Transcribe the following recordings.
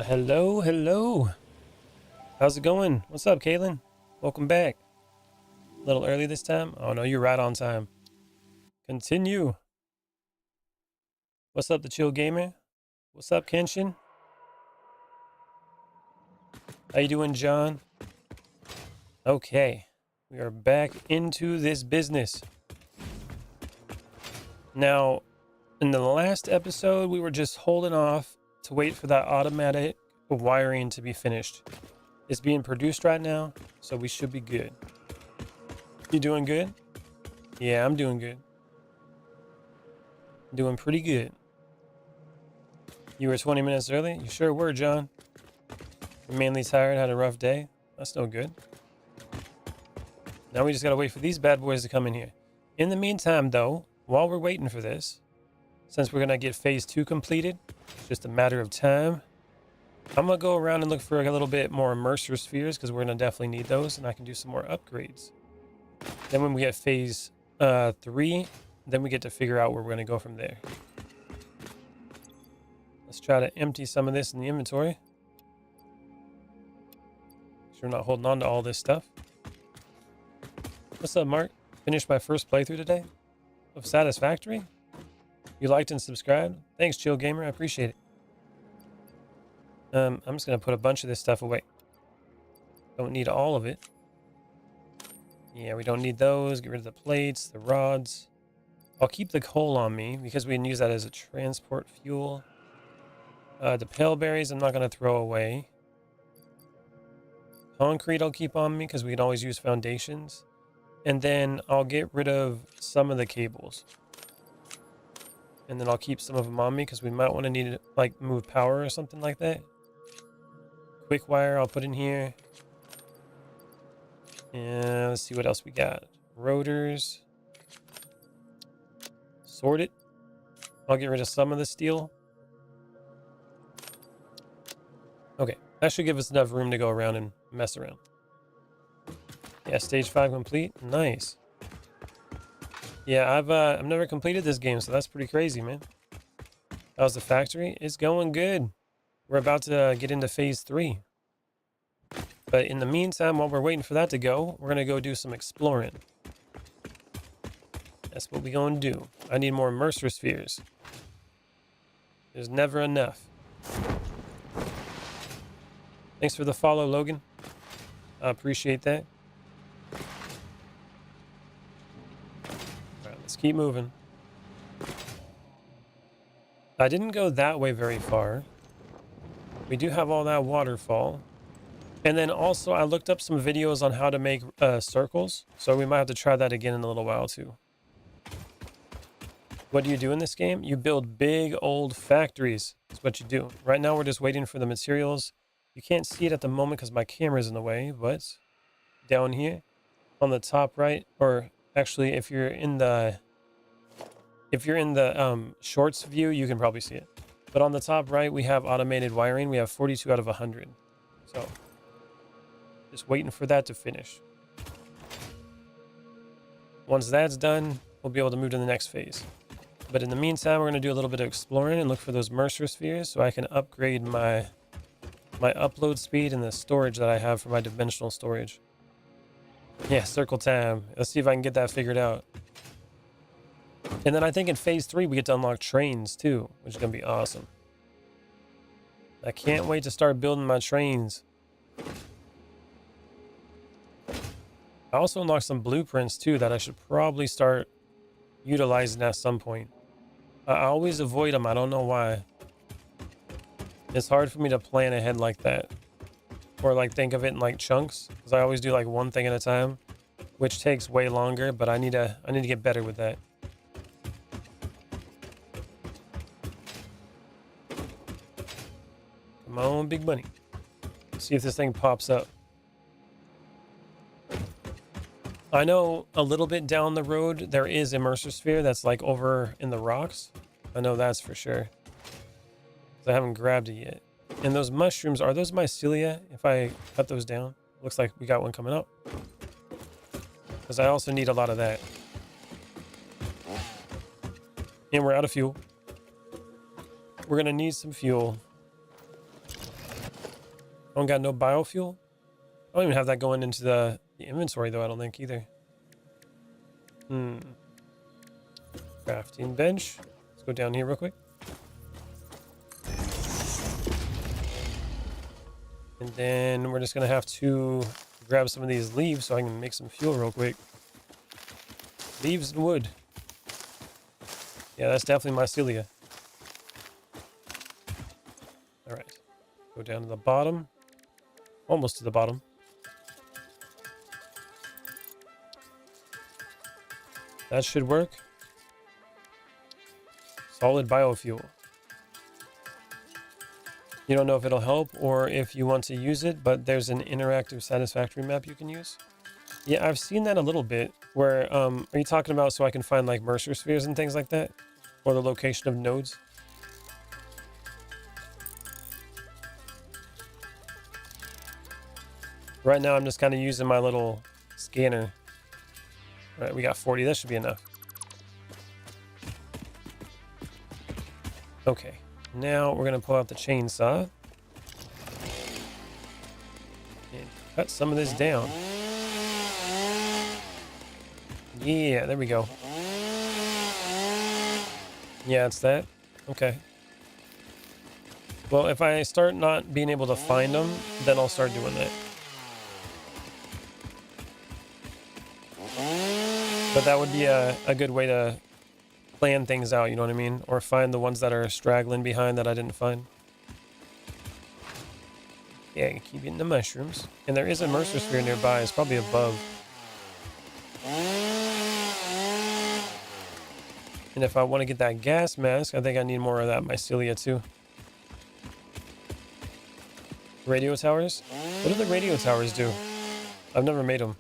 Hello, hello. How's it going? What's up, Caitlin? Welcome back. A little early this time? Oh no, you're right on time. Continue. What's up, the Chill Gamer? What's up, Kenshin? How you doing, John? Okay, we are back into this business. Now, in the last episode, we were just holding off to wait for that automatic wiring to be finished. It's being produced right now, so we should be good. You doing good? Yeah, I'm doing good. Doing pretty good. You were 20 minutes early? You sure were, John. You're mainly tired, had a rough day? That's no good. Now we just gotta wait for these bad boys to come in here. In the meantime, though, while we're waiting for this, since we're gonna get phase 2 completed, it's just a matter of time, I'm gonna go around and look for a little bit more immerser spheres because we're gonna definitely need those, and I can do some more upgrades. Then when we get phase 3, then we get to figure out where we're gonna go from there. Let's try to empty some of this in the inventory. So we're not holding on to all this stuff. What's up, Mark? Finished my first playthrough today of Satisfactory. You liked and subscribed? Thanks, Chill Gamer. I appreciate it. I'm just going to put a bunch of this stuff away. Don't need all of it. Yeah, we don't need those. Get rid of the plates, the rods. I'll keep the coal on me because we can use that as a transport fuel. The pale berries I'm not going to throw away. Concrete I'll keep on me because we can always use foundations. And then I'll get rid of some of the cables. And then I'll keep some of them on me because we might want to need to like move power or something like that. Quick wire I'll put in here. And let's see what else we got. Rotors. Sort it. I'll get rid of some of the steel. Okay, that should give us enough room to go around and mess around. Yeah, stage 5 complete. Nice. Yeah, I've never completed this game, so that's pretty crazy, man. How's the factory? It's going good. We're about to get into phase 3. But in the meantime, while we're waiting for that to go, we're gonna go do some exploring. That's what we're gonna do. I need more immerser spheres. There's never enough. Thanks for the follow, Logan. I appreciate that. Alright, let's keep moving. I didn't go that way very far. We do have all that waterfall. And then also I looked up some videos on how to make circles. So we might have to try that again in a little while too. What do you do in this game? You build big old factories. That's what you do. Right now we're just waiting for the materials. You can't see it at the moment because my camera's in the way, but down here on the top right, or actually if you're in the shorts view, you can probably see it. But on the top right, we have automated wiring. We have 42 out of 100. So just waiting for that to finish. Once that's done, we'll be able to move to the next phase. But in the meantime, we're going to do a little bit of exploring and look for those immerser spheres so I can upgrade my upload speed and the storage that I have for my dimensional storage. Yeah, circle time. Let's see if I can get that figured out. And then I think in phase 3, we get to unlock trains too, which is going to be awesome. I can't wait to start building my trains. I also unlocked some blueprints too that I should probably start utilizing at some point. I always avoid them. I don't know why. It's hard for me to plan ahead like that. Or like think of it in like chunks. Because I always do like one thing at a time. Which takes way longer, but I need to get better with that. Come on, big bunny. See if this thing pops up. I know a little bit down the road there is immerser sphere that's like over in the rocks. I know that's for sure. I haven't grabbed it yet. And those mushrooms, are those mycelia? If I cut those down, looks like we got one coming up. Because I also need a lot of that. And we're out of fuel. We're gonna need some fuel. I don't got no biofuel. I don't even have that going into the inventory though, I don't think either. Crafting bench. Let's go down here real quick. And then we're just gonna have to grab some of these leaves so I can make some fuel real quick. Leaves and wood. Yeah, that's definitely mycelia. Alright. Go down to the bottom. Almost to the bottom. That should work. Solid biofuel. You don't know if it'll help or if you want to use it, but there's an interactive Satisfactory map you can use. Yeah, I've seen that a little bit. Where, are you talking about so I can find like Mercer spheres and things like that? Or the location of nodes? Right now I'm just kind of using my little scanner. All right, we got 40. That should be enough. Okay, now we're going to pull out the chainsaw. And cut some of this down. Yeah, there we go. Yeah, it's that. Okay. Well, if I start not being able to find them, then I'll start doing that. But that would be a good way to plan things out, you know what I mean? Or find the ones that are straggling behind that I didn't find. Yeah, you keep eating the mushrooms. And there is a Mercer sphere nearby. It's probably above. And if I want to get that gas mask, I think I need more of that mycelia too. Radio towers? What do the radio towers do? I've never made them.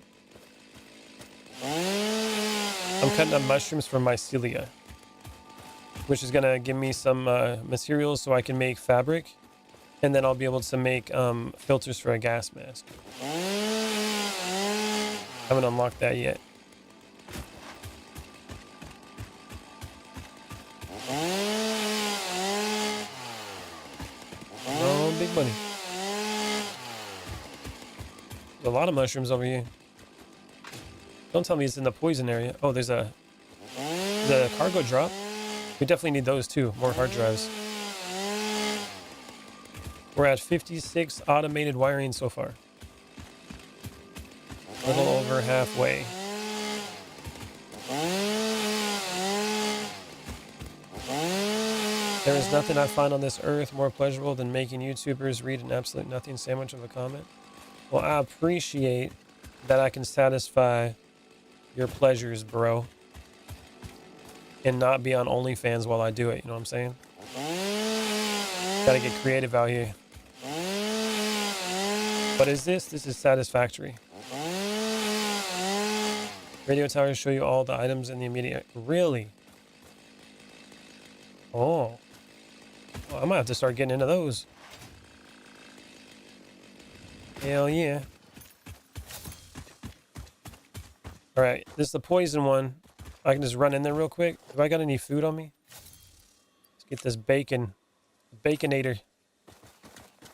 I'm cutting up mushrooms from mycelia, which is going to give me some materials so I can make fabric. And then I'll be able to make filters for a gas mask. Haven't unlocked that yet. Oh, big money. There's a lot of mushrooms over here. Don't tell me it's in the poison area. Oh, there's a cargo drop. We definitely need those too. More hard drives. We're at 56 automated wiring so far. A little over halfway. There is nothing I find on this earth more pleasurable than making YouTubers read an absolute nothing sandwich of a comment. Well, I appreciate that I can satisfy your pleasures, bro. And not be on OnlyFans while I do it, you know what I'm saying? Gotta get creative out here. What is this? This is Satisfactory. Radio towers show you all the items in the immediate... Really? Oh. Well, I might have to start getting into those. Hell yeah. Alright, this is the poison one. I can just run in there real quick. Have I got any food on me? Let's get this bacon. Baconator.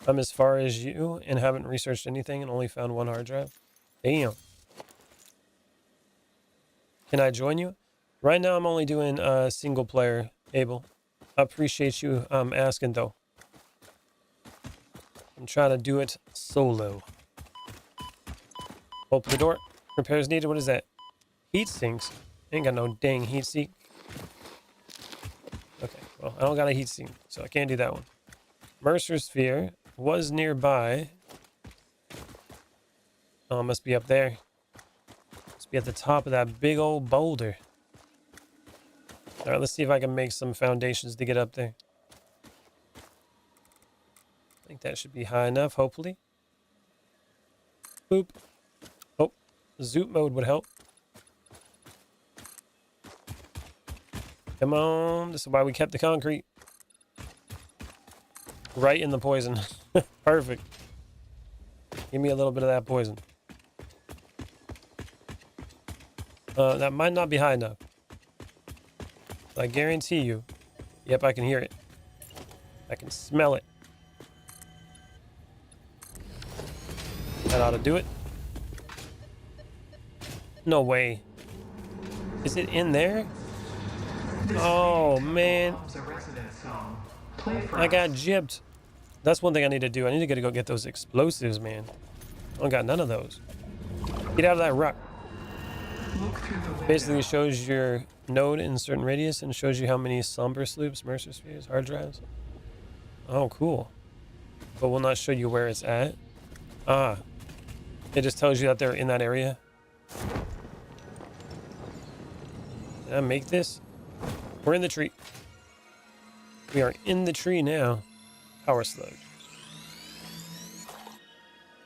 I'm as far as you and haven't researched anything and only found one hard drive. Damn. Can I join you? Right now I'm only doing single player, Abel. I appreciate you asking though. I'm trying to do it solo. Open the door. Repairs needed. What is that? Heat sinks. Ain't got no dang heat sink. Okay, well, I don't got a heat sink, so I can't do that one. Mercer sphere was nearby. Oh, it must be up there. Must be at the top of that big old boulder. All right, let's see if I can make some foundations to get up there. I think that should be high enough, hopefully. Boop. Oh, zoot mode would help. Come on, this is why we kept the concrete. Right in the poison. Perfect. Give me a little bit of that poison. That might not be high enough. I guarantee you. Yep, I can hear it. I can smell it. That ought to do it. No way. Is it in there? Oh, man. I got gypped. That's one thing I need to do. I need to go get those explosives, man. I don't got none of those. Get out of that rock. Basically shows your node in a certain radius and shows you how many Somber Sloops, Mercer Spheres, hard drives. Oh, cool. But will not show you where it's at. Ah. It just tells you that they're in that area. Did I make this? We're in the tree. We are in the tree now. Power sludge.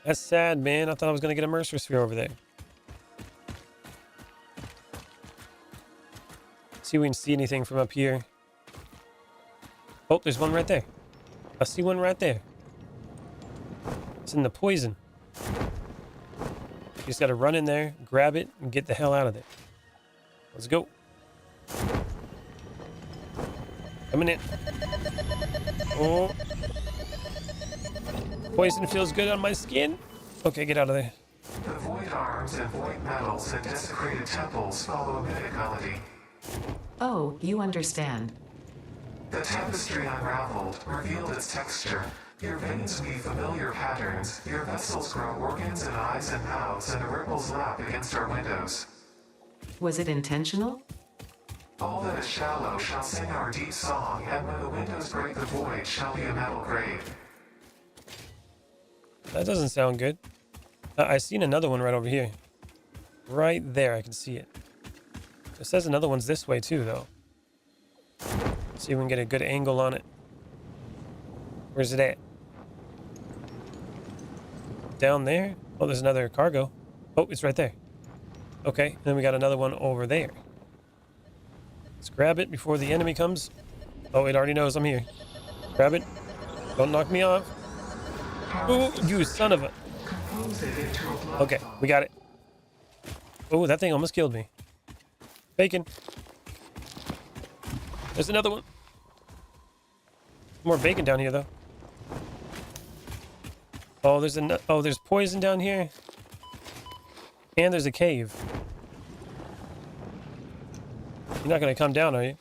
That's sad, man. I thought I was going to get a Mercer Sphere over there. See if we can see anything from up here. Oh, there's one right there. I see one right there. It's in the poison. You just got to run in there, grab it, and get the hell out of there. Let's go. Coming in. Oh. Poison feels good on my skin. Okay, get out of there. The void arms and void metals and desecrated temples follow a mythic melody. Oh, you understand. The tapestry unraveled, revealed its texture. Your veins weave familiar patterns. Your vessels grow organs and eyes and mouths, and the ripples lap against our windows. Was it intentional? All that is shallow shall sing our deep song, and when the windows break the void shall be a metal grave. That doesn't sound good. I seen another one right over here. Right there, I can see it. It says another one's this way too, though. Let's see if we can get a good angle on it. Where's it at? Down there? Oh, there's another cargo. Oh, it's right there. Okay, and then we got another one over there. Let's grab it before the enemy comes. Oh, it already knows I'm here. Grab it. Don't knock me off. Oh, you son of a... Okay, we got it. Oh, that thing almost killed me. Bacon. There's another one. More bacon down here, though. Oh, there's poison down here. And there's a cave. You're not going to come down, are you?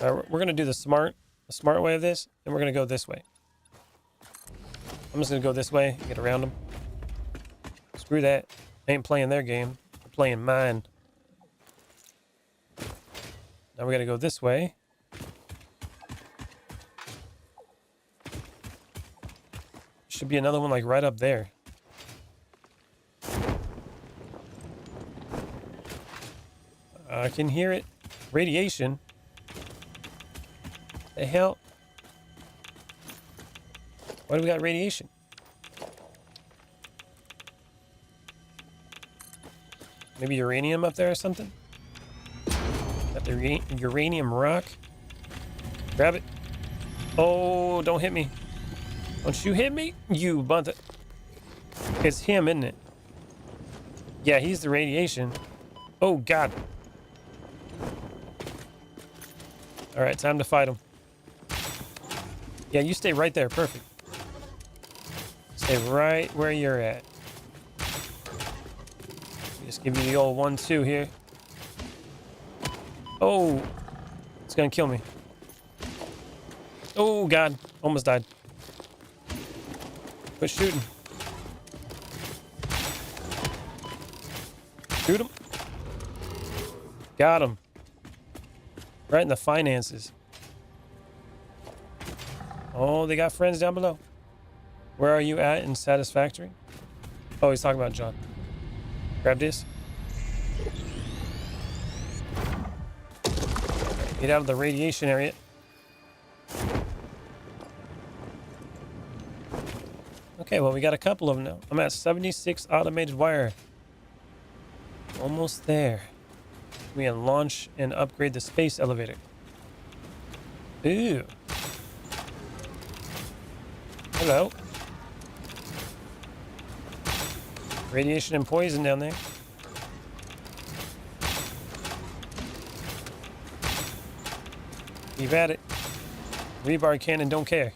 All right, we're going to do the smart way of this, and we're going to go this way. I'm just going to go this way and get around them. Screw that. I ain't playing their game. I'm playing mine. Now we got to go this way. Should be another one like right up there. I can hear it. Radiation. The hell? Why do we got radiation? Maybe uranium up there or something? Got the uranium rock. Grab it. Oh, don't hit me. Don't you hit me, you bunt. It's him, isn't it? Yeah, he's the radiation. Oh, God. All right, time to fight him. Yeah, you stay right there. Perfect. Stay right where you're at. Just give you the old 1-2 here. Oh, it's gonna kill me. Oh, God. Almost died. Quit shooting. Shoot him. Got him. Right in the finances. Oh, they got friends down below. Where are you at in Satisfactory? Oh, he's talking about John. Grab this. Get out of the radiation area. Okay, well, we got a couple of them now. I'm at 76 automated wire. Almost there. We can launch and upgrade the space elevator. Ooh. Hello. Radiation and poison down there. Keep at it. Rebar cannon don't care.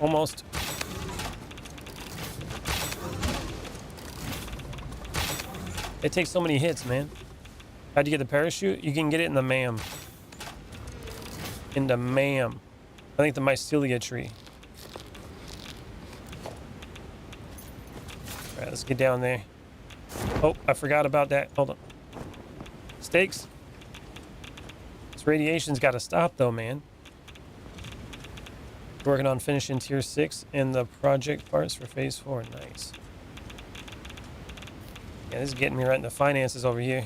Almost. It takes so many hits, man. How'd you get the parachute? You can get it in the MAM. In the MAM. I think the mycelia tree. Alright, let's get down there. Oh, I forgot about that. Hold on. Stakes. This radiation's got to stop, though, man. Working on finishing tier 6 and the project parts for phase 4. Nice. Yeah, this is getting me right in the finances over here.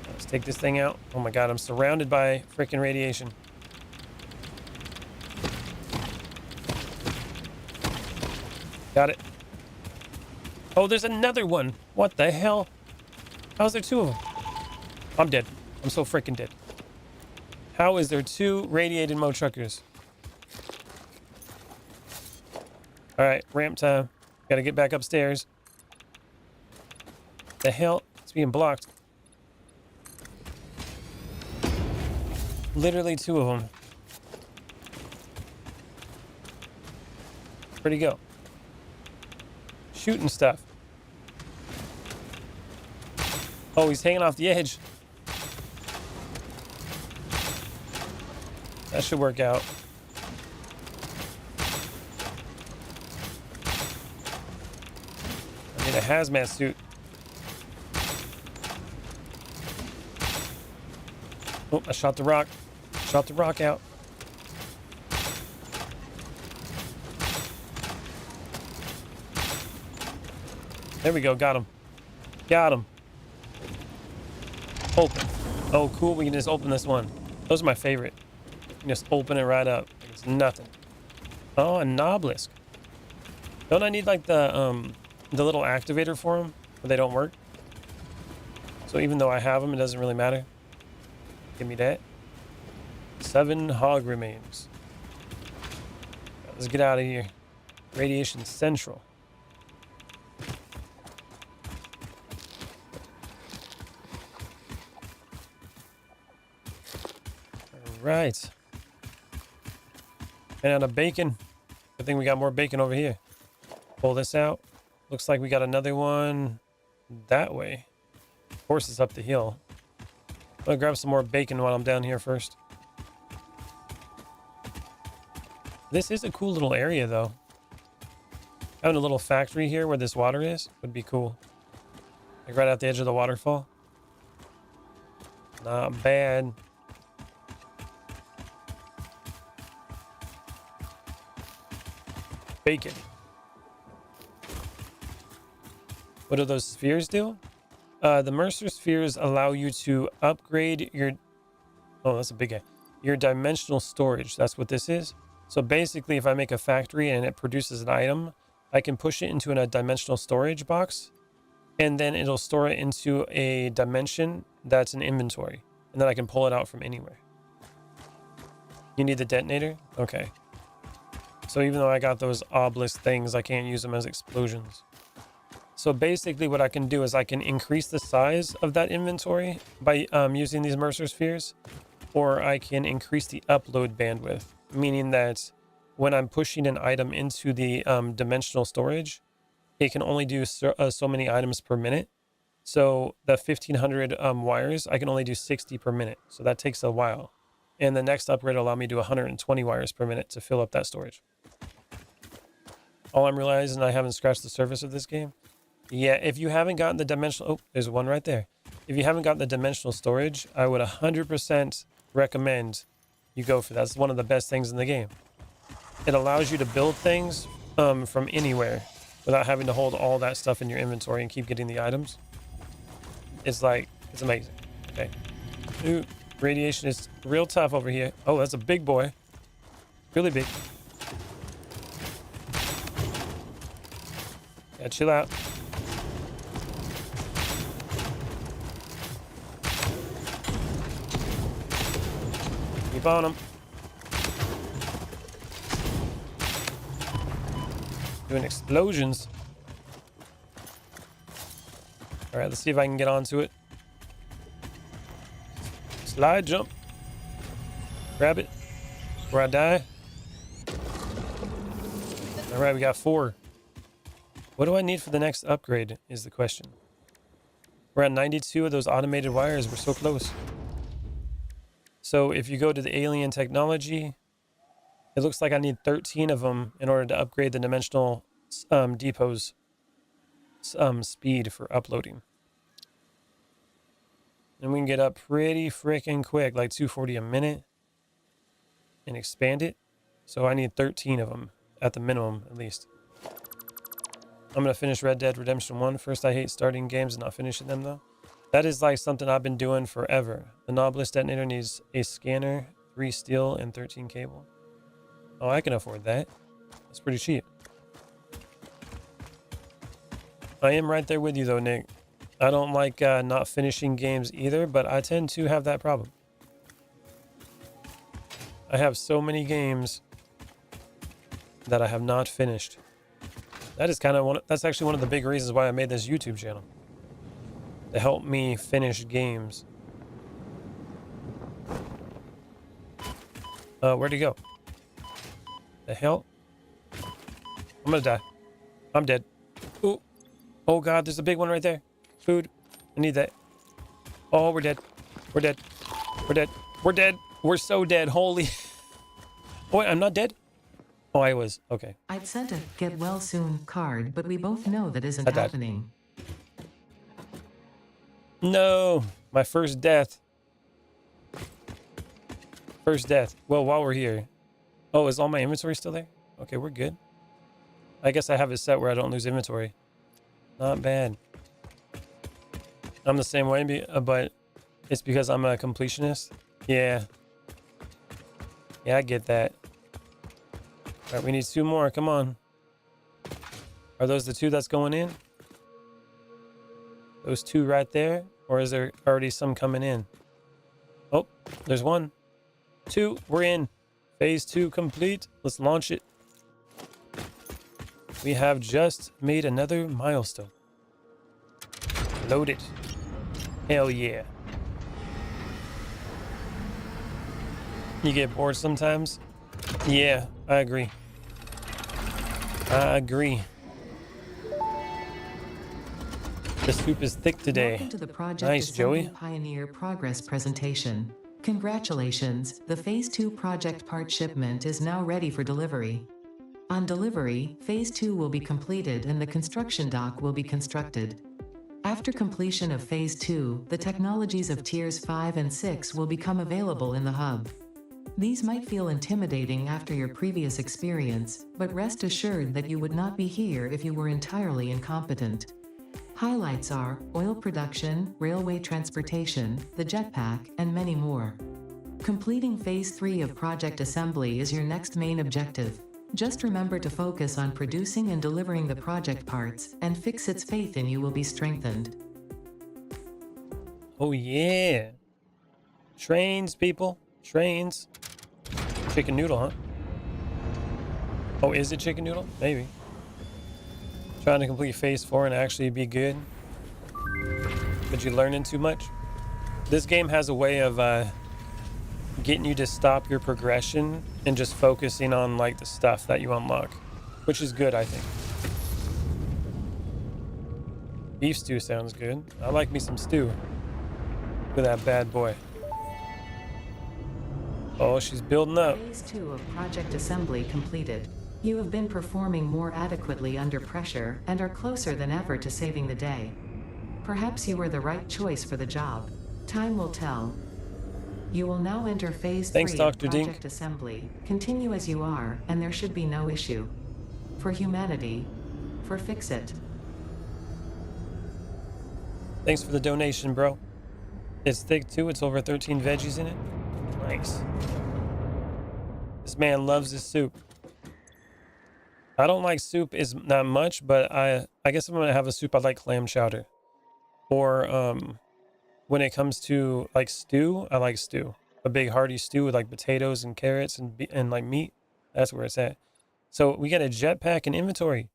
Let's take this thing out. Oh my god, I'm surrounded by freaking radiation. Got it. Oh, there's another one. What the hell? How's there 2 of them? I'm dead. I'm so freaking dead. How is there 2 radiated Mo truckers? Alright, ramp time. Gotta get back upstairs. The hell? It's being blocked. Literally 2 of them. Where'd he go? Shooting stuff. Oh, he's hanging off the edge. That should work out. I need a hazmat suit. Oh, I shot the rock. Shot the rock out. There we go. Got him. Got him. Open. Oh, cool. We can just open this one. Those are my favorite. You can just open it right up. It's nothing. Oh, a Noblisk. Don't I need like the little activator for them, but they don't work? So even though I have them, it doesn't really matter. Give me that. 7 hog remains. Let's get out of here. Radiation Central. Right. And out of bacon. Good thing we got more bacon over here. Pull this out. Looks like we got another one that way. Of course, it's up the hill. I'm gonna grab some more bacon while I'm down here first. This is a cool little area, though. Having a little factory here where this water is would be cool. Like right at the edge of the waterfall. Not bad. Bacon. What do those spheres do? The Mercer spheres allow you to upgrade your... Oh, that's a big guy. Your dimensional storage. That's what this is. So basically, if I make a factory and it produces an item, I can push it into a dimensional storage box, and then it'll store it into a dimension that's an inventory. And then I can pull it out from anywhere. You need the detonator? Okay. So even though I got those obelisk things, I can't use them as explosions. So basically what I can do is I can increase the size of that inventory by using these Mercer spheres, or I can increase the upload bandwidth, meaning that when I'm pushing an item into the dimensional storage, it can only do so many items per minute. So the 1500 wires, I can only do 60 per minute. So that takes a while. And the next upgrade will allow me to do 120 wires per minute to fill up that storage. All I'm realizing, I haven't scratched the surface of this game. Yeah, if you haven't gotten the dimensional... Oh, there's one right there. If you haven't gotten the dimensional storage, I would 100% recommend you go for that. That's one of the best things in the game. It allows you to build things from anywhere without having to hold all that stuff in your inventory and keep getting the items. It's like, it's amazing. Okay. Ooh, radiation is real tough over here. Oh, that's a big boy. Really big. Yeah, chill out. Keep on him. Doing explosions. All right, let's see if I can get onto it. Slide jump. Grab it. Before I die. All right, we got 4. What do I need for the next upgrade is the question. We're at 92 of those automated wires. We're so close. So if you go to the alien technology, it looks like I need 13 of them in order to upgrade the dimensional depot's speed for uploading. And we can get up pretty freaking quick, like 240 a minute, and expand it. So I need 13 of them at the minimum, at least. I'm going to finish Red Dead Redemption 1 first. I hate starting games and not finishing them, though. That is like something I've been doing forever. The Nautilus detonator needs a scanner, 3 steel, and 13 cable. Oh, I can afford that. That's pretty cheap. I am right there with you, though, Nick. I don't like not finishing games either, but I tend to have that problem. I have so many games that I have not finished. That is kind of that's actually one of the big reasons why I made this YouTube channel. To help me finish games. Where'd he go? The hell? I'm gonna die. I'm dead. Ooh. Oh god, there's a big one right there. Food. I need that. Oh, we're dead. We're dead. We're dead. We're dead. We're so dead. Holy. Oh, wait, I'm not dead? Oh, I was. Okay. I'd sent a get well soon card, but we both know that isn't I died. happening. No. My first death. First death. Well, while we're here. Oh, is all my inventory still there? Okay, we're good. I guess I have it set where I don't lose inventory. Not bad. I'm the same way, but it's because I'm a completionist. Yeah. Yeah, I get that. All right, we need 2 more. Come on. Are those the 2 that's going in? Those 2 right there? Or is there already some coming in? Oh, there's 1. 2. We're in. Phase 2 complete. Let's launch it. We have just made another milestone. Load it. Hell yeah. You get bored sometimes? Yeah, I agree. I agree. The soup is thick today. Welcome to the Project Nice, Assembly Joey. Pioneer Progress presentation. Congratulations, the Phase 2 project part shipment is now ready for delivery. On delivery, Phase 2 will be completed and the construction dock will be constructed. After completion of Phase 2, the technologies of Tiers 5 and 6 will become available in the hub. These might feel intimidating after your previous experience, but rest assured that you would not be here if you were entirely incompetent. Highlights are oil production, railway transportation, the jetpack, and many more. Completing Phase 3 of Project Assembly is your next main objective. Just remember to focus on producing and delivering the project parts, and Fixit's faith in you will be strengthened. Oh yeah. Trains, people. Trains. Chicken noodle, huh? Oh, is it chicken noodle? Maybe. Trying to complete Phase 4 and actually be good. But you learning too much? This game has a way of getting you to stop your progression and just focusing on like the stuff that you unlock, which is good, I think. Beef stew sounds good. I like me some stew. Look at that bad boy. Oh, she's building up. Phase 2 of Project Assembly completed. You have been performing more adequately under pressure and are closer than ever to saving the day. Perhaps you were the right choice for the job. Time will tell. You will now enter Phase 3 Thanks, of Dr. Project Dink. Assembly. Continue as you are, and there should be no issue. For humanity. For Fixit. Thanks for the donation, bro. It's thick too. It's over 13 veggies in it. Nice. This man loves his soup. I don't like soup is not much, but I guess I'm gonna have a soup. I like clam chowder. Or when it comes to like stew, I like stew. A big hearty stew with like potatoes and carrots and like meat. That's where it's at. So we got a jetpack and inventory.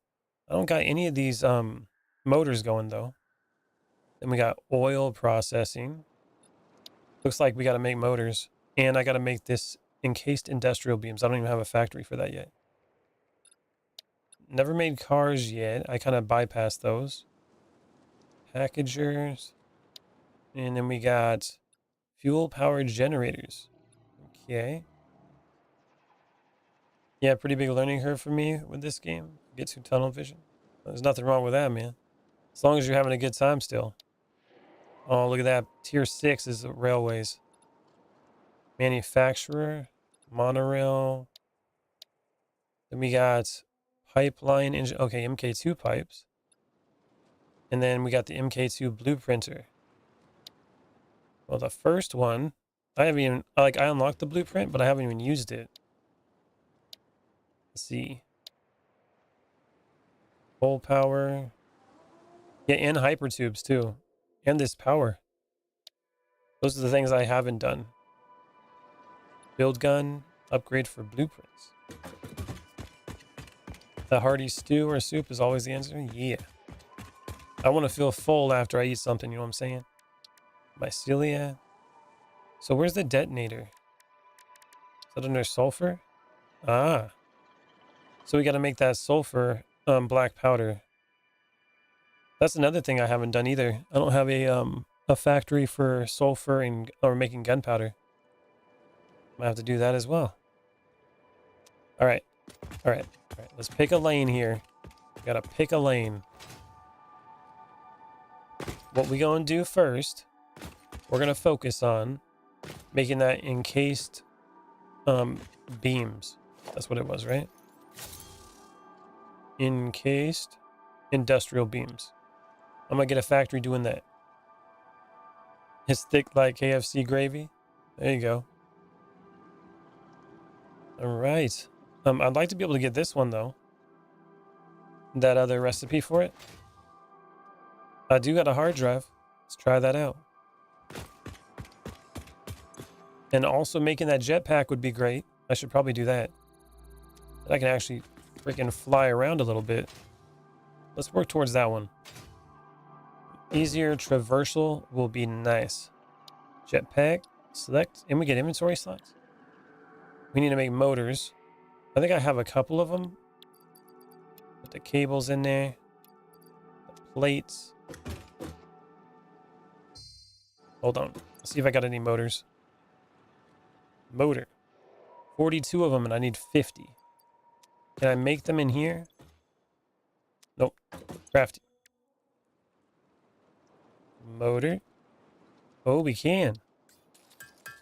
I don't got any of these motors going though. Then we got oil processing. Looks like we got to make motors, and I got to make this encased industrial beams. I don't even have a factory for that yet. Never made cars yet. I kind of bypassed those. Packagers. And then we got fuel-powered generators. Okay. Yeah, pretty big learning curve for me with this game. Get to tunnel vision. There's nothing wrong with that, man. As long as you're having a good time still. Oh, look at that. Tier 6 is the railways. Manufacturer. Monorail. Then we got pipeline engine. Okay, MK2 pipes. And then we got the MK2 blueprinter. Well, the first one, I haven't even, I unlocked the blueprint, but I haven't even used it. Let's see. Full power. Yeah, and hypertubes too. And this power. Those are the things I haven't done. Build gun, upgrade for blueprints. The hearty stew or soup is always the answer? Yeah. I want to feel full after I eat something, you know what I'm saying? Mycelia. So where's the detonator? Is that under sulfur? Ah. So we got to make that sulfur black powder. That's another thing I haven't done either. I don't have a factory for sulfur and or making gunpowder. I have to do that as well. All right. All right. All right. Let's pick a lane here. We got to pick a lane. What we going to do first, we're going to focus on making that encased beams. That's what it was, right? Encased industrial beams. I'm going to get a factory doing that. It's thick like KFC gravy. There you go. All right. I'd like to be able to get this one, though. That other recipe for it. I do got a hard drive. Let's try that out. And also making that jetpack would be great. I should probably do that. I can actually freaking fly around a little bit. Let's work towards that one. Easier traversal will be nice. Jetpack, select, and we get inventory slots. We need to make motors. I think I have a couple of them. Put the cables in there. The plates. Hold on. Let's see if I got any motors. Motor. 42 of them, and I need 50. Can I make them in here? Nope. Crafty. Motor. Oh, we can.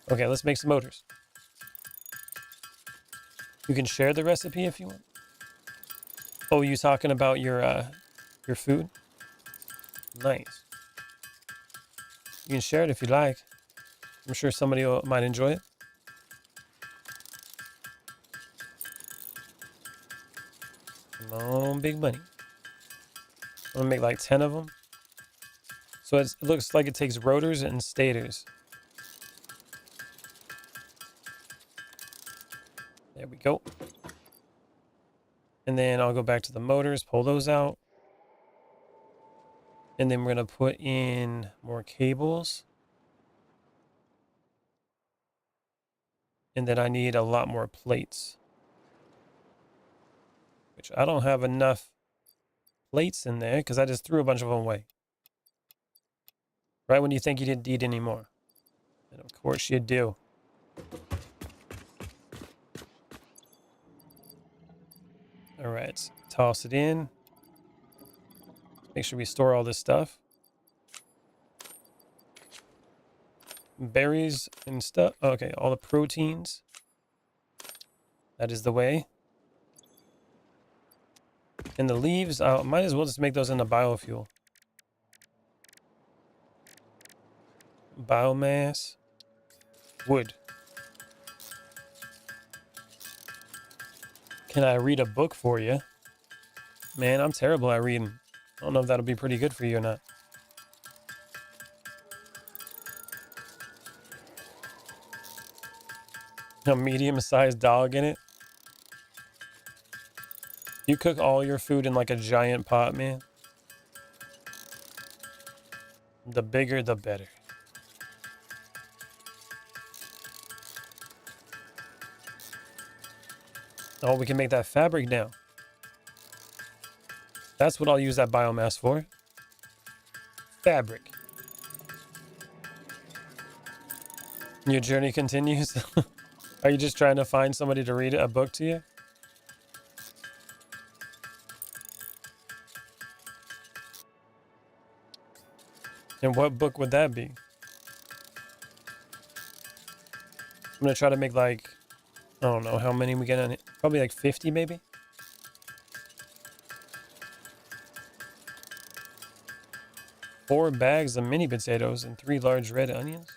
Okay, let's make some motors. You can share the recipe if you want. Oh, you talking about your food? Nice. You can share it if you like. I'm sure somebody might enjoy it. Come on, big money. I'm gonna make like 10 of them. So it looks like it takes rotors and stators. There we go. And then I'll go back to the motors, pull those out. And then we're going to put in more cables. And then I need a lot more plates. Which I don't have enough plates in there because I just threw a bunch of them away. Right when you think you didn't need any more. And of course you do. All right, toss it in. Make sure we store all this stuff. Berries and stuff. Okay, all the proteins. That is the way. And the leaves, I might as well just make those into biofuel. Biomass. Wood. Can I read a book for you? Man, I'm terrible at reading. I don't know if that'll be pretty good for you or not. A medium-sized dog in it. You cook all your food in like a giant pot, man. The bigger, the better. Oh, we can make that fabric now. That's what I'll use that biomass for. Fabric. Your journey continues. Are you just trying to find somebody to read a book to you? And what book would that be? I'm gonna try to make like, I don't know how many we get on it. Probably like 50 maybe. Four bags of mini potatoes and 3 large red onions.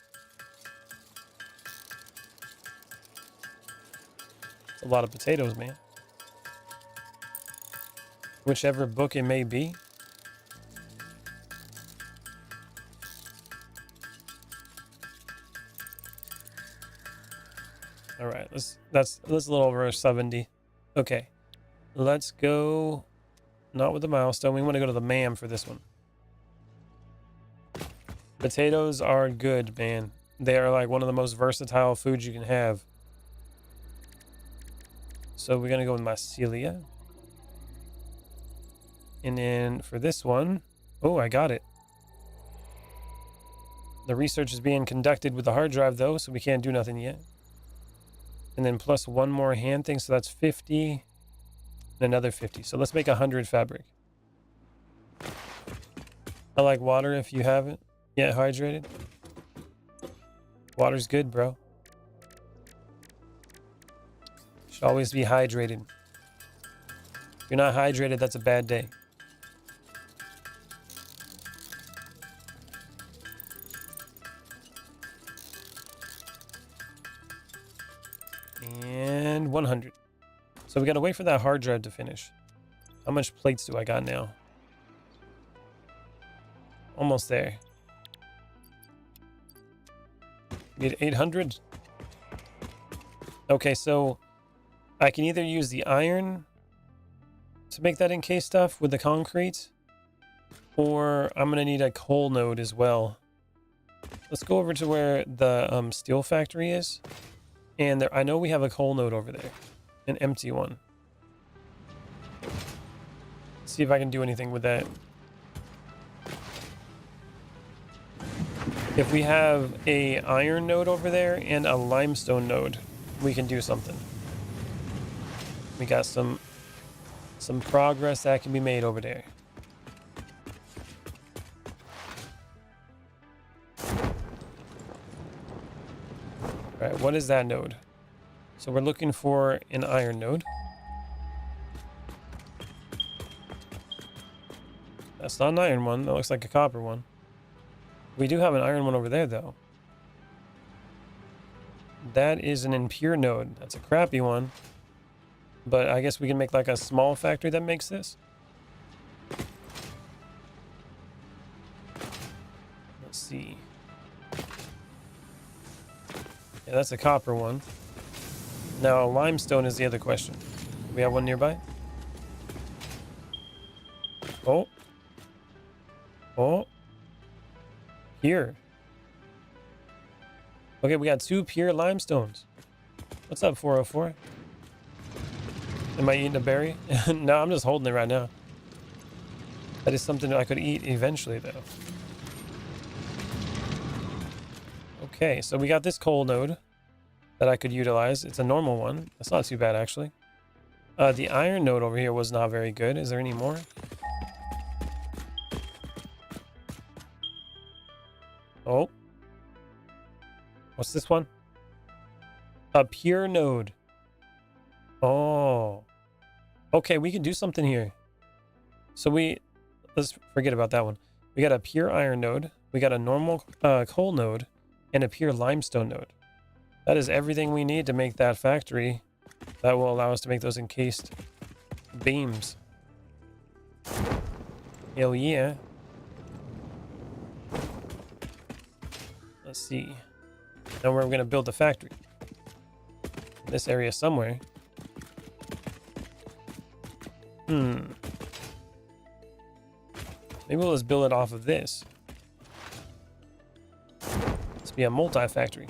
It's a lot of potatoes, man. Whichever book it may be. All right, that's a little over 70. Okay, let's go. Not with the milestone. We want to go to the MAM for this one. Potatoes are good, man. They are like one of the most versatile foods you can have. So we're gonna go with mycelia. And then for this one, oh, I got it. The research is being conducted with the hard drive though, so we can't do nothing yet. And then plus one more hand thing, so that's 50 and another 50. So let's make 100 fabric. I like water if you haven't yet hydrated. Water's good, bro. Should always be hydrated. If you're not hydrated, that's a bad day. And 100. So we gotta wait for that hard drive to finish. How much plates do I got now? Almost there. Need 800. Okay, so I can either use the iron to make that encased stuff with the concrete, or I'm gonna need a coal node as well. Let's go over to where the steel factory is. And there, I know we have a coal node over there, an empty one. Let's see if I can do anything with that. If we have a iron node over there and a limestone node, we can do something. We got some progress that can be made over there. All right, what is that node? So we're looking for an iron node. That's not an iron one. That looks like a copper one. We do have an iron one over there, though. That is an impure node. That's a crappy one. But I guess we can make like a small factory that makes this. Let's see. Yeah, that's a copper one. Now, limestone is the other question. Do we have one nearby? Oh. Oh. Here. Okay, we got 2 pure limestones. What's up, 404? Am I eating a berry? No, I'm just holding it right now. That is something that I could eat eventually, though. Okay, so we got this coal node that I could utilize. It's a normal one. That's not too bad, actually. The iron node over here was not very good. Is there any more? Oh. What's this one? A pure node. Oh. Okay, we can do something here. So let's forget about that one. We got a pure iron node. We got a normal coal node and a pure limestone node. That is everything we need to make that factory that will allow us to make those encased beams. Hell yeah. Let's see. Now we're going to build the factory. In this area somewhere. Maybe we'll just build it off of this. This be a multi-factory.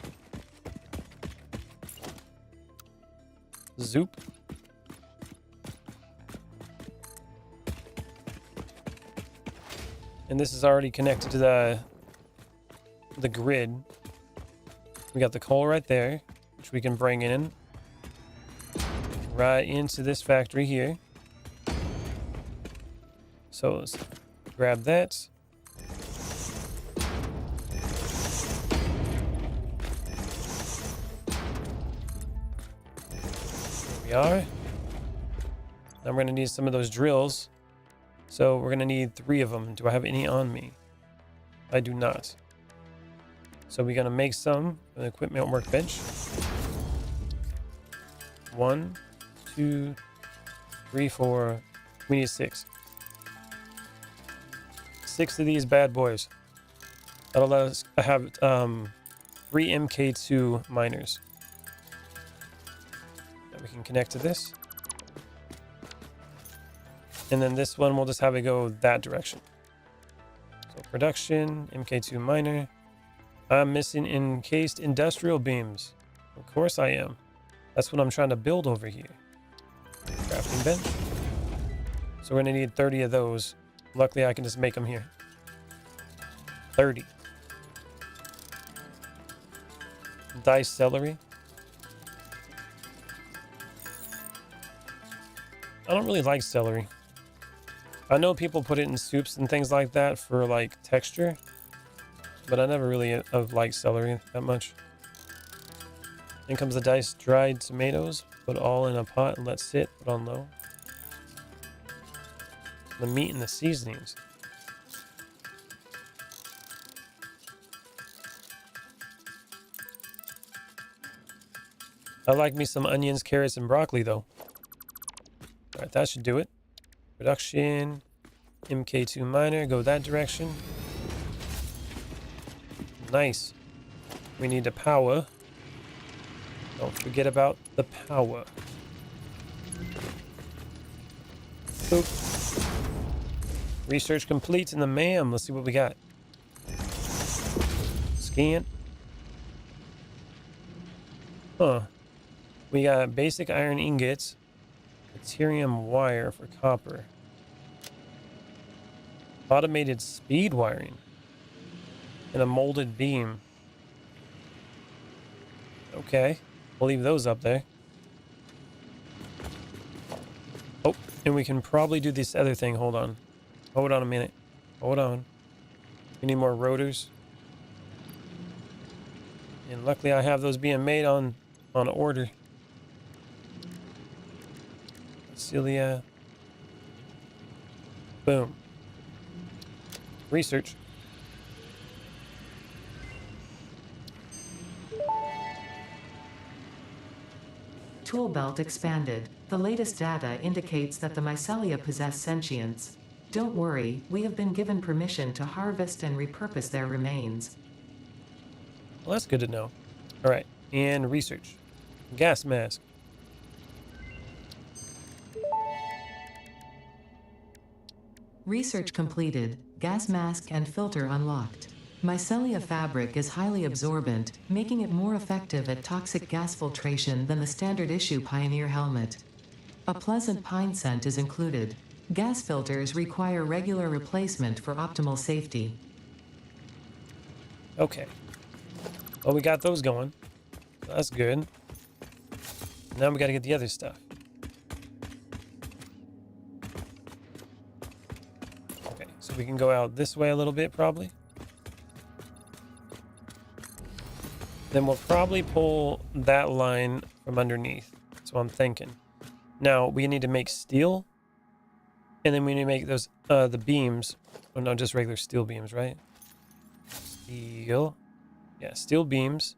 Zoop. And this is already connected to the grid. We got the coal right there, which we can bring in right into this factory here. So let's grab that. There we are. Now we're going to need some of those drills. So we're going to need 3 of them. Do I have any on me? I do not. So we're going to make some for the equipment workbench. 1, 2, 3, 4. We need 6. 6 of these bad boys. That'll let us have 3 MK2 miners. That we can connect to this. And then this one, we'll just have it go that direction. So production, MK2 miner. I'm missing encased industrial beams. Of course I am. That's what I'm trying to build over here. Crafting bench. So we're going to need 30 of those. Luckily, I can just make them here. 30. Diced celery. I don't really like celery. I know people put it in soups and things like that for like texture, but I never really have liked celery that much. Then comes the diced dried tomatoes. Put all in a pot and let sit. Put on low. The meat and the seasonings. I like me some onions, carrots, and broccoli though. Alright, that should do it. Production, MK2 miner, go that direction. Nice. We need the power. Don't forget about the power. Boop. Research complete in the MAM. Let's see what we got. Scan. Huh. We got basic iron ingots. Deuterium wire for copper. Automated speed wiring. And a molded beam. Okay. We'll leave those up there. Oh, and we can probably do this other thing. Hold on. Hold on a minute. Hold on. We need more rotors. And luckily I have those being made on order. Celia. Boom. Research. Tool belt expanded. The latest data indicates that the mycelia possess sentience. Don't worry, we have been given permission to harvest and repurpose their remains. Well, that's good to know. All right, and research. Gas mask. Research completed. Gas mask and filter unlocked. Mycelia fabric is highly absorbent, making it more effective at toxic gas filtration than the standard issue Pioneer helmet. A pleasant pine scent is included. Gas filters require regular replacement for optimal safety. Okay. Well, we got those going. That's good. Now we got to get the other stuff. Okay, so we can go out this way a little bit, probably. Then we'll probably pull that line from underneath. That's what I'm thinking. Now, we need to make steel. And then we need to make those, the beams. Oh, no, just regular steel beams, right? Steel. Yeah, steel beams.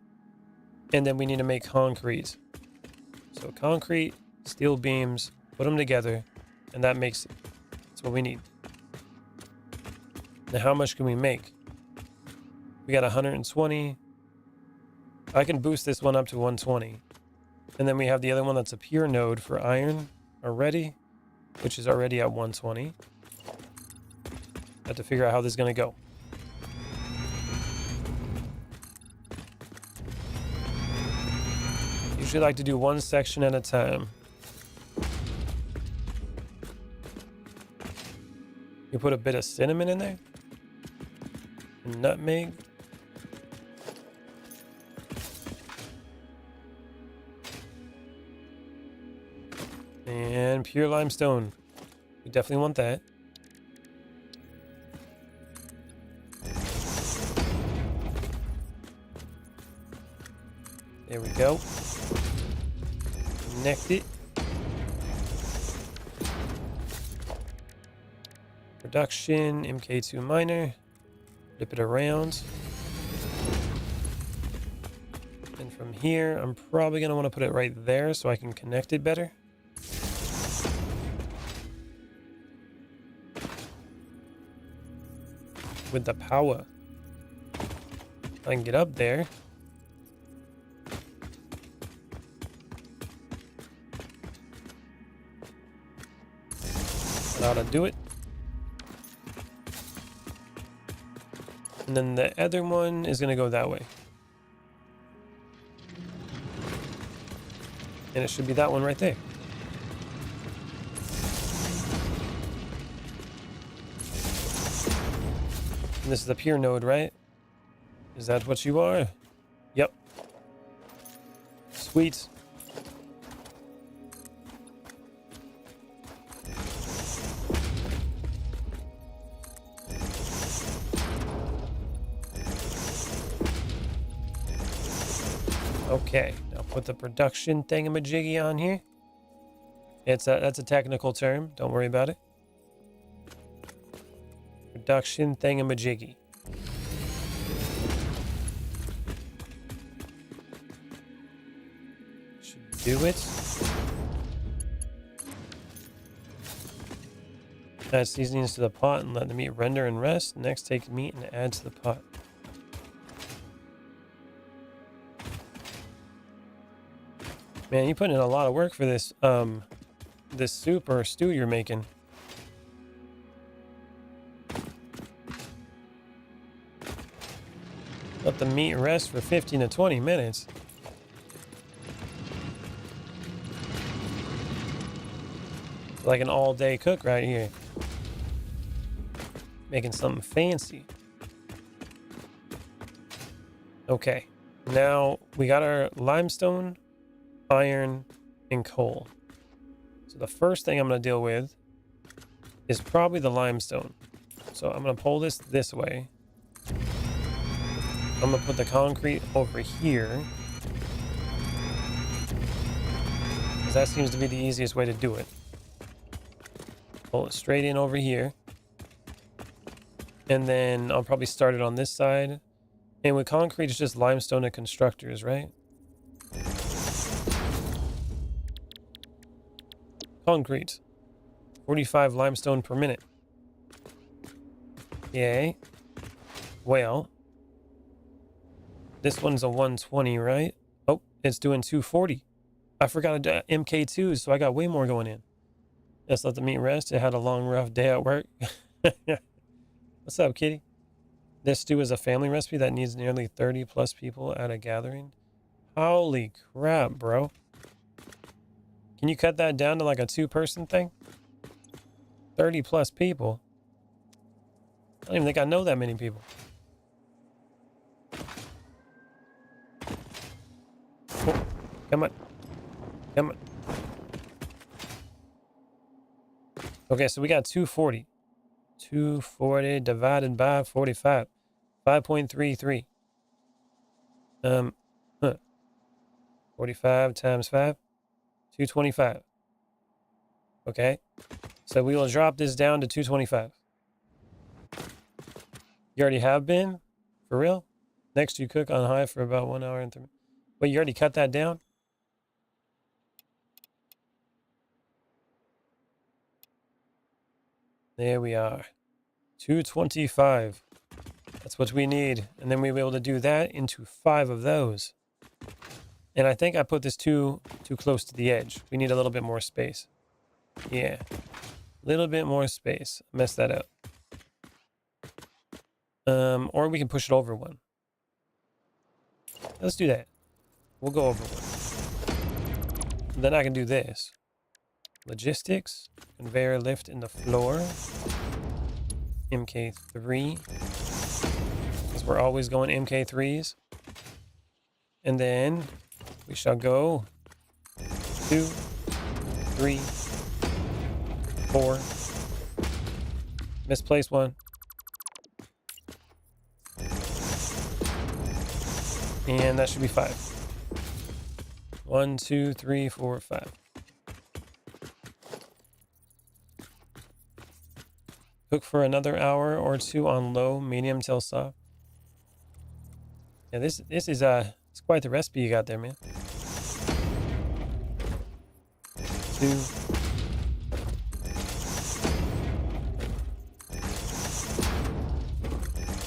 And then we need to make concrete. So concrete, steel beams, put them together. And that makes it. That's what we need. Now, how much can we make? We got 120. I can boost this one up to 120. And then we have the other one that's a pure node for iron already, which is already at 120. Have to figure out how this is going to go. Usually like to do one section at a time. You put a bit of cinnamon in there. nutmeg. And pure limestone. We definitely want that. There we go. Connect it. Production, MK2 miner. Flip it around. And from here, I'm probably going to want to put it right there so I can connect it better. With the power. I can get up there. That ought to do it. And then the other one is going to go that way. And it should be that one right there. And this is the pure node, right? Is that what you are? Yep. Sweet. Okay, now put the production thingamajiggy on here. That's a technical term. Don't worry about it. Production thingamajiggy. Should do it. Add seasonings to the pot and let the meat render and rest. Next, take meat and add to the pot. Man, you put in a lot of work for this this soup or stew you're making. Let the meat rest for 15 to 20 minutes. It's like an all-day cook right here. Making something fancy. Okay, now we got our limestone, iron, and coal. So the first thing I'm going to deal with is probably the limestone. So I'm going to pull this way. I'm going to put the concrete over here, because that seems to be the easiest way to do it. Pull it straight in over here. And then I'll probably start it on this side. And with concrete, it's just limestone and constructors, right? Concrete. 45 limestone per minute. Yay. Well. This one's a 120, right? Oh, it's doing 240. I forgot to do MK2, so I got way more going in. Let's let the meat rest. It had a long, rough day at work. What's up, kitty? This stew is a family recipe that needs nearly 30 plus people at a gathering. Holy crap, bro. Can you cut that down to like a 2-person thing? 30 plus people? I don't even think I know that many people. Oh, come on. Come on. Okay, so we got 240. 240 divided by 45. 5.33. 45 times 5. 225. Okay. So we will drop this down to 225. You already have been? For real? Next you cook on high for about 1 hour and 3 minutes. Wait, you already cut that down? There we are. 225. That's what we need. And then we'll be able to do that into 5 of those. And I think I put this too close to the edge. We need a little bit more space. Yeah. A little bit more space. Mess that up. Or we can push it over one. Let's do that. We'll go over one. Then I can do this. Logistics. Conveyor lift in the floor. MK3. because we're always going MK3s. And then we shall go 2, 3, 4. Misplaced one. And that should be 5. 1, 2, 3, 4, 5. Cook for another hour or 2 on low, medium till soft. Yeah, this is it's quite the recipe you got there, man. 2.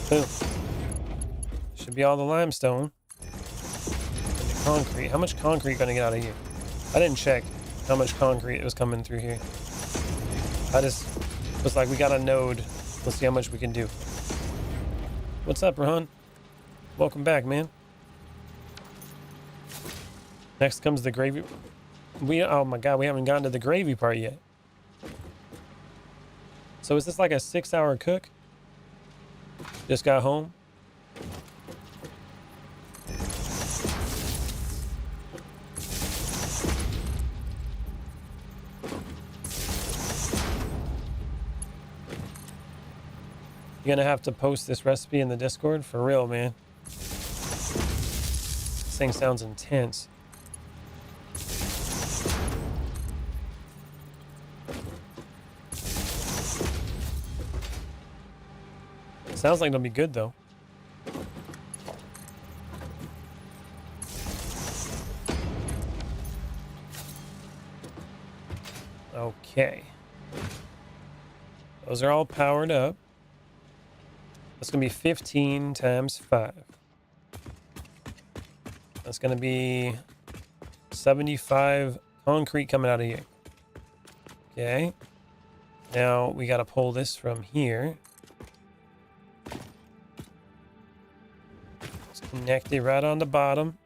Boom. Should be all the limestone. And the concrete. How much concrete gonna get out of here? I didn't check how much concrete was coming through here. I just was like, we got a node. Let's see how much we can do. What's up, Rahan? Welcome back, man. Next comes the gravy. Oh my god, we haven't gotten to the gravy part yet. So is this like a 6-hour cook? Just got home. You're gonna have to post this recipe in the Discord for real, man. This thing sounds intense. Sounds like it'll be good though. Okay. Those are all powered up. That's going to be 15 times 5. That's going to be 75 concrete coming out of here. Okay. Now we got to pull this from here. It's connected right on the bottom.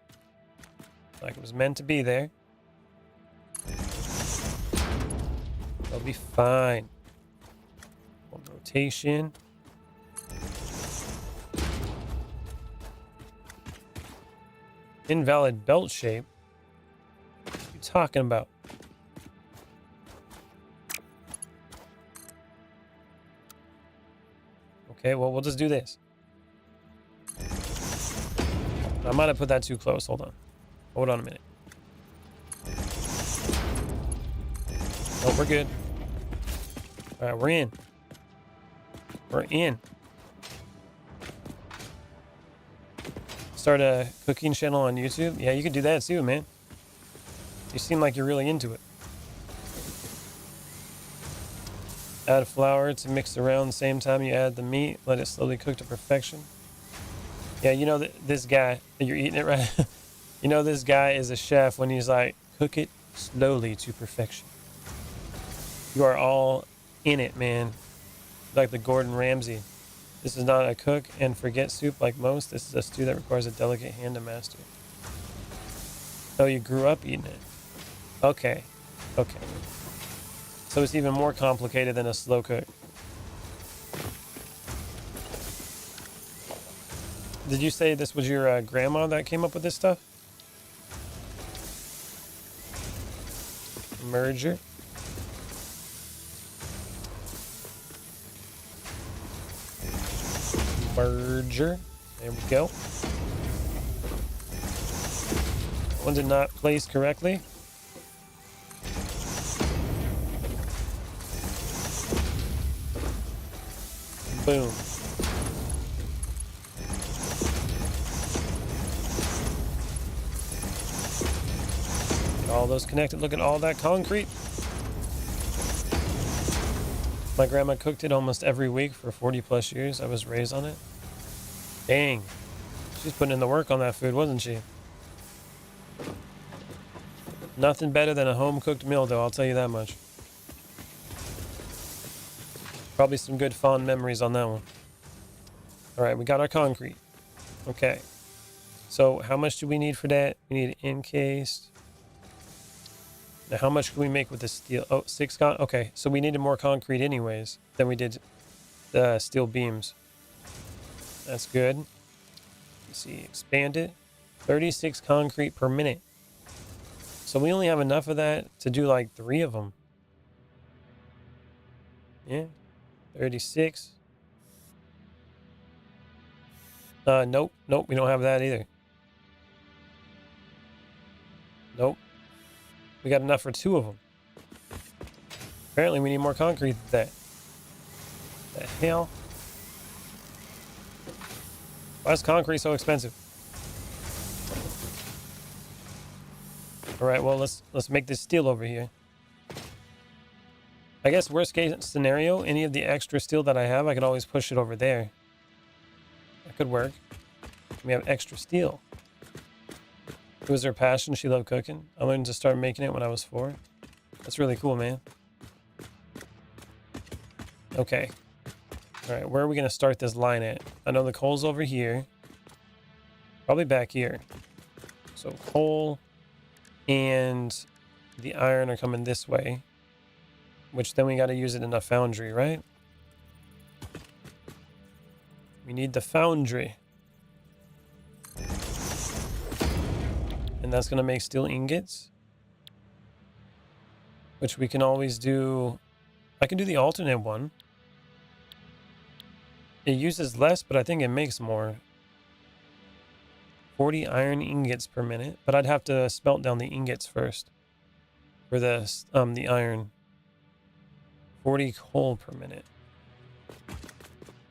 Like it was meant to be there. It'll be fine. One rotation. Invalid belt shape? What are you talking about? Okay, well, we'll just do this. I might have put that too close. Hold on. Hold on a minute. Oh, we're good. All right, we're in. We're in. Start a cooking channel on YouTube. Yeah, you could do that too, man. You seem like you're really into it. Add flour to mix around the same time you add the meat. Let it slowly cook to perfection. Yeah, you know this guy, you're eating it right. You know this guy is a chef when he's like, cook it slowly to perfection. You are all in it, man. Like the Gordon Ramsay. This is not a cook and forget soup like most. This is a stew that requires a delicate hand to master. Oh, you grew up eating it. Okay. Okay. So it's even more complicated than a slow cook. Did you say this was your grandma that came up with this stuff? Merger. Merger. There we go. One did not place correctly. Boom. Get all those connected. Look at all that concrete. My grandma cooked it almost every week for 40 plus years. I was raised on it. Dang. She's putting in the work on that food, wasn't she? Nothing better than a home-cooked meal, though, I'll tell you that much. Probably some good fond memories on that one. All right, we got our concrete. Okay. So how much do we need for that? We need encased. Now, how much can we make with the steel? Oh, 6 okay, so we needed more concrete anyways than we did the steel beams. That's good. Let's see, expand it. 36 concrete per minute. So we only have enough of that to do like 3 of them. Yeah, 36. Nope, we don't have that either. Nope. We got enough for 2 of them. Apparently we need more concrete than that. The hell? Why is concrete so expensive? All right, well, let's make this steel over here. I guess worst case scenario, any of the extra steel that I have, I could always push it over there. That could work. We have extra steel. It was her passion. She loved cooking. I learned to start making it when I was 4. That's really cool, man. Okay. All right, where are we going to start this line at? I know the coal's over here. Probably back here. So coal and the iron are coming this way. Which then we got to use it in a foundry, right? We need the foundry. And that's going to make steel ingots. Which we can always do. I can do the alternate one. It uses less, but I think it makes more. 40 iron ingots per minute. But I'd have to smelt down the ingots first. For the iron. 40 coal per minute.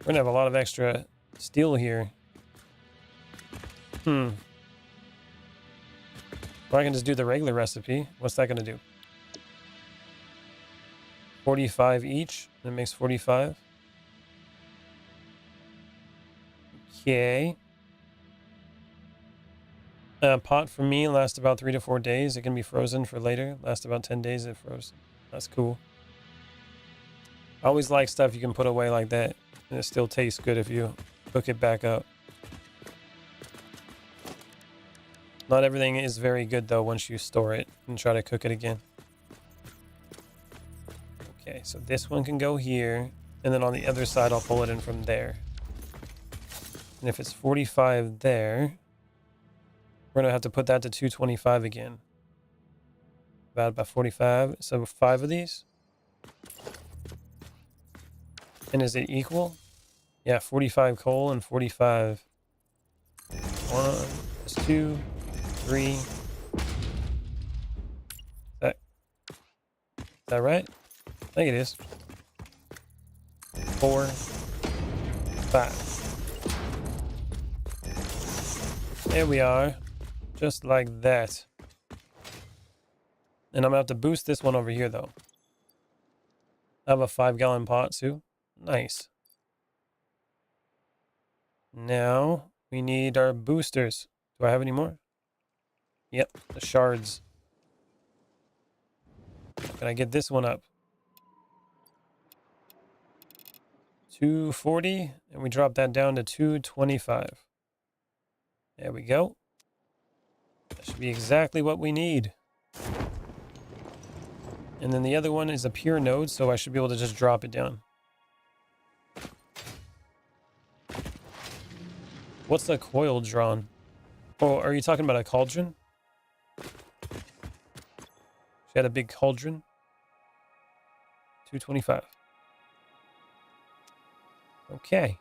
We're going to have a lot of extra steel here. Or I can just do the regular recipe. What's that going to do? 45 each. That makes 45. Okay. Pot for me lasts about 3 to 4 days. It can be frozen for later. Lasts about 10 days if frozen. That's cool. I always like stuff you can put away like that. And it still tastes good if you cook it back up. Not everything is very good though once you store it and try to cook it again. Okay, so this one can go here. And then on the other side, I'll pull it in from there. And if it's 45 there, we're going to have to put that to 225 again. About 45. So 5 of these. And is it equal? Yeah, 45 coal and 45. 1, 2, 3. Is that right? I think it is. 4, 5. There we are. Just like that. And I'm going to have to boost this one over here, though. I have a 5-gallon pot, too. Nice. Now, we need our boosters. Do I have any more? Yep, the shards. Can I get this one up? 240, and we drop that down to 225. There we go. That should be exactly what we need. And then the other one is a pure node, so I should be able to just drop it down. What's the coil drawn? Oh, are you talking about a cauldron? She had a big cauldron. 225. Okay.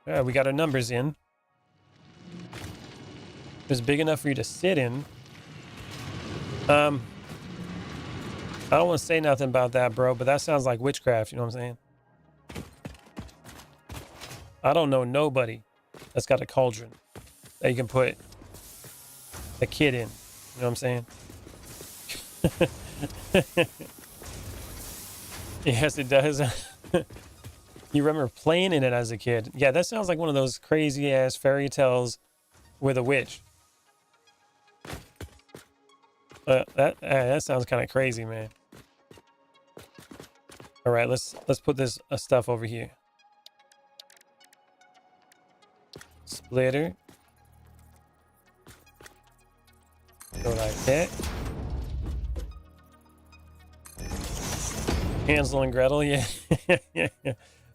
All right, we got our numbers in. It's big enough for you to sit in. I don't want to say nothing about that, bro, but that sounds like witchcraft, you know what I'm saying? I don't know nobody that's got a cauldron that you can put a kid in. You know what I'm saying? Yes, it does. You remember playing in it as a kid. Yeah, that sounds like one of those crazy ass fairy tales with a witch. That sounds kind of crazy, man. All right, let's put this stuff over here. Splitter. Go like that. Hansel and Gretel, yeah. Yeah.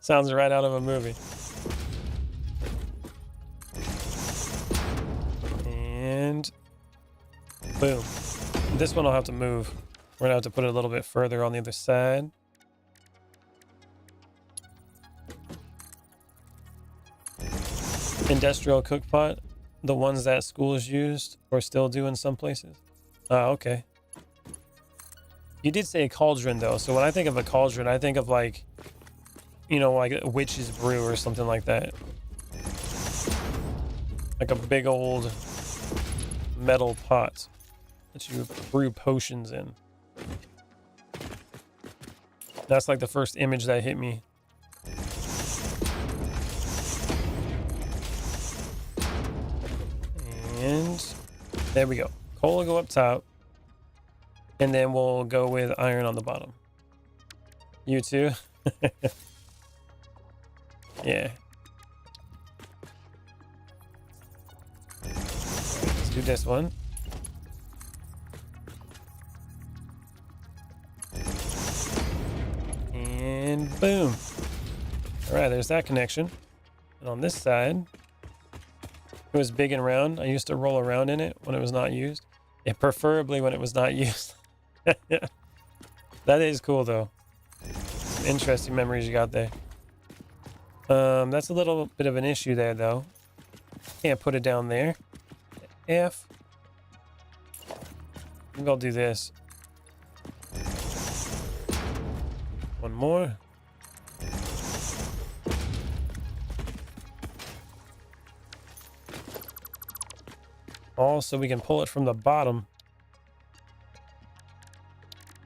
Sounds right out of a movie. Boom. This one I'll have to move. We're gonna have to put it a little bit further on the other side. Industrial cookpot, the ones that schools used or still do in some places. Ah, okay. You did say a cauldron though, so when I think of a cauldron, I think of like, you know, like a witch's brew or something like that. Like a big old metal pot that you brew potions in. That's like the first image that hit me. And there we go. Coal will go up top. And then we'll go with iron on the bottom. You too? Yeah. Let's do this one. And boom. All right, there's that connection. And on this side, it was big and round. I used to roll around in it when it was not used. Yeah, preferably when it was not used. That is cool though. Some interesting memories you got there. That's a little bit of an issue there though. Can't put it down there. F. I think I'll do this. One more. Also, we can pull it from the bottom.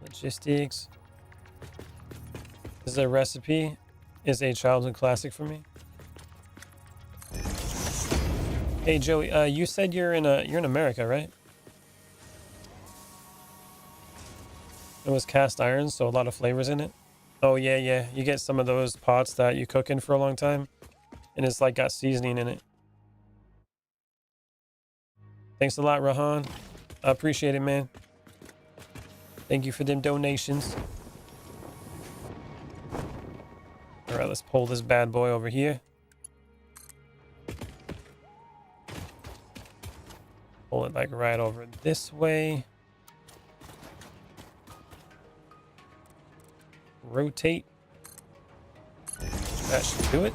Logistics. This is a recipe. Is a childhood classic for me. Hey Joey, you said you're in America, right? It was cast iron, so a lot of flavors in it. Oh yeah, yeah. You get some of those pots that you cook in for a long time, and it's like got seasoning in it. Thanks a lot, Rahan. I appreciate it, man. Thank you for them donations. All right, let's pull this bad boy over here. Pull it like right over this way. Rotate. That should do it.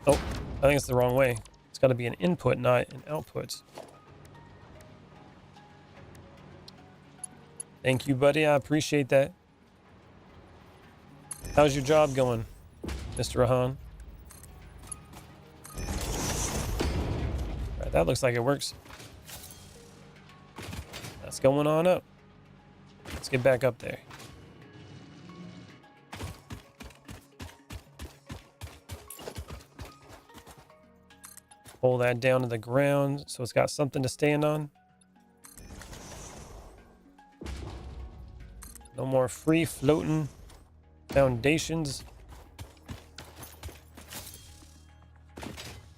Oh, I think it's the wrong way. It's got to be an input, not an output. Thank you, buddy. I appreciate that. How's your job going, Mr. Rahan? Right, that looks like it works. That's going on up. Let's get back up there. Pull that down to the ground so it's got something to stand on. No more free floating foundations.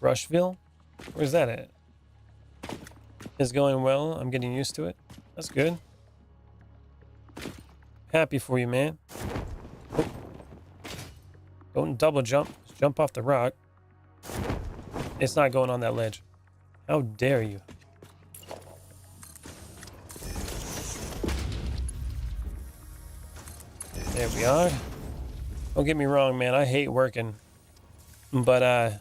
Rushville? Where's that at? It's going well. I'm getting used to it. That's good. Happy for you, man. Oh. Don't double jump. Just jump off the rock. It's not going on that ledge. How dare you? There we are. Don't get me wrong, man. I hate working. But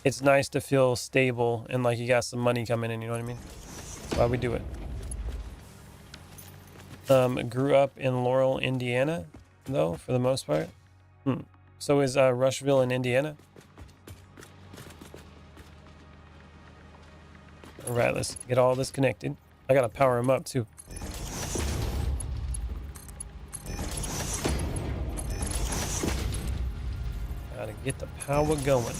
it's nice to feel stable and like you got some money coming in, you know what I mean? That's why we do it. Grew up in Laurel, Indiana, though, for the most part. So is Rushville in Indiana? All right, let's get all this connected. I gotta power him up too. Gotta get the power going.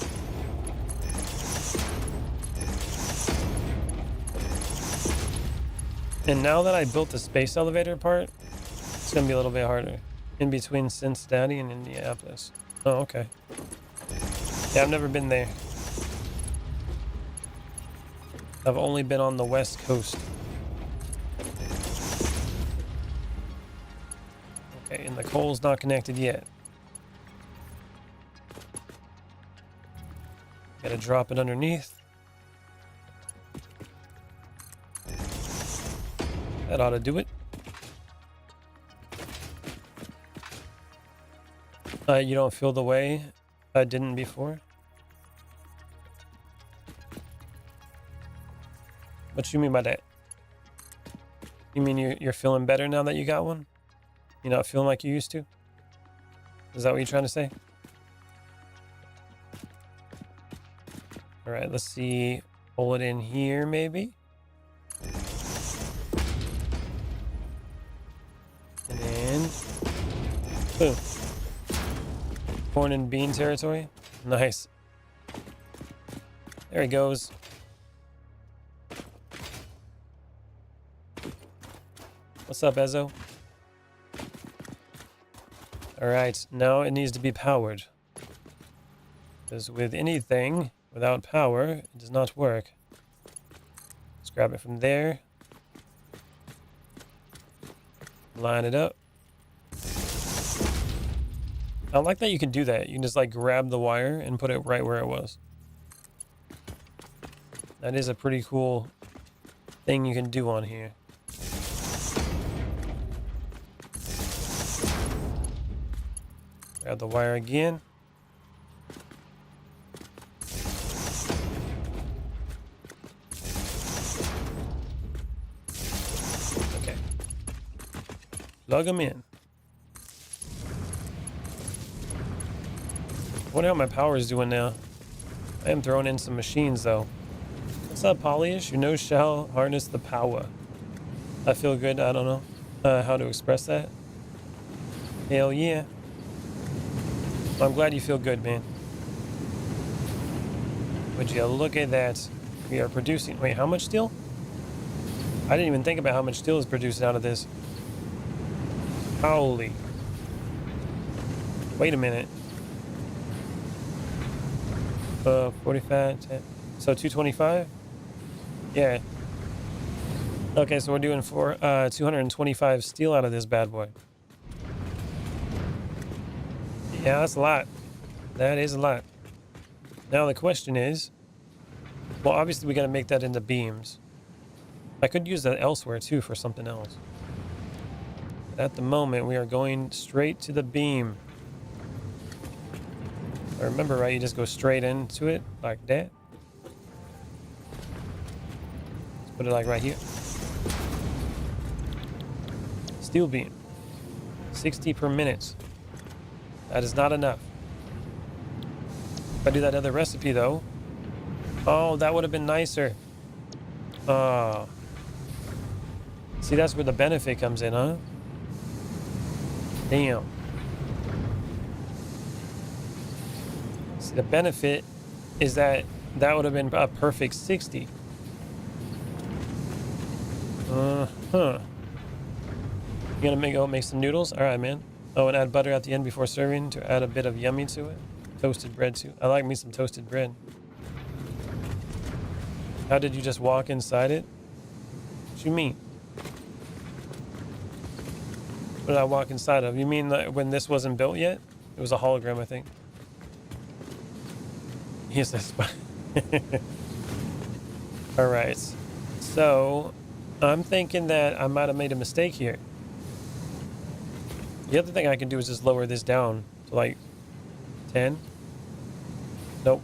And now that I built the space elevator part, it's gonna be a little bit harder. In between Cincinnati and Indianapolis. Oh, okay. Yeah, I've never been there. I've only been on the West Coast. Okay, and the coal's not connected yet. Gotta drop it underneath. That ought to do it. You don't feel the way I didn't before? What you mean by that? You mean you're feeling better now that you got one? You're not feeling like you used to? Is that what you're trying to say? All right, let's see. Pull it in here, maybe. And then, boom. Corn and bean territory. Nice. There he goes. What's up, Ezo? All right, now it needs to be powered. Because with anything without power, it does not work. Let's grab it from there. Line it up. I like that you can do that. You can just like grab the wire and put it right where it was. That is a pretty cool thing you can do on here. Grab the wire again. Okay. Plug them in. I wonder how my power is doing now. I am throwing in some machines though. What's up, Polyish? Your nose shall harness the power. I feel good. I don't know how to express that. Hell yeah. Well, I'm glad you feel good, man. Would you look at that? We are producing. Wait, how much steel? I didn't even think about how much steel is produced out of this. Holy. Wait a minute. 45, 10. So 225? Yeah. Okay, so we're doing 225 steel out of this bad boy. Yeah, that's a lot. That is a lot. Now the question is, well, obviously we got to make that into beams. I could use that elsewhere too for something else. But at the moment, we are going straight to the beam. If I remember right, you just go straight into it like that. Let's put it like right here. Steel beam. 60 per minute. That is not enough. If I do that other recipe though, oh, that would have been nicer. See, that's where the benefit comes in, huh? Damn. See, the benefit is that that would have been a perfect 60. You gonna make some noodles? All right, man. Oh, and add butter at the end before serving to add a bit of yummy to it. Toasted bread too. I like me some toasted bread. How did you just walk inside it? What you mean? What did I walk inside of? You mean like when this wasn't built yet? It was a hologram, I think. Yes, that's fine. All right. So I'm thinking that I might have made a mistake here. The other thing I can do is just lower this down to like 10. Nope.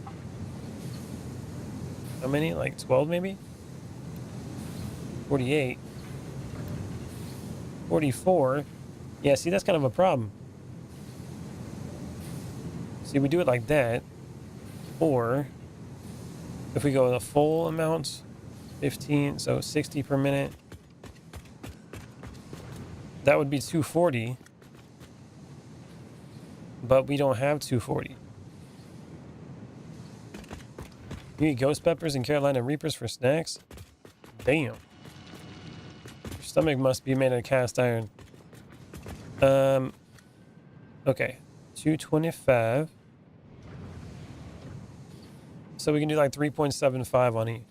How many? Like 12 maybe? 48. 44. Yeah, see, that's kind of a problem. See, we do it like that. Or if we go the full amount, 15, so 60 per minute. That would be 240. But we don't have 240. You eat ghost peppers and Carolina Reapers for snacks? Damn. Your stomach must be made of cast iron. Okay. 225. So we can do like 3.75 on each.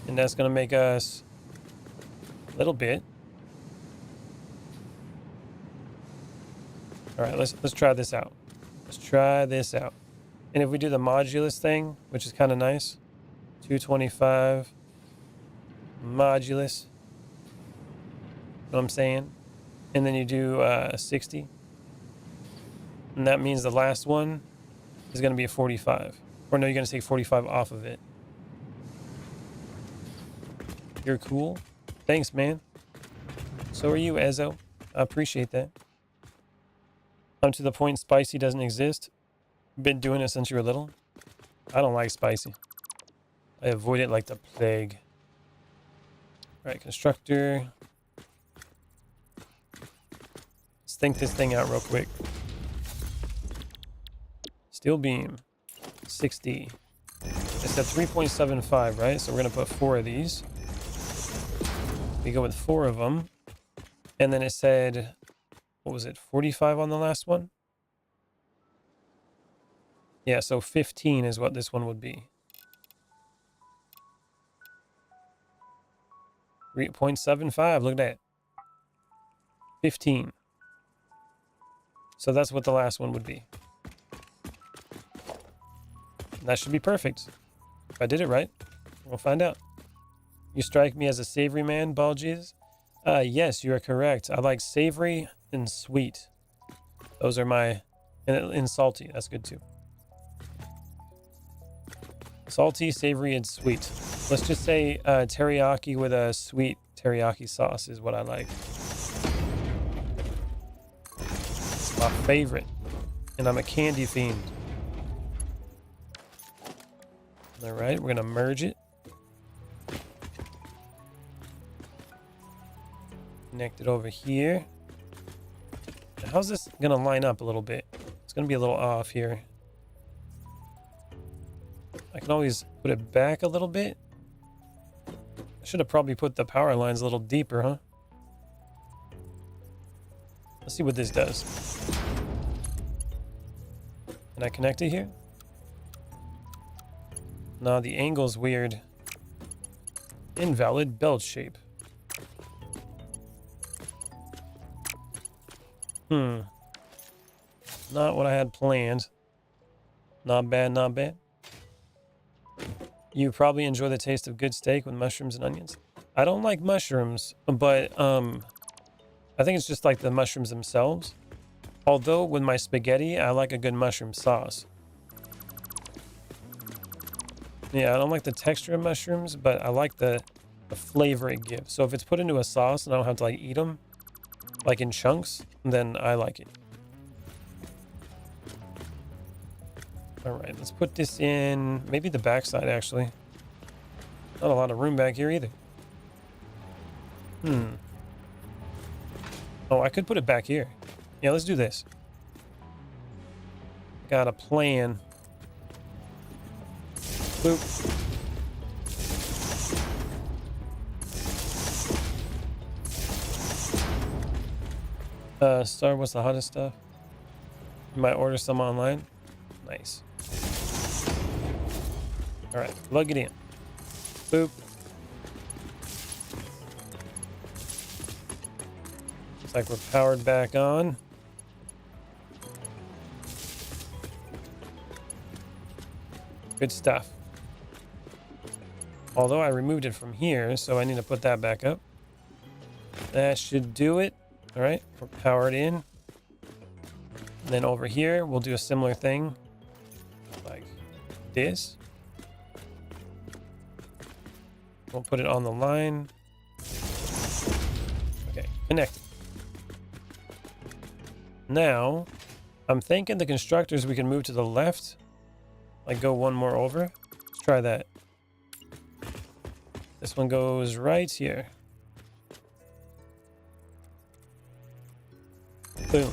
And that's going to make us a little bit. All right, let's try this out. Let's try this out. And if we do the modulus thing, which is kind of nice, 225 modulus, you know what I'm saying? And then you do 60. And that means the last one is going to be a 45. Or no, you're going to take 45 off of it. You're cool. Thanks, man. So are you, Ezzo. I appreciate that. I'm to the point spicy doesn't exist. Been doing it since you were little. I don't like spicy. I avoid it like the plague. Alright, constructor. Let's think this thing out real quick. Steel beam. 60. It's at 3.75, right? So we're going to put 4 of these. We go with 4 of them. And then it said, what was it, 45 on the last one? Yeah, so 15 is what this one would be. 3.75, look at that. 15. So that's what the last one would be. And that should be perfect. If I did it right, we'll find out. You strike me as a savory man, Ball Jesus. Yes, you are correct. I like savory and sweet. Those are my... And salty, that's good too. Salty, savory, and sweet. Let's just say teriyaki with a sweet teriyaki sauce is what I like. It's my favorite. And I'm a candy fiend. Alright, we're going to merge it. Connect it over here. How's this going to line up a little bit? It's going to be a little off here. I can always put it back a little bit. I should have probably put the power lines a little deeper, huh? Let's see what this does. Can I connect it here? No, the angle's weird. Invalid belt shape. Not what I had planned. Not bad, not bad. You probably enjoy the taste of good steak with mushrooms and onions. I don't like mushrooms, but I think it's just like the mushrooms themselves. Although with my spaghetti, I like a good mushroom sauce. Yeah, I don't like the texture of mushrooms, but I like the flavor it gives. So if it's put into a sauce and I don't have to like eat them, like in chunks, then I like it. All right, let's put this in maybe the backside actually. Not a lot of room back here either. Oh, I could put it back here. Yeah, let's do this. Got a plan. Boop. Star, what's the hottest stuff? You might order some online. Nice. All right, plug it in. Boop. Looks like we're powered back on. Good stuff. Although I removed it from here, so I need to put that back up. That should do it. All right, we're powered in. And then over here, we'll do a similar thing like this. We'll put it on the line. Okay, connected. Now, I'm thinking the constructors we can move to the left. Like go one more over. Let's try that. This one goes right here. Boom.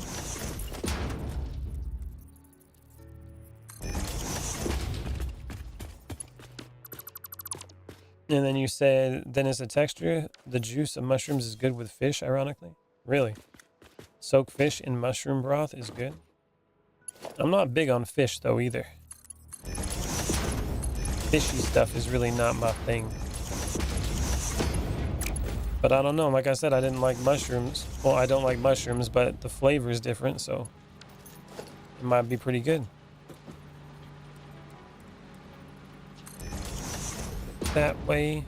And then you said, then as a texture, the juice of mushrooms is good with fish, ironically. Really? Soak fish in mushroom broth is good? I'm not big on fish, though, either. Fishy stuff is really not my thing. But I don't know. Like I said, I didn't like mushrooms. Well, I don't like mushrooms, but the flavor is different, so it might be pretty good. that way.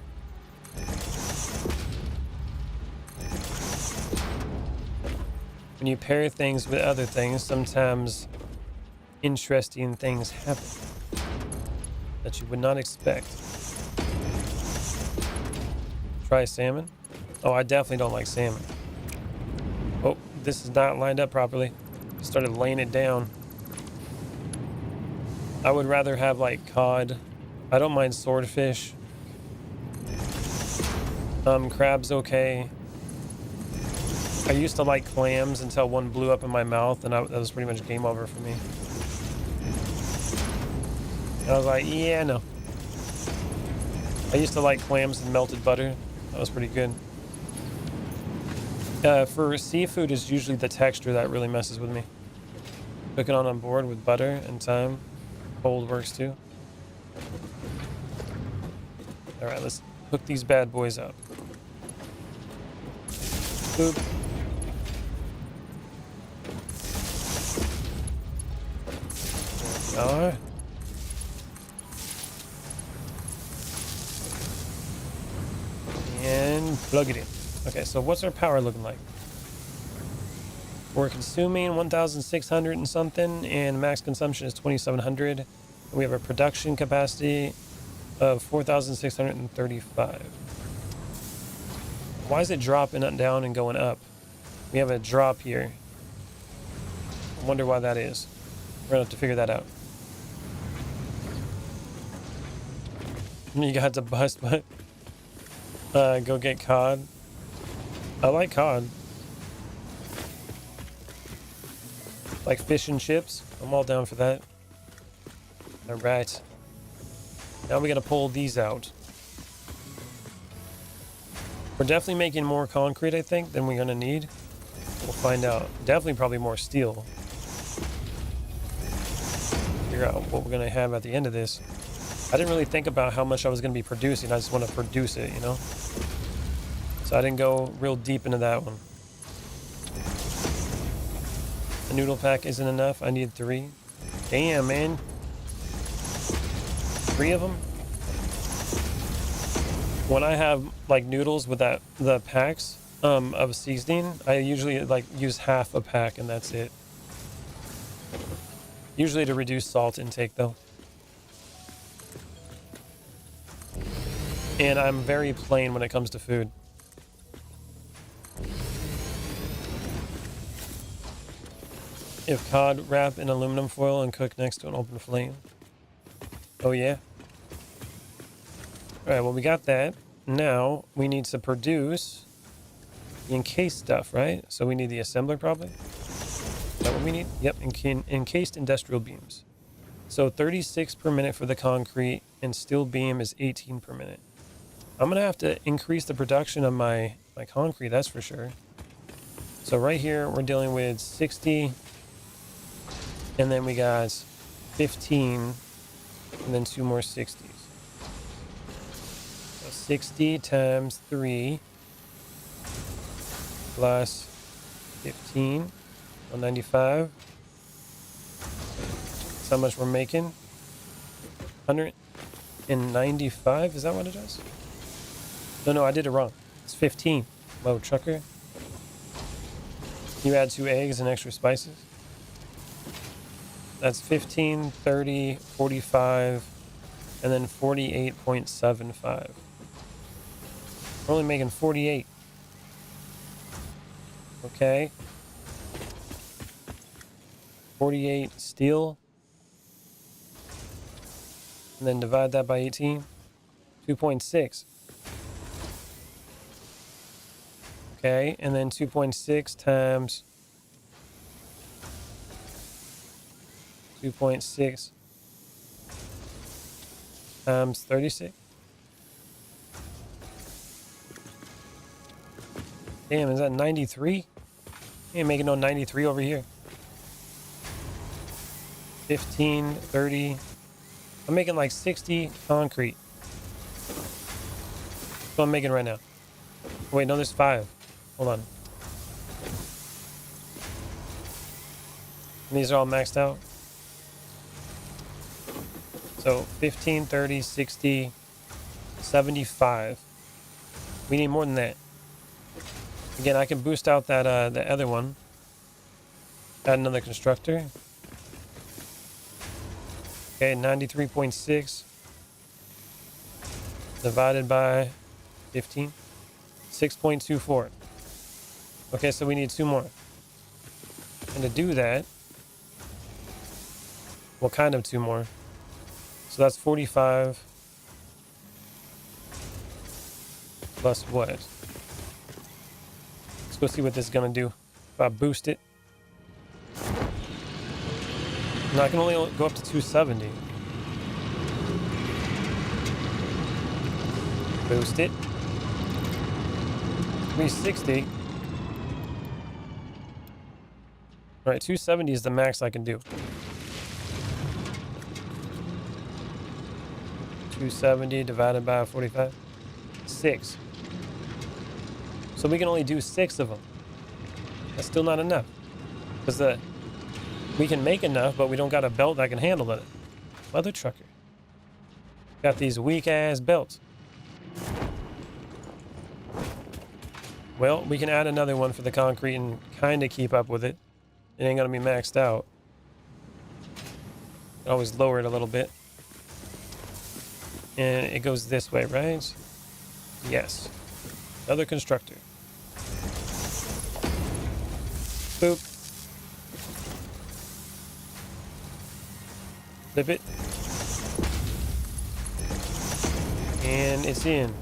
When you pair things with other things, sometimes interesting things happen that you would not expect. Try salmon. Oh, I definitely don't like salmon. Oh, this is not lined up properly. Started laying it down. I would rather have like cod. I don't mind swordfish. Crab's okay. I used to like clams until one blew up in my mouth, and that was pretty much game over for me. And I was like, yeah, no. I used to like clams and melted butter. That was pretty good. For seafood, it's usually the texture that really messes with me. Cook it on board with butter and thyme. Cold works too. All right, let's hook these bad boys up. Boop. All right. And plug it in. Okay, so what's our power looking like? We're consuming 1,600 and something, and max consumption is 2,700. We have a production capacity of 4,635. Why is it dropping up, down and going up? We have a drop here. I wonder why that is. We're gonna have to figure that out. You got to bust, but go get cod. I like cod. Like fish and chips. I'm all down for that. All right. Now we gotta pull these out. We're definitely making more concrete, I think, than we're gonna need. We'll find out. Definitely probably more steel. Figure out what we're gonna have at the end of this. I didn't really think about how much I was gonna be producing. I just want to produce it, you know? So I didn't go real deep into that one. The noodle pack isn't enough. I need 3. Damn, man. 3 of them? When I have like noodles with the packs of seasoning, I usually like use half a pack and that's it. Usually to reduce salt intake though. And I'm very plain when it comes to food. If cod, wrap in aluminum foil and cook next to an open flame. Oh yeah. Alright, well we got that. Now we need to produce the encased stuff, right? So we need the assembler probably. Is that what we need? Yep, encased industrial beams. So 36 per minute for the concrete, and steel beam is 18 per minute. I'm gonna have to increase the production of my concrete, that's for sure. So right here we're dealing with 60, and then we got 15, and then 2 more 60s. So 60 times 3 plus 15, 195. That's how much we're making. 195, is that what it is? No, I did it wrong. It's 15. Whoa, trucker. You add 2 eggs and extra spices. That's 15, 30, 45, and then 48.75. We're only making 48. Okay. 48 steel. And then divide that by 18. 2.6. Okay, and then 2.6 times 2.6 times 36. Damn, is that 93? Ain't making no 93 over here. 15, 30. I'm making like 60 concrete. That's what I'm making right now. Wait, no, there's 5. Hold on. And these are all maxed out. So 15, 30, 60, 75. We need more than that. Again, I can boost out that the other one. Add another constructor. Okay, 93.6 divided by 15. 6.24. Okay, so we need 2 more. And to do that, well, kind of 2 more. So that's 45 plus what? Let's go see what this is gonna do. If I boost it, now I can only go up to 270. Boost it. 360. All right, 270 is the max I can do. 270 divided by 45. 6. So we can only do 6 of them. That's still not enough. Because we can make enough, but we don't got a belt that can handle it. Mother trucker. Got these weak ass belts. Well, we can add another one for the concrete and kind of keep up with it. It ain't gonna be maxed out. Always lower it a little bit. And it goes this way, right? Yes. Another constructor. Boop. Flip it. And it's in.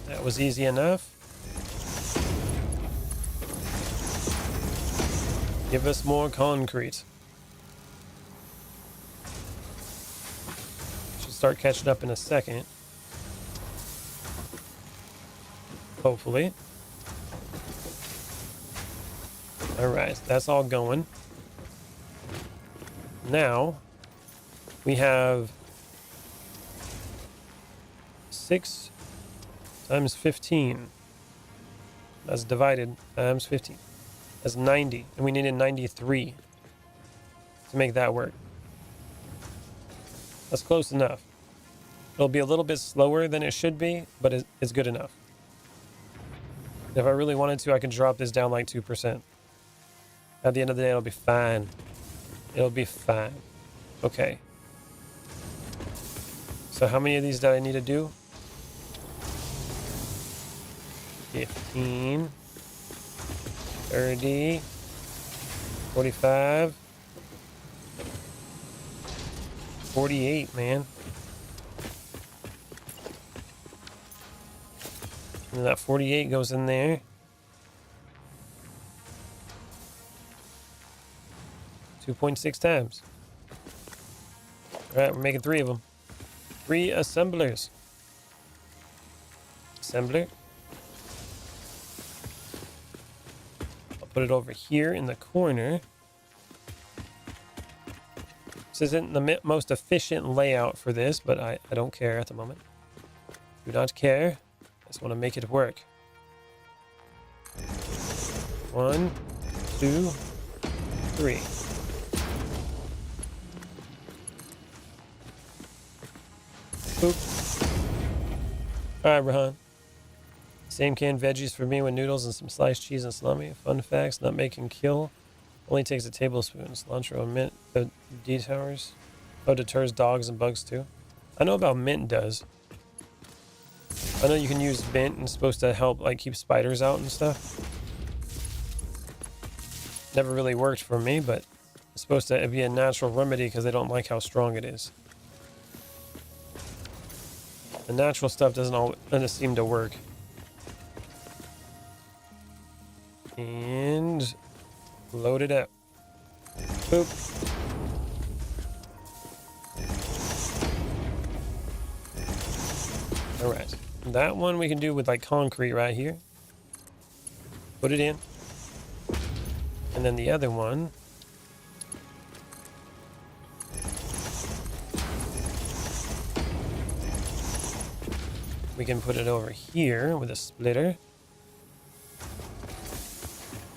That was easy enough. Give us more concrete. Should start catching up in a second. Hopefully. Alright, that's all going. Now, we have 6 times 15. That's divided times 15. That's 90. And we needed 93 to make that work. That's close enough. It'll be a little bit slower than it should be, but it's good enough. If I really wanted to, I can drop this down like 2%. At the end of the day, it'll be fine. It'll be fine. Okay. So how many of these do I need to do? 15, 30, 45, 48, man. And that 48 goes in there. 2.6 times. All right, we're making 3 of them. 3 assemblers. Assembler. I'll put it over here in the corner. This isn't the most efficient layout for this, but I don't care at the moment. Do not care. I just want to make it work. 1, 2, 3. Boop. Alright, Rahan. Same canned veggies for me with noodles and some sliced cheese and salami. Fun facts, nutmeg can kill. Only takes a tablespoon. Cilantro and mint deters. Oh, deters dogs and bugs too. I know about mint does. I know you can use mint and it's supposed to help like keep spiders out and stuff. Never really worked for me, but it's supposed to be a natural remedy because they don't like how strong it is. The natural stuff doesn't seem to work. And load it up. Boop. All right. That one we can do with like concrete right here. Put it in. And then the other one. We can put it over here with a splitter.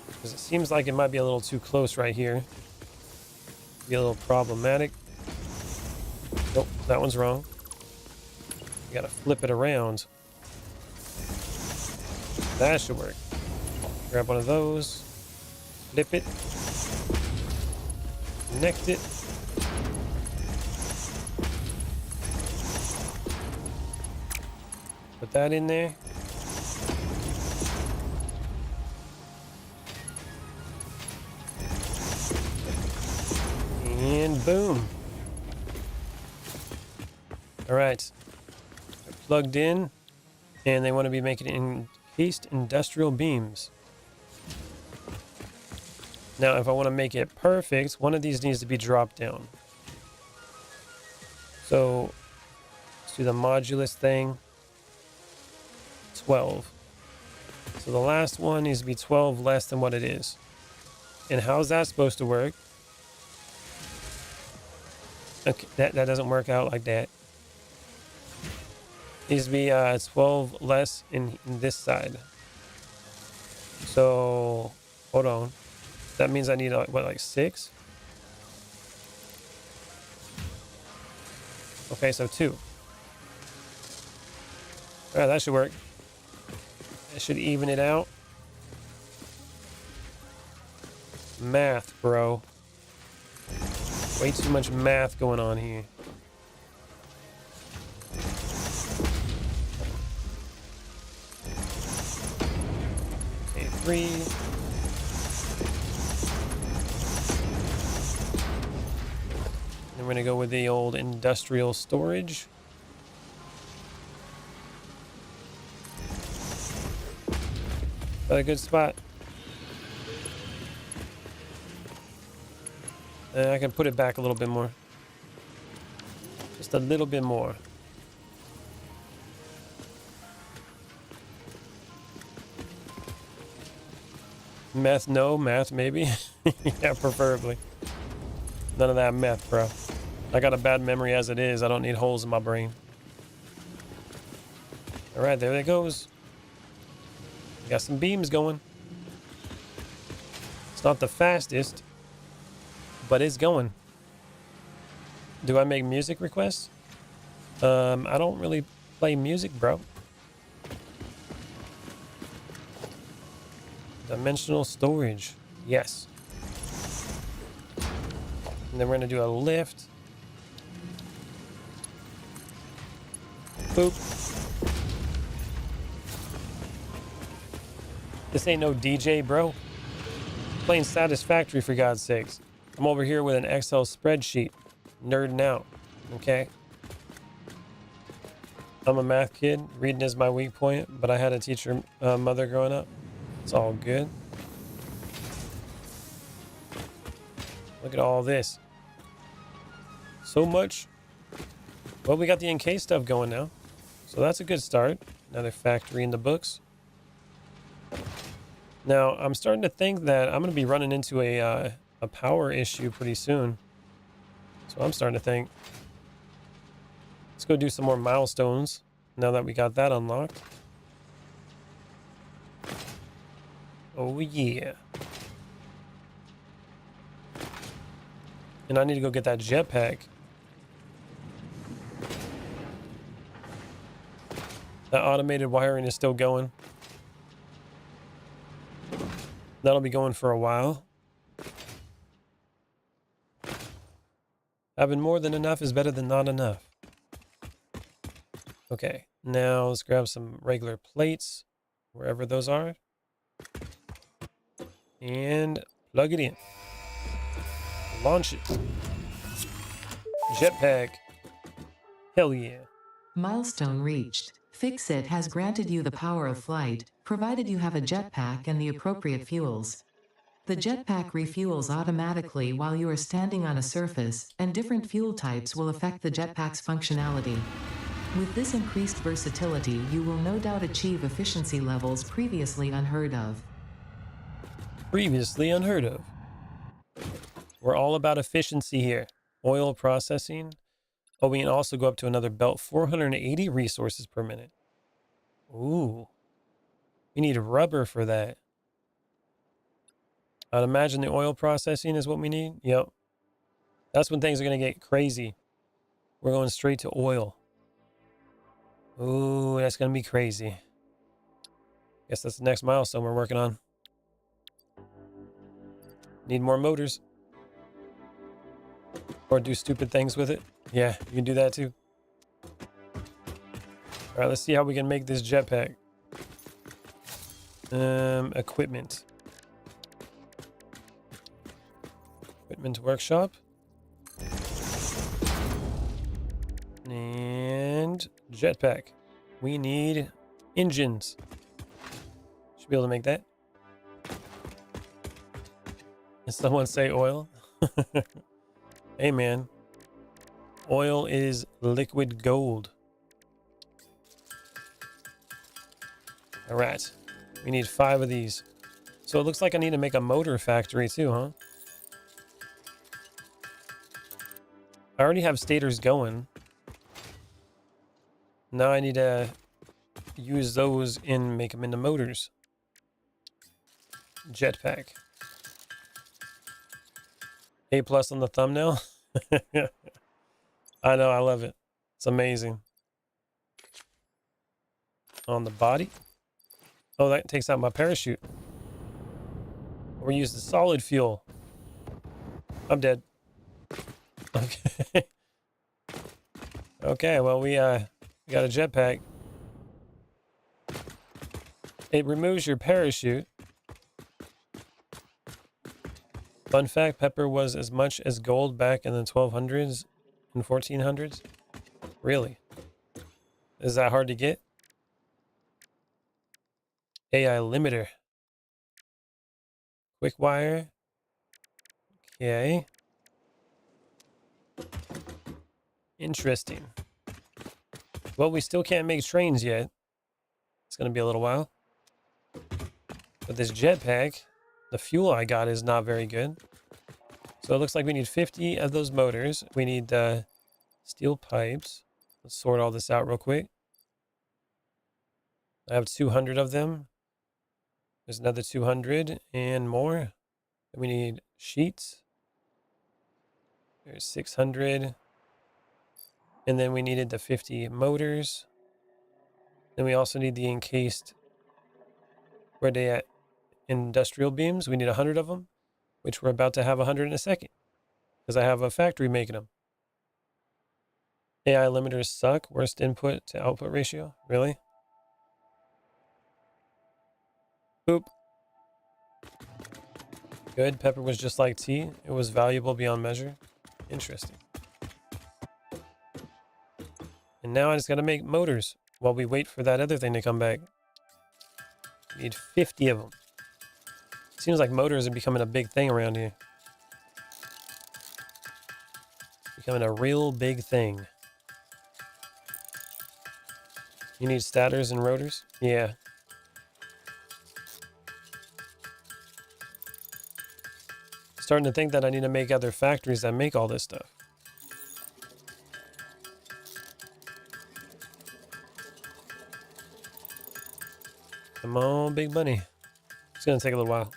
Because it seems like it might be a little too close right here. Be a little problematic. Nope, that one's wrong. You gotta flip it around. That should work. Grab one of those. Flip it. Connect it. Put that in there. And boom. All right. They're plugged in, and they want to be making encased industrial beams. Now, if I want to make it perfect, one of these needs to be dropped down. So let's do the modulus thing. 12. So the last one needs to be 12 less than what it is. And how's that supposed to work? Okay, that doesn't work out like that. Needs to be 12 less in this side. So hold on. That means I need what, like 6? Okay, so 2. All right, that should work. That should even it out. Math, bro. Way too much math going on here. Okay, 3. And we're gonna go with the old industrial storage. Got a good spot. And I can put it back a little bit more. Just a little bit more. Meth, no. Math, maybe. Yeah, preferably. None of that meth, bro. I got a bad memory as it is. I don't need holes in my brain. All right, there it goes. Got some beams going. It's not the fastest, but it's going. Do I make music requests? I don't really play music, bro. Dimensional storage. Yes. And then we're going to do a lift. Boop. This ain't no DJ, bro. Playing Satisfactory, for God's sakes. I'm over here with an Excel spreadsheet. Nerding out. Okay? I'm a math kid. Reading is my weak point, but I had a teacher mother growing up. It's all good. Look at all this. So much. Well, we got the encased stuff going now. So that's a good start. Another factory in the books. Now, I'm starting to think that I'm going to be running into a power issue pretty soon. So I'm starting to think. Let's go do some more milestones now that we got that unlocked. Oh, yeah. And I need to go get that jetpack. That automated wiring is still going. That'll be going for a while. Having more than enough is better than not enough. Okay, now let's grab some regular plates, wherever those are. And plug it in. Launch it. Jetpack. Hell yeah. Milestone reached. Fix-It has granted you the power of flight, provided you have a jetpack and the appropriate fuels. The jetpack refuels automatically while you are standing on a surface, and different fuel types will affect the jetpack's functionality. With this increased versatility, you will no doubt achieve efficiency levels previously unheard of. Previously unheard of. We're all about efficiency here. Oil processing. Oh, we can also go up to another belt. 480 resources per minute. Ooh. We need rubber for that. I'd imagine the oil processing is what we need. Yep. That's when things are going to get crazy. We're going straight to oil. Ooh, that's going to be crazy. Guess that's the next milestone we're working on. Need more motors. Or do stupid things with it. Yeah, you can do that too. All right, let's see how we can make this jetpack. Equipment. Equipment workshop. And jetpack. We need engines. Should be able to make that. Did someone say oil? Hey man. Oil is liquid gold. All right. We need 5 of these. So it looks like I need to make a motor factory too, huh? I already have stators going. Now I need to use those and make them into motors. Jetpack. A+ on the thumbnail. I know, I love it. It's amazing. On the body. Oh, that takes out my parachute. We're using solid fuel. I'm dead. Okay. Okay, well, we got a jetpack. It removes your parachute. Fun fact, pepper was as much as gold back in the 1200s and 1400s. Really? Is that hard to get? AI limiter. Quick wire. Okay. Interesting. Well, we still can't make trains yet. It's going to be a little while. But this jetpack, the fuel I got is not very good. So it looks like we need 50 of those motors. We need steel pipes. Let's sort all this out real quick. I have 200 of them. There's another 200 and more. And we need sheets. There's 600. And then we needed the 50 motors. Then we also need the encased, where they at? Industrial beams. We need 100 of them, which we're about to have 100 in a second because I have a factory making them. AI limiters suck. Worst input to output ratio. Really? Boop. Good. Pepper was just like tea. It was valuable beyond measure. Interesting. And now I just got to make motors while we wait for that other thing to come back. We need 50 of them. Seems like motors are becoming a big thing around here. Becoming a real big thing. You need stators and rotors? Yeah. Starting to think that I need to make other factories that make all this stuff. Come on, big money. It's going to take a little while.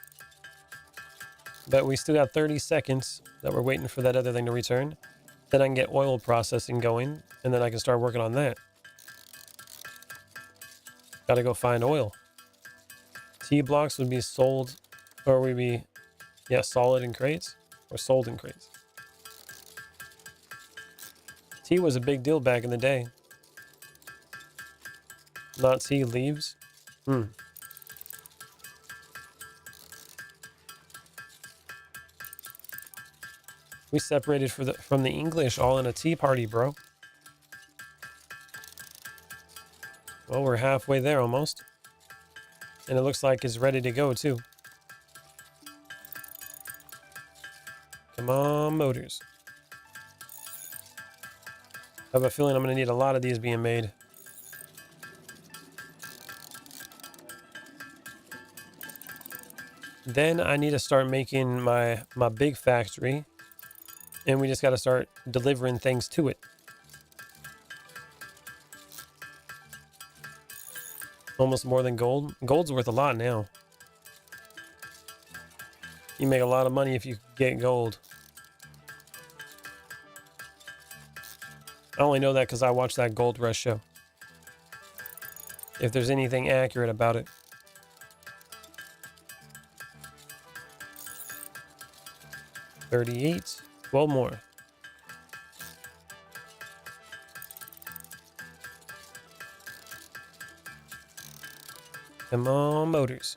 But we still got 30 seconds that we're waiting for that other thing to return. Then I can get oil processing going, and then I can start working on that. Gotta go find oil. T-blocks would be sold, or would be, yeah, solid in crates, or sold in crates. Tea was a big deal back in the day. Not tea leaves. We separated from the English all in a tea party, bro. Well, we're halfway there almost. And it looks like it's ready to go, too. Come on, motors. I have a feeling I'm going to need a lot of these being made. Then I need to start making my big factory. And we just got to start delivering things to it. Almost more than gold. Gold's worth a lot now. You make a lot of money if you get gold. I only know that because I watched that Gold Rush show. If there's anything accurate about it. $38. 12 more. Come on, motors.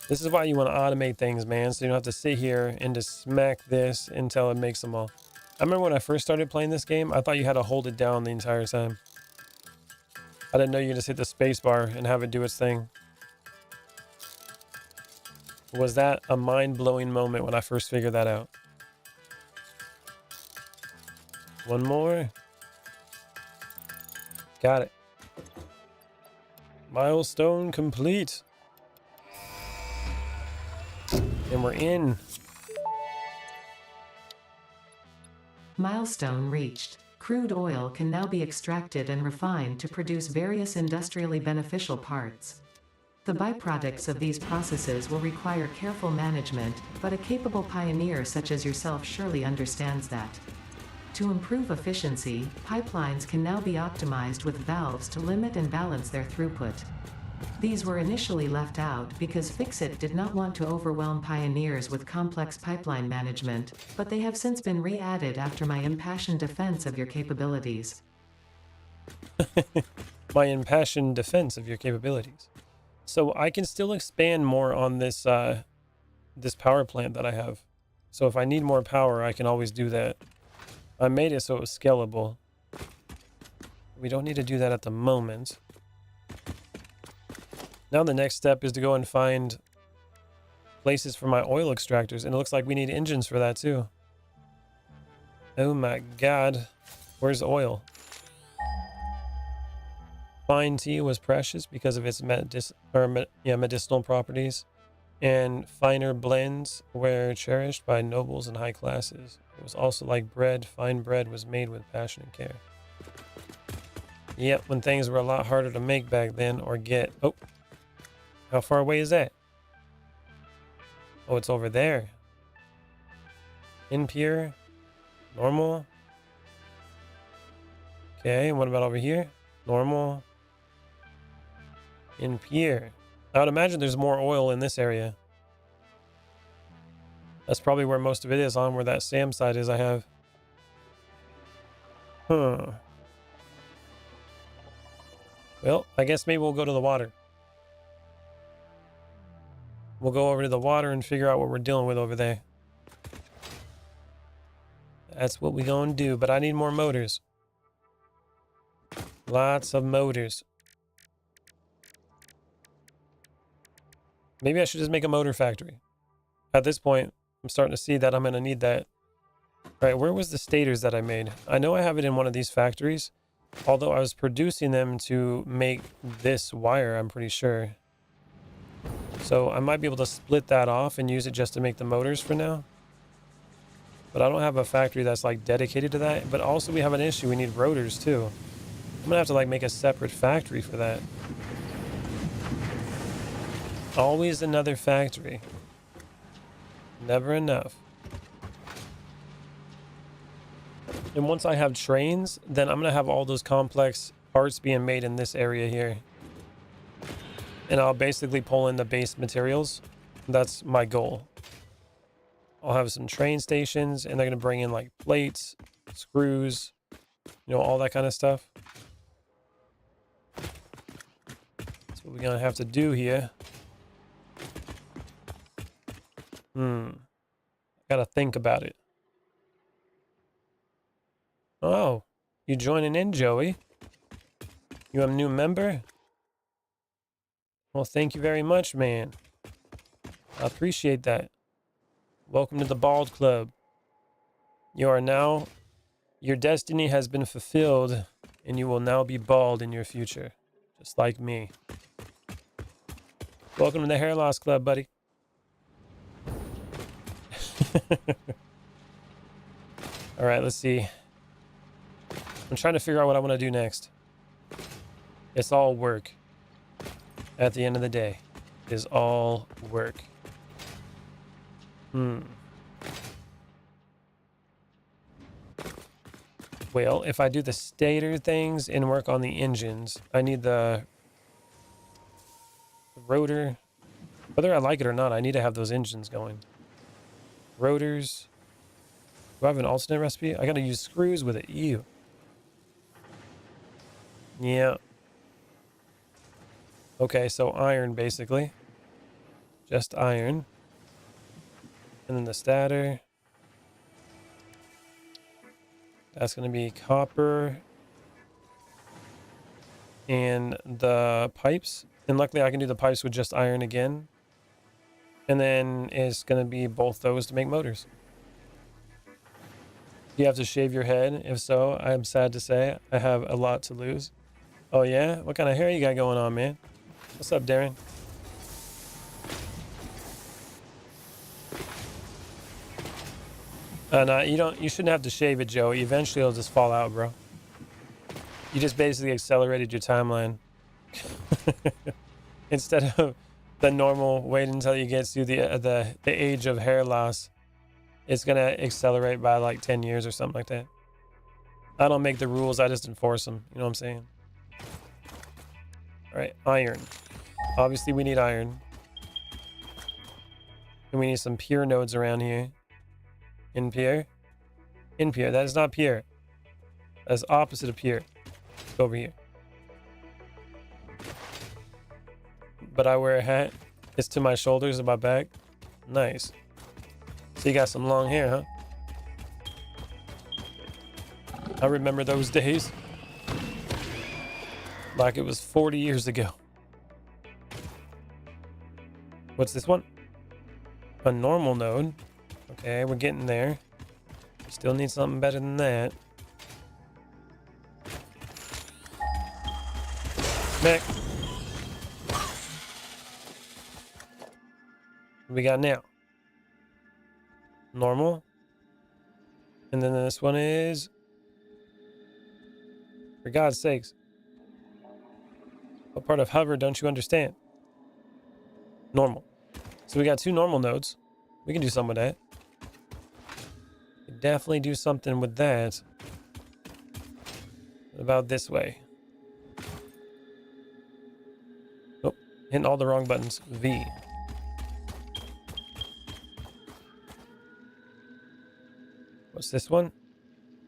This is why you want to automate things, man, so you don't have to sit here and just smack this until it makes them all. I remember when I first started playing this game, I thought you had to hold it down the entire time. I didn't know you could just hit the space bar and have it do its thing. Was that a mind-blowing moment when I first figured that out? One more. Got it. Milestone complete. And we're in. Milestone reached. Crude oil can now be extracted and refined to produce various industrially beneficial parts. The byproducts of these processes will require careful management, but a capable pioneer such as yourself surely understands that. To improve efficiency, pipelines can now be optimized with valves to limit and balance their throughput. These were initially left out because Fixit did not want to overwhelm pioneers with complex pipeline management, but they have since been re-added after my impassioned defense of your capabilities. My impassioned defense of your capabilities. So I can still expand more on this this power plant that I have. So if I need more power, I can always do that. I made it so it was scalable. We don't need to do that at the moment. Now the next step is to go and find places for my oil extractors. And it looks like we need engines for that too. Oh my god. Where's oil? Fine tea was precious because of its medicinal properties. And finer blends were cherished by nobles and high classes. It was also like bread. Fine bread was made with passion and care. Yep, when things were a lot harder to make back then or get. Oh. How far away is that? Oh, it's over there. Impure. Normal. Okay, what about over here? Normal. Impure. I would imagine there's more oil in this area. That's probably where most of it is, on where that SAM site is I have. Huh. Well, I guess maybe we'll go to the water. We'll go over to the water and figure out what we're dealing with over there. That's what we gonna do, but I need more motors. Lots of motors. Maybe I should just make a motor factory. At this point, I'm starting to see that I'm gonna need that. All right, where was the stators that I made? I know I have it in one of these factories, although I was producing them to make this wire, I'm pretty sure. So I might be able to split that off and use it just to make the motors for now. But I don't have a factory that's like dedicated to that. But also we have an issue. We need rotors too. I'm gonna have to like make a separate factory for that. Always another factory. Never enough. And once I have trains, then I'm gonna have all those complex parts being made in this area here. And I'll basically pull in the base materials. That's my goal. I'll have some train stations, and they're going to bring in like plates, screws, you know, all that kind of stuff. That's what we're going to have to do here. Got to think about it. Oh, you joining in, Joey? You a new member? Well, thank you very much, man. I appreciate that. Welcome to the Bald Club. You are now, your destiny has been fulfilled, and you will now be bald in your future, just like me. Welcome to the Hair Loss Club, buddy. All right, let's see. I'm trying to figure out what I want to do next. It's all work. At the end of the day, it is all work. Well, if I do the stator things and work on the engines, I need the rotor. Whether I like it or not, I need to have those engines going. Rotors. Do I have an alternate recipe? I gotta use screws with it. Ew. Yeah. Okay, so iron basically. Just iron. And then the stator. That's gonna be copper. And the pipes. And luckily I can do the pipes with just iron again. And then it's gonna be both those to make motors. You have to shave your head. If so, I'm sad to say I have a lot to lose. Oh yeah? What kind of hair you got going on, man? What's up, Darren? No, you shouldn't have to shave it, Joe. Eventually it'll just fall out, bro. You just basically accelerated your timeline. Instead of the normal wait until you get to the age of hair loss, it's gonna accelerate by like 10 years or something like that. I don't make the rules, I just enforce them. You know what I'm saying? All right, iron. Obviously we need iron. And we need some pure nodes around here. Impure. Impure. That is not pure. That is opposite of pure. Go over here. But I wear a hat. It's to my shoulders and my back. Nice. So you got some long hair, huh? I remember those days. Like it was 40 years ago. What's this one? A normal node. Okay, we're getting there. We still need something better than that. Back. What we got now? Normal. And then this one is... For God's sakes. What part of hover don't you understand? Normal. So we got 2 normal nodes. We can do something with that. Could definitely do something with that. What about this way? Oh, hitting all the wrong buttons. V. What's this one?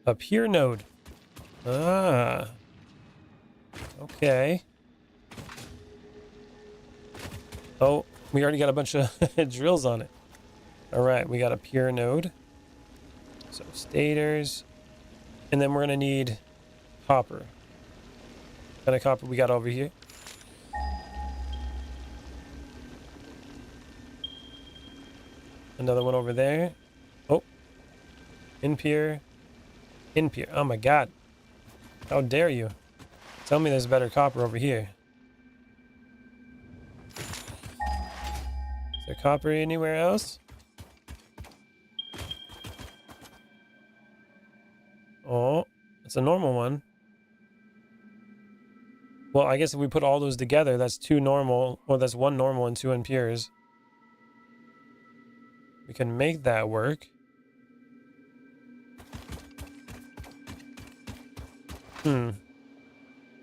A pure node. Ah. Okay. Oh, we already got a bunch of drills on it. All right, we got a pure node. So stators. And then we're going to need copper. What kind of copper we got over here? Another one over there. Oh. Impure. Impure. Oh my God. How dare you? Tell me there's better copper over here. Is there copper anywhere else? Oh, it's a normal one. Well, I guess if we put all those together, that's 2 normal. Well, that's 1 normal and 2 impures. We can make that work. Well,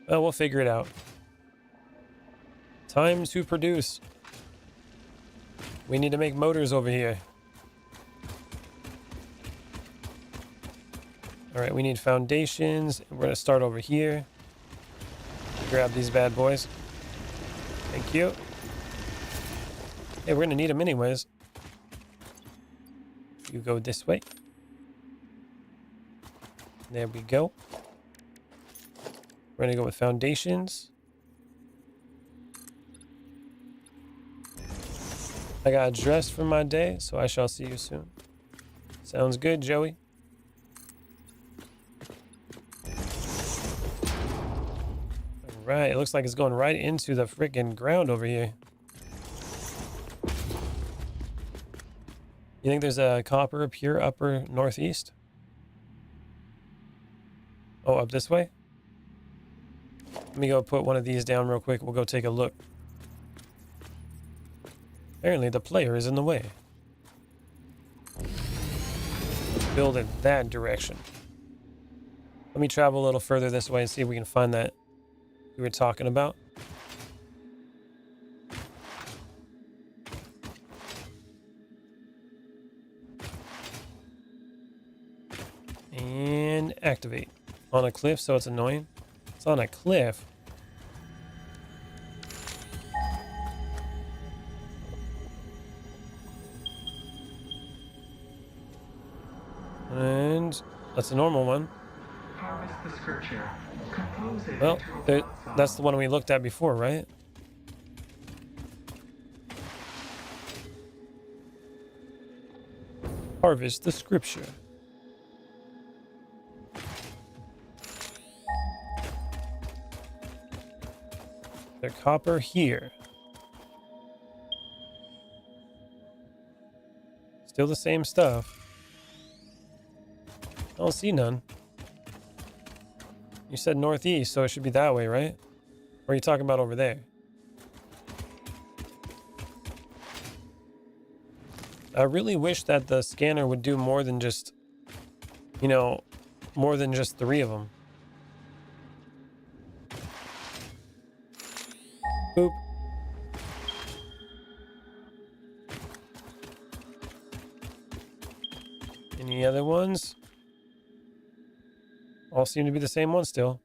we'll figure it out. Time to produce. We need to make motors over here. All right, we need foundations. We're going to start over here. Grab these bad boys. Thank you. Hey, we're going to need them anyways. You go this way. There we go. We're going to go with foundations. I got dressed for my day, so I shall see you soon. Sounds good, Joey. Right, it looks like it's going right into the freaking ground over here. You think there's a copper pure upper northeast? Oh, up this way? Let me go put one of these down real quick. We'll go take a look. Apparently the player is in the way. Build in that direction. Let me travel a little further this way and see if we can find that we were talking about. And activate. On a cliff, so it's annoying. It's on a cliff. And that's a normal one. Harvest the scripture. Compose it Well, into a that's the one we looked at before, right? Harvest the scripture. There's copper here. Still the same stuff. I don't see none. You said northeast, so it should be that way, right? Or are you talking about over there? I really wish that the scanner would do more than just, you know, more than just 3 of them. Boop. Any other ones? All seem to be the same one still.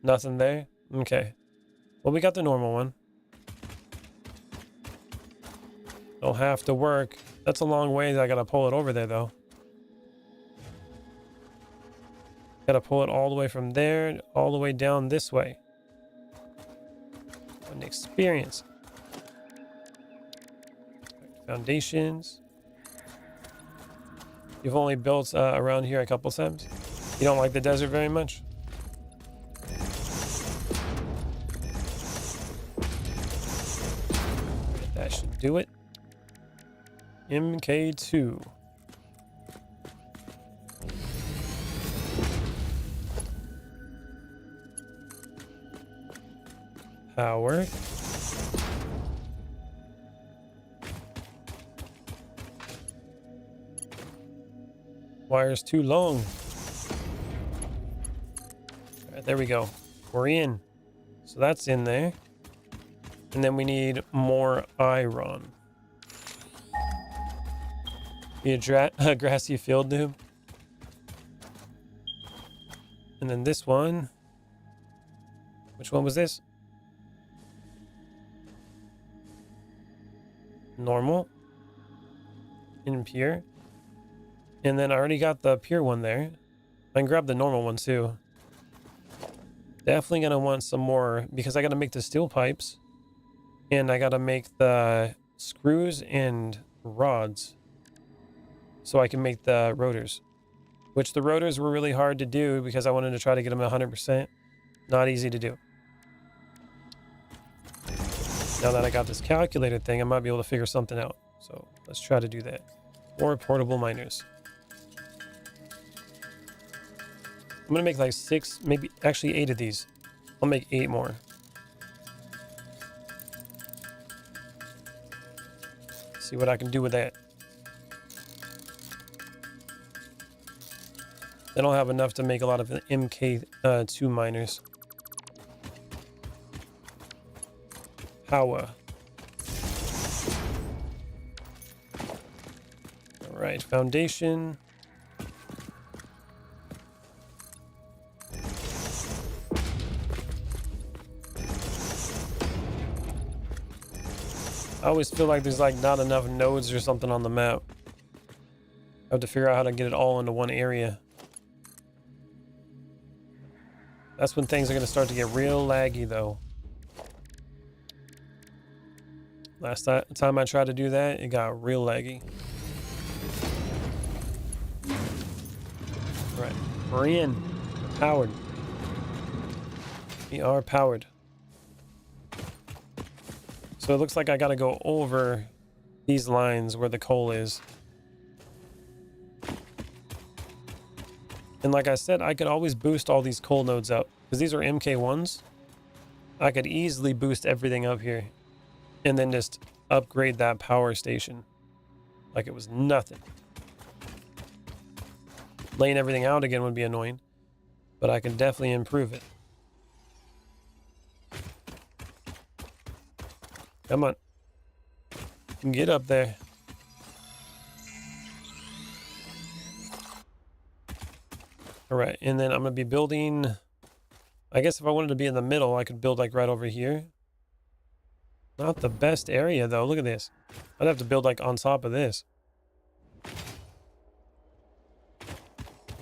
Nothing there? Okay. Well, we got the normal one. Don't have to work. That's a long way. I gotta pull it over there, though. Gotta pull it all the way from there, all the way down this way. An experience. Foundations. You've only built around here a couple times. You don't like the desert very much? That should do it. MK2. Power. Wire's too long. All right, there we go. We're in. So that's in there. And then we need more iron. Be a grassy field noob. And then this one. Which one was this? Normal. Impure. And then I already got the pure one there. I can grab the normal one too. Definitely gonna want some more because I gotta make the steel pipes. And I gotta make the screws and rods. So I can make the rotors. Which the rotors were really hard to do because I wanted to try to get them 100%. Not easy to do. Now that I got this calculator thing, I might be able to figure something out. So let's try to do that. More portable miners. I'm gonna make like 6, maybe actually 8 of these. I'll make 8 more. See what I can do with that. Then I'll have enough to make a lot of MK2 miners. Power. All right, foundation. I always feel like there's like not enough nodes or something on the map. I have to figure out how to get it all into one area. That's when things are going to start to get real laggy though. Last time I tried to do that, it got real laggy. All right, we're in. We're powered. We are powered. So it looks like I gotta go over these lines where the coal is. And like I said, I could always boost all these coal nodes up. Because these are MK1s. I could easily boost everything up here. And then just upgrade that power station. Like it was nothing. Laying everything out again would be annoying. but I can definitely improve it. Come on. You can get up there. All right, and then I'm going to be building... I guess if I wanted to be in the middle, I could build like right over here. Not the best area, though. Look at this. I'd have to build like on top of this.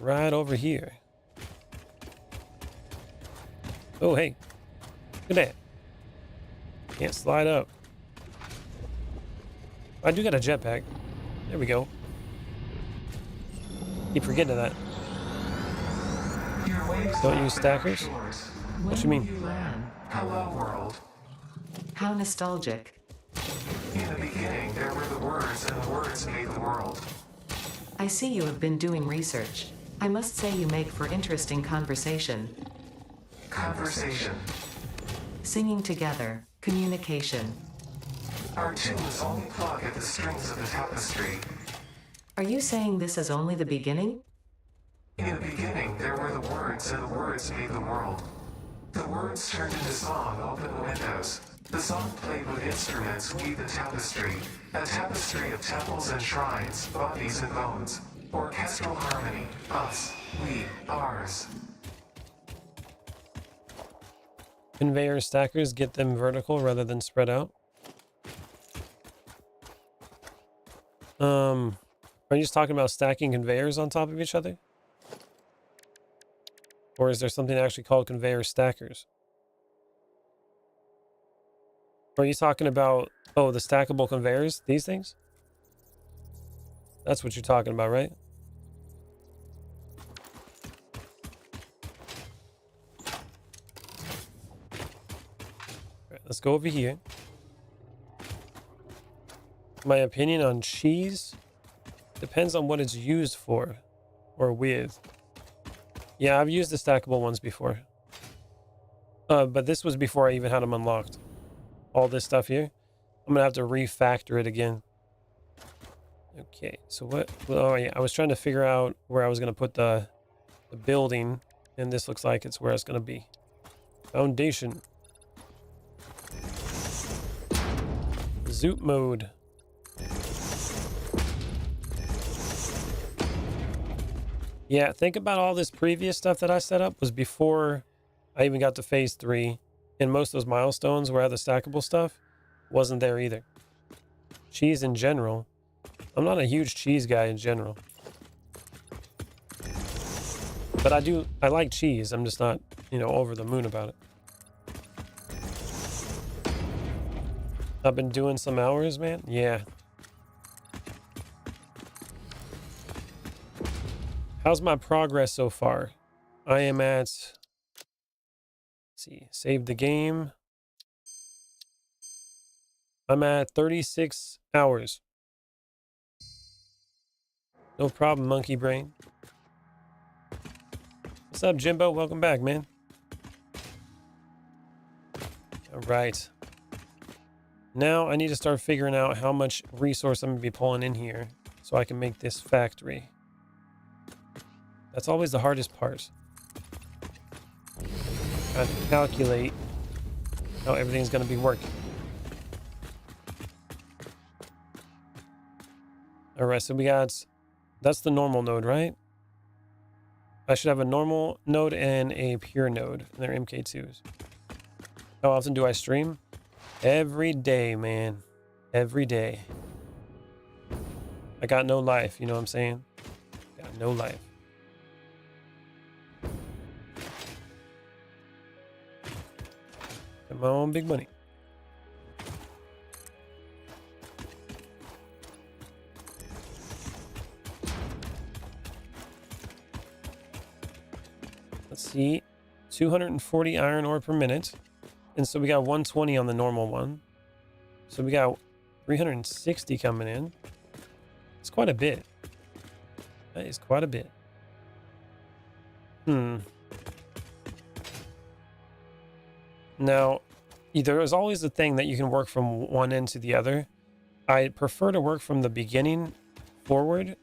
Right over here. Oh, hey. Look at that. Can't slide up. I do got a jetpack. There we go. Keep forgetting of that. Your waves Don't lap use the stackers? shores. What you mean? You land. Hello, world. How nostalgic. In the beginning, there were the words, and the words made the world. I see you have been doing research. I must say you make for interesting conversation. Conversation. Singing together, communication. Our tunes only pluck at the strings of the tapestry. Are you saying this is only the beginning? In the beginning, there were the words, and the words made the world. The words turned into song, open the windows. The song played with instruments, weave the tapestry. A tapestry of temples and shrines, bodies and bones. Orchestral harmony. Us. We. Ours. Conveyor stackers, get them vertical rather than spread out. Are you just talking about stacking conveyors on top of each other? Or is there something actually called conveyor stackers? Or are you talking about, oh, the stackable conveyors? These things? That's what you're talking about, right? Alright, let's go over here. My opinion on cheese depends on what it's used for or with. Yeah, I've used the stackable ones before. But this was before I even had them unlocked. All this stuff here. I'm going to have to refactor it again. Okay, so what? Oh, yeah, I was trying to figure out where I was going to put the building. And this looks like it's where it's going to be. Foundation. Zoot mode. Yeah, think about all this previous stuff that I set up was before I even got to phase 3. And most of those milestones where I had the stackable stuff wasn't there either. Cheese in general. I'm not a huge cheese guy in general. But I like cheese. I'm just not, over the moon about it. I've been doing some hours, man. Yeah. How's my progress so far? I am at, let's see, save the game. I'm at 36 hours. No problem, monkey brain. What's up, Jimbo? Welcome back, man. All right. Now I need to start figuring out how much resource I'm going to be pulling in here so I can make this factory. That's always the hardest part. I have to calculate how everything's going to be working. All right, so we got, that's the normal node, right? I should have a normal node and a pure node, and they're MK2s. How often do I stream? Every day, man. Every day. I got no life, you know what I'm saying? Got no life. Come on, big money. Let's see. 240 iron ore per minute. And so we got 120 on the normal one. So we got 360 coming in. It's quite a bit. That is quite a bit. Now, there is always the thing that you can work from one end to the other. I prefer to work from the beginning forward.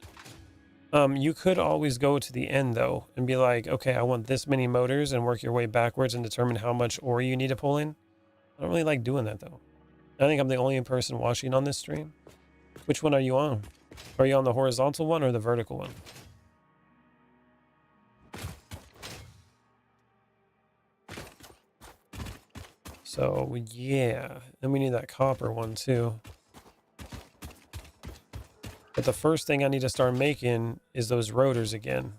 You could always go to the end though and be like, okay, I want this many motors, and work your way backwards and determine how much ore you need to pull in. I don't really like doing that though. I think I'm the only person watching on this stream. Which one are you on? Are you on the horizontal one or the vertical one? So yeah, and we need that copper one too. But the first thing I need to start making is those rotors again.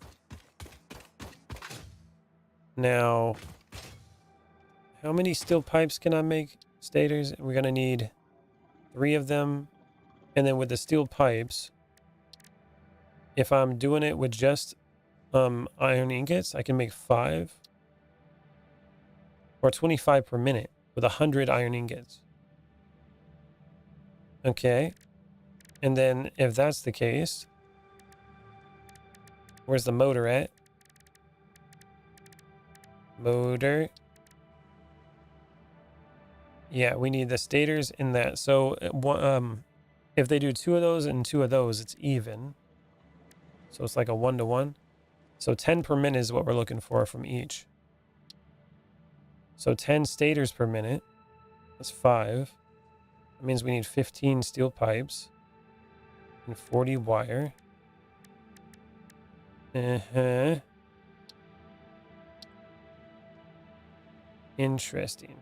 Now, how many steel pipes can I make, stators? We're gonna need 3 of them. And then with the steel pipes, if I'm doing it with just iron ingots, I can make 5 or 25 per minute with 100 iron ingots. Okay. And then if that's the case, where's the motor at? Motor. Yeah, we need the stators in that. So if they do 2 of those and 2 of those, it's even. So it's like a 1-to-1. So 10 per minute is what we're looking for from each. So 10 stators per minute. That's 5. That means we need 15 steel pipes and 40 wire. Interesting.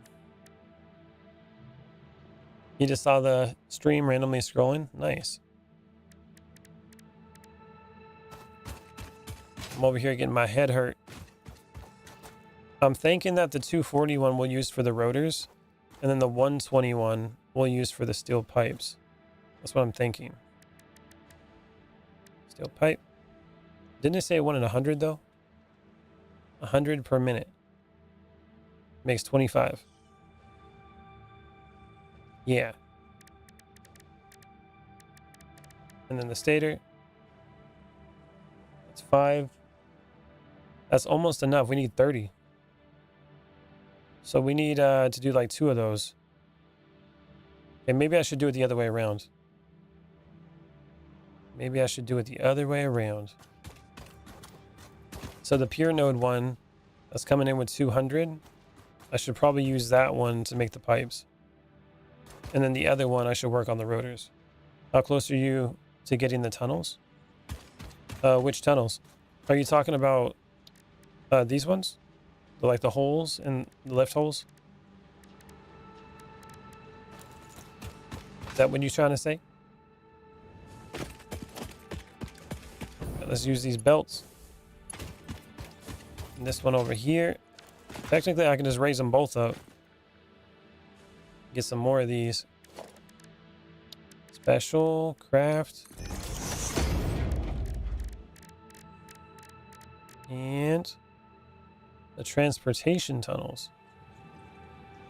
You just saw the stream randomly scrolling? Nice. I'm over here getting my head hurt. I'm thinking that the 241 we'll use for the rotors, and then the 121 we'll use for the steel pipes. That's what I'm thinking. Steel pipe. Didn't it say 1 in 100 though? 100 per minute. Makes 25. Yeah. And then the stator. That's 5. That's almost enough. We need 30. So we need to do like 2 of those. Okay, maybe I should do it the other way around. Maybe I should do it the other way around. So the pure node one, that's coming in with 200. I should probably use that one to make the pipes. And then the other one, I should work on the rotors. How close are you to getting the tunnels? Which tunnels? Are you talking about these ones? Like the holes and the lift holes? Is that what you're trying to say? Let's use these belts. And this one over here. Technically, I can just raise them both up. Get some more of these. Special craft. And the transportation tunnels.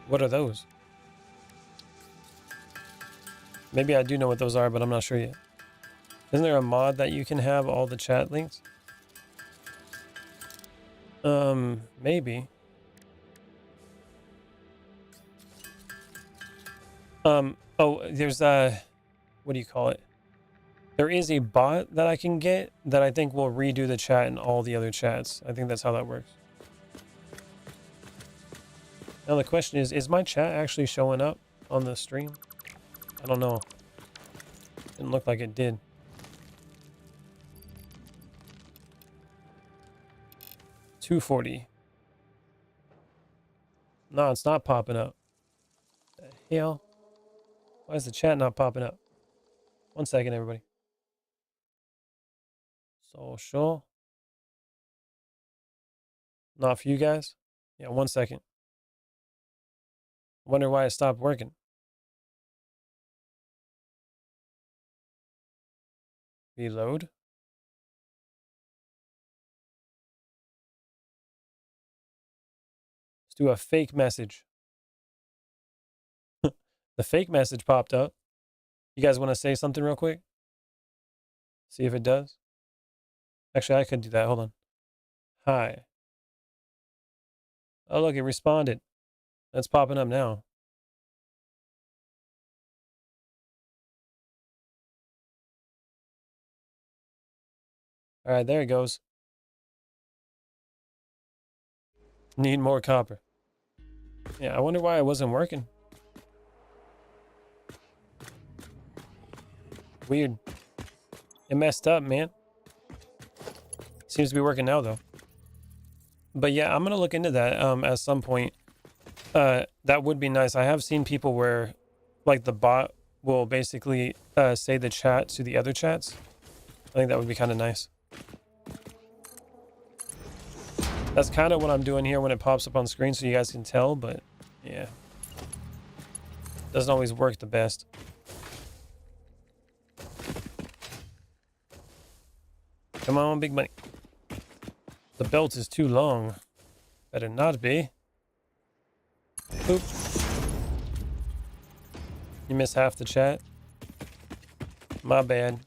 What are those? Maybe I do know what those are, but I'm not sure yet. Isn't there a mod that you can have all the chat links? Maybe. Oh, there's what do you call it? There is a bot that I can get that I think will redo the chat in all the other chats. I think that's how that works. Now the question is my chat actually showing up on the stream? I don't know. Didn't look like it did. $240. No, it's not popping up. The hell? Why is the chat not popping up? 1 second, everybody. Social. Not for you guys? Yeah, 1 second. Wonder why it stopped working. Reload. Let's do a fake message. The fake message popped up. You guys want to say something real quick? See if it does. Actually, I could do that. Hold on. Hi. Oh, look, it responded. That's popping up now. All right, there it goes. Need more copper. Yeah, I wonder why it wasn't working. Weird. It messed up, man. Seems to be working now, though. But yeah, I'm gonna look into that at some point. That would be nice. I have seen people where, like, the bot will basically say the chat to the other chats. I think that would be kind of nice. That's kind of what I'm doing here when it pops up on screen, so you guys can tell. But yeah, doesn't always work the best. Come on, big money. The belt is too long. Better not be. Oop. You missed half the chat. My bad.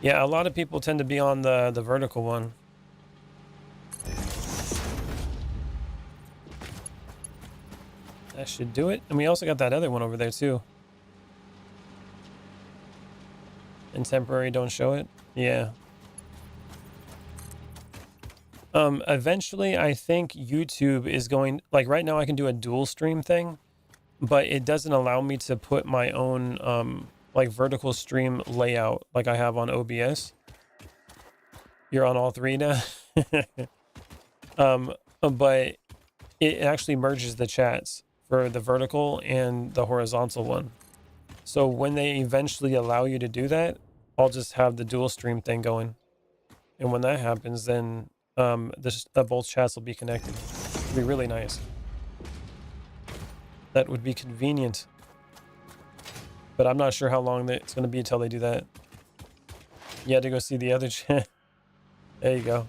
Yeah, a lot of people tend to be on the vertical one. That should do it. And we also got that other one over there too. In temporary, don't show it. Yeah. Eventually, I think YouTube is going, like right now I can do a dual stream thing, but it doesn't allow me to put my own, like vertical stream layout like I have on OBS. You're on all three now. But it actually merges the chats for the vertical and the horizontal one. So when they eventually allow you to do that, I'll just have the dual stream thing going. And when that happens, then both chats will be connected. It'd be really nice. That would be convenient. But I'm not sure how long it's going to be until they do that. You had to go see the other chat. There you go.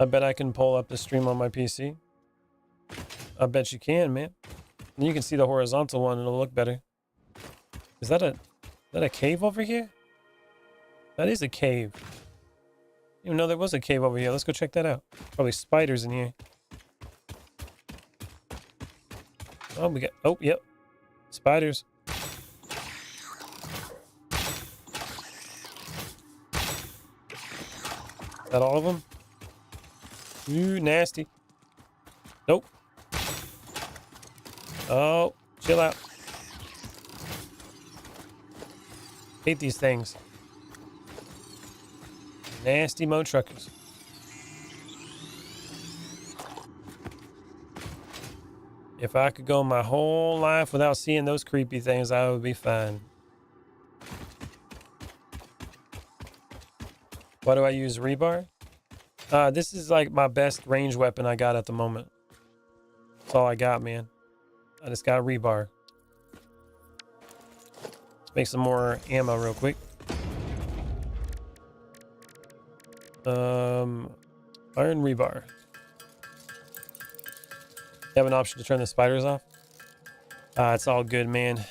I bet I can pull up the stream on my PC. I bet you can, man. And you can see the horizontal one, and it'll look better. Is that a cave over here? That is a cave. I didn't even know there was a cave over here. Let's go check that out. Probably spiders in here. Oh, we got... Oh, yep. Spiders. Is that all of them? Ooh, nasty. Nope. Oh, chill out. Hate these things. Nasty mo truckers. If I could go my whole life without seeing those creepy things, I would be fine. Why do I use rebar? This is like my best range weapon I got at the moment. That's all I got, man. I just got rebar. Let's make some more ammo real quick. Iron rebar. You have an option to turn the spiders off? It's all good, man.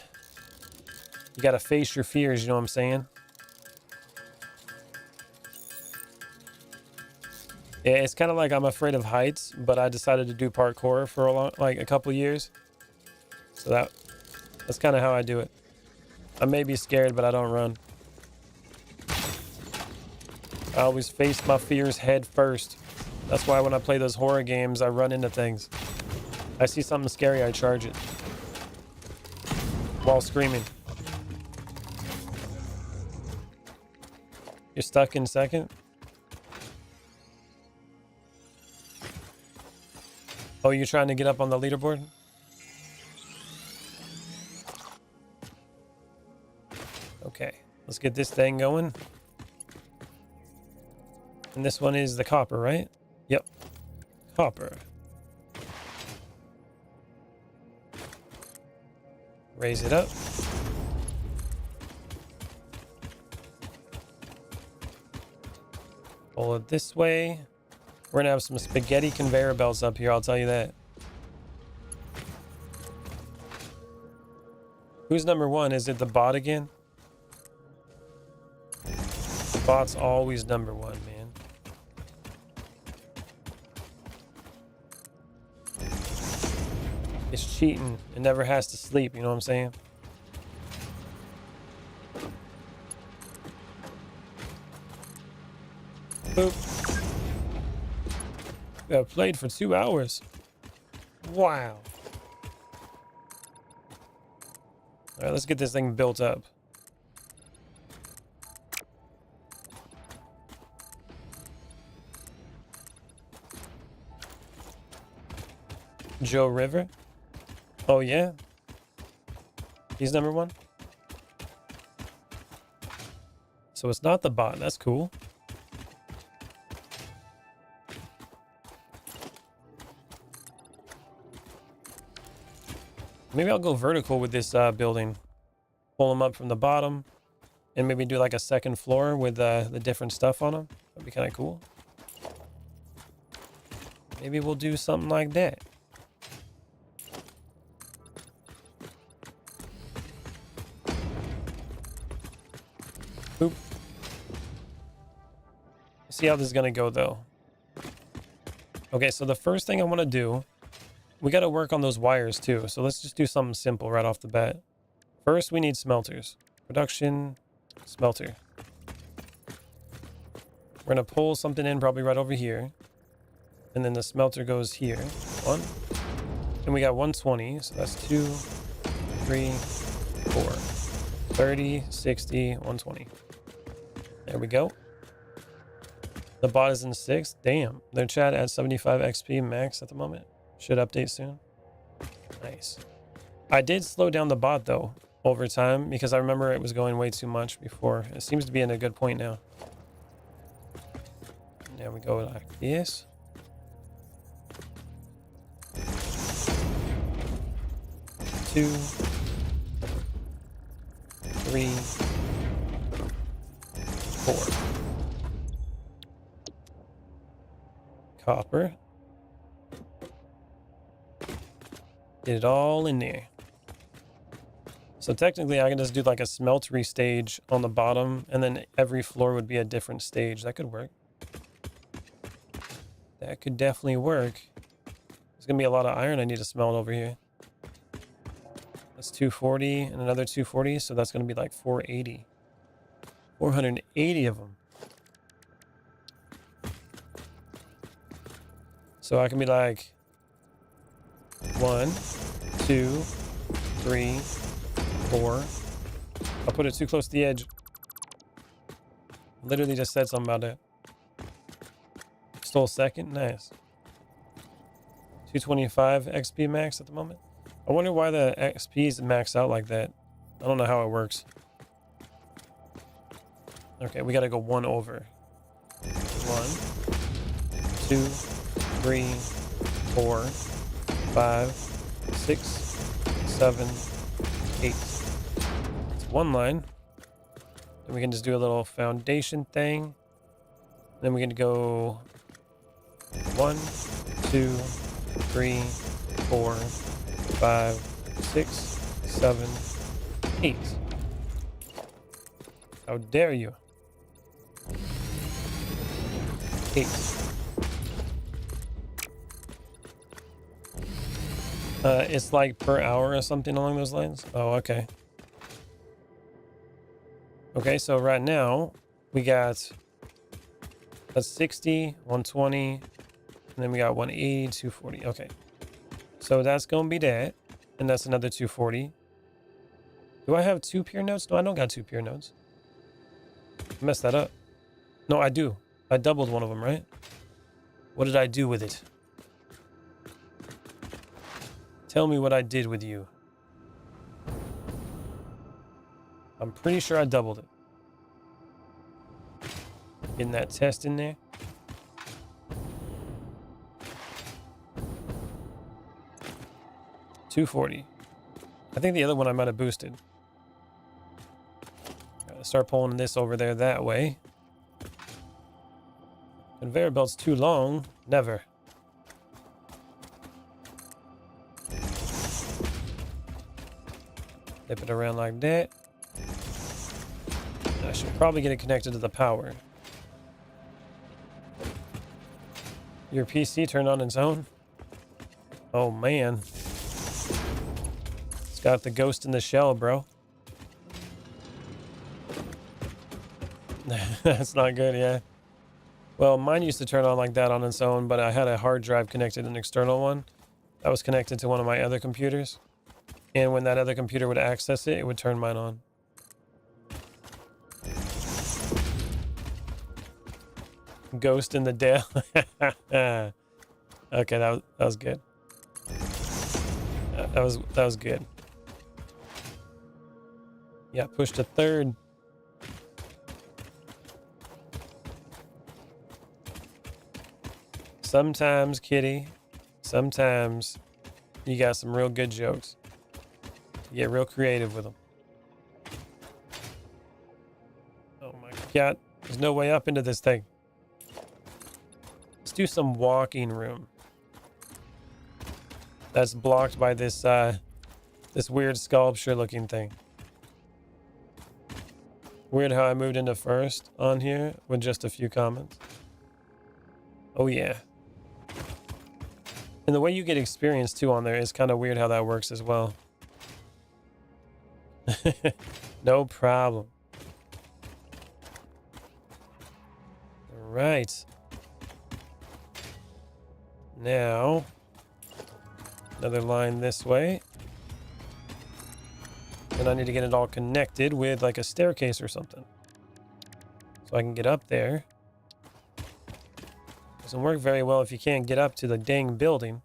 You gotta face your fears, you know what I'm saying? Yeah, it's kind of like I'm afraid of heights, but I decided to do parkour for a couple years. So that's kind of how I do it. I may be scared, but I don't run. I always face my fears head first. That's why when I play those horror games, I run into things. I see something scary, I charge it. While screaming. You're stuck in second? Oh, you're trying to get up on the leaderboard? Okay, let's get this thing going. And this one is the copper, right? Yep. Copper. Raise it up. Pull it this way. We're gonna have some spaghetti conveyor belts up here, I'll tell you that. Who's number one? Is it the bot again? The bot's always number one, man. It's cheating. It never has to sleep, you know what I'm saying? Boop. We have played for 2 hours. Wow. All right, let's get this thing built up. Joe River. Oh, yeah. He's number 1. So it's not the bot. That's cool. Maybe I'll go vertical with this building. Pull them up from the bottom. And maybe do like a second floor with the different stuff on them. That'd be kind of cool. Maybe we'll do something like that. Boop. See how this is going to go, though. Okay, so the first thing I want to do, we got to work on those wires, too. So let's just do something simple right off the bat. First, we need smelters. Production, smelter. We're going to pull something in probably right over here. And then the smelter goes here. 1. And we got 120. So that's 2, 3, 4. 30, 60, 120. There we go. The bot is in 6th. Damn. Their chat at 75 XP max at the moment. Should update soon. Nice. I did slow down the bot, though, over time, because I remember it was going way too much before. It seems to be in a good point now. There we go like this. Two, 3, 4. Copper. Get it all in there. So technically I can just do like a smeltery stage on the bottom, and then every floor would be a different stage. That could work. That could definitely work. There's gonna be a lot of iron I need to smelt over here. That's 240 and another 240, so that's gonna be like 480. 480 of them. So I can be like 1, 2, 3, 4. I'll put it too close to the edge. Literally just said something about that. Stole second. Nice. 225 XP max at the moment. I wonder why the XPs max out like that. I don't know how it works. Okay, we gotta go 1 over. 1, 2, 3, 4, 5, 6, 7, 8. It's 1 line. Then we can just do a little foundation thing. Then we can go 1, 2, 3, 4, 5, 6, 7, 8. How dare you? 8. It's like per hour or something along those lines. Oh, okay. Okay, so right now we got a 60, 120, and then we got 180, 240. Okay. So that's going to be that. And that's another 240. Do I have 2 pure nodes? No, I don't got 2 pure nodes. I messed that up. No, I do. I doubled one of them, right? What did I do with it? Tell me what I did with you. I'm pretty sure I doubled it. Getting that test in there. $240. I think the other one I might have boosted. Gotta start pulling this over there that way. Conveyor belt's too long. Never. Flip it around like that. I should probably get it connected to the power. Your PC turned on its own? Oh man. It's got the ghost in the shell, bro. That's not good, yeah. Well, mine used to turn on like that on its own, but I had a hard drive connected, an external one that was connected to one of my other computers. And when that other computer would access it, it would turn mine on. Ghost in the Dale. Okay, that was good. That was good. Yeah, push to third. Sometimes, Kitty, sometimes you got some real good jokes. You get real creative with them. Oh my God, there's no way up into this thing. Let's do some walking room. That's blocked by this this weird sculpture looking thing. Weird how I moved into first on here with just a few comments. Oh yeah. And the way you get experience too on there is kind of weird how that works as well. No problem. All right. Now, another line this way. And I need to get it all connected with like a staircase or something. So I can get up there. Doesn't work very well if you can't get up to the dang building.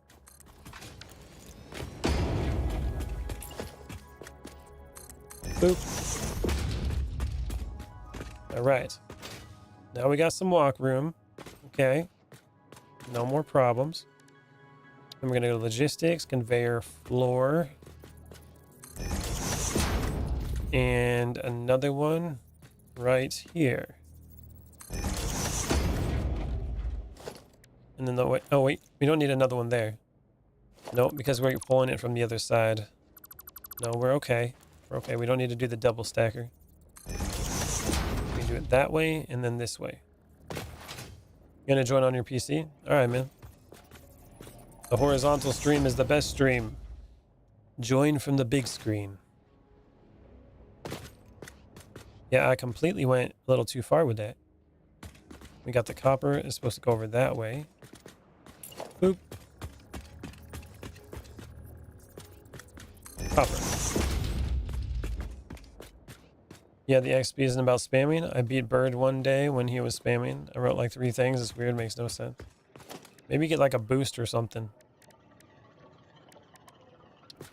Boop. All right. Now we got some walk room. Okay. No more problems. Then we're going to go to logistics, conveyor floor. And another one right here. And then the way, oh wait, we don't need another one there. Nope, because we're pulling it from the other side. No, we're okay. We're okay. We don't need to do the double stacker. We can do it that way and then this way. You gonna join on your PC? All right, man. The horizontal stream is the best stream. Join from the big screen. Yeah, I completely went a little too far with that. We got the copper. It's supposed to go over that way. Boop. Copper. Yeah, the XP isn't about spamming. I beat Bird one day when he was spamming. I wrote like 3 things. It's weird. Makes no sense. Maybe get like a boost or something.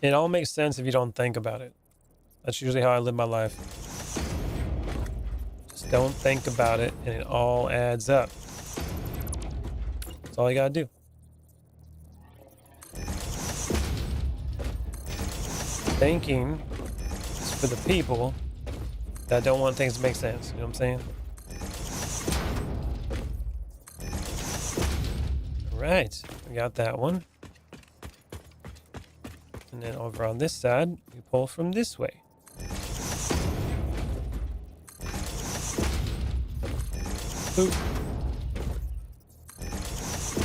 It all makes sense if you don't think about it. That's usually how I live my life. Just don't think about it and it all adds up. That's all you gotta do. Thinking is for the people that don't want things to make sense. You know what I'm saying? All right, we got that one. And then over on this side, we pull from this way. Boop.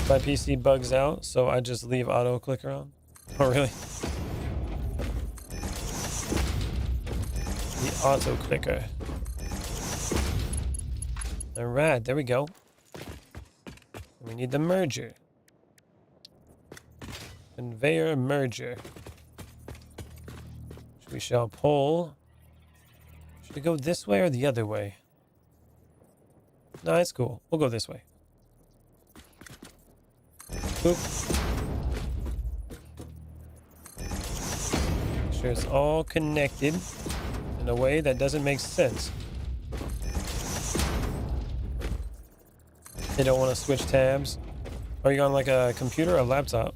My PC bugs out, so I just leave auto clicker on. Oh, really? The auto clicker. All right, there we go. We need the merger. Conveyor merger. We shall pull. Should we go this way or the other way? No, it's cool. We'll go this way. Boop. Make sure it's all connected in a way that doesn't make sense. You don't want to switch tabs. Are you on like a computer or a laptop?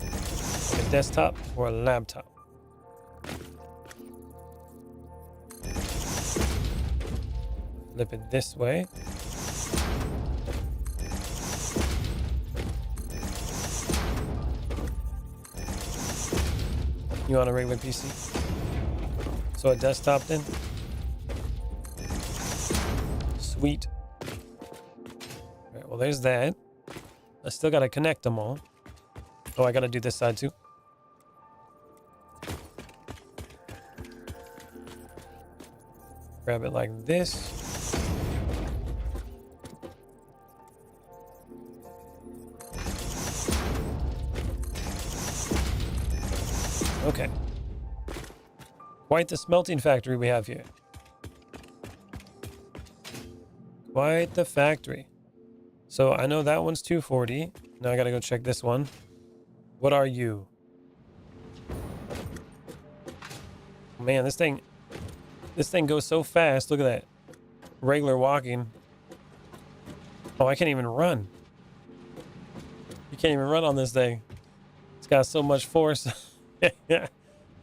Like a desktop or a laptop? Flip it this way. You on a regular PC? So a desktop then? Sweet. Alright, well there's that. I still gotta connect them all. Oh, I gotta do this side too. Grab it like this. Quite the smelting factory we have here. Quite the factory. So I know that one's 240. Now I gotta go check this one. What are you? Man, this thing goes so fast. Look at that. Regular walking. Oh, I can't even run. You can't even run on this thing. It's got so much force.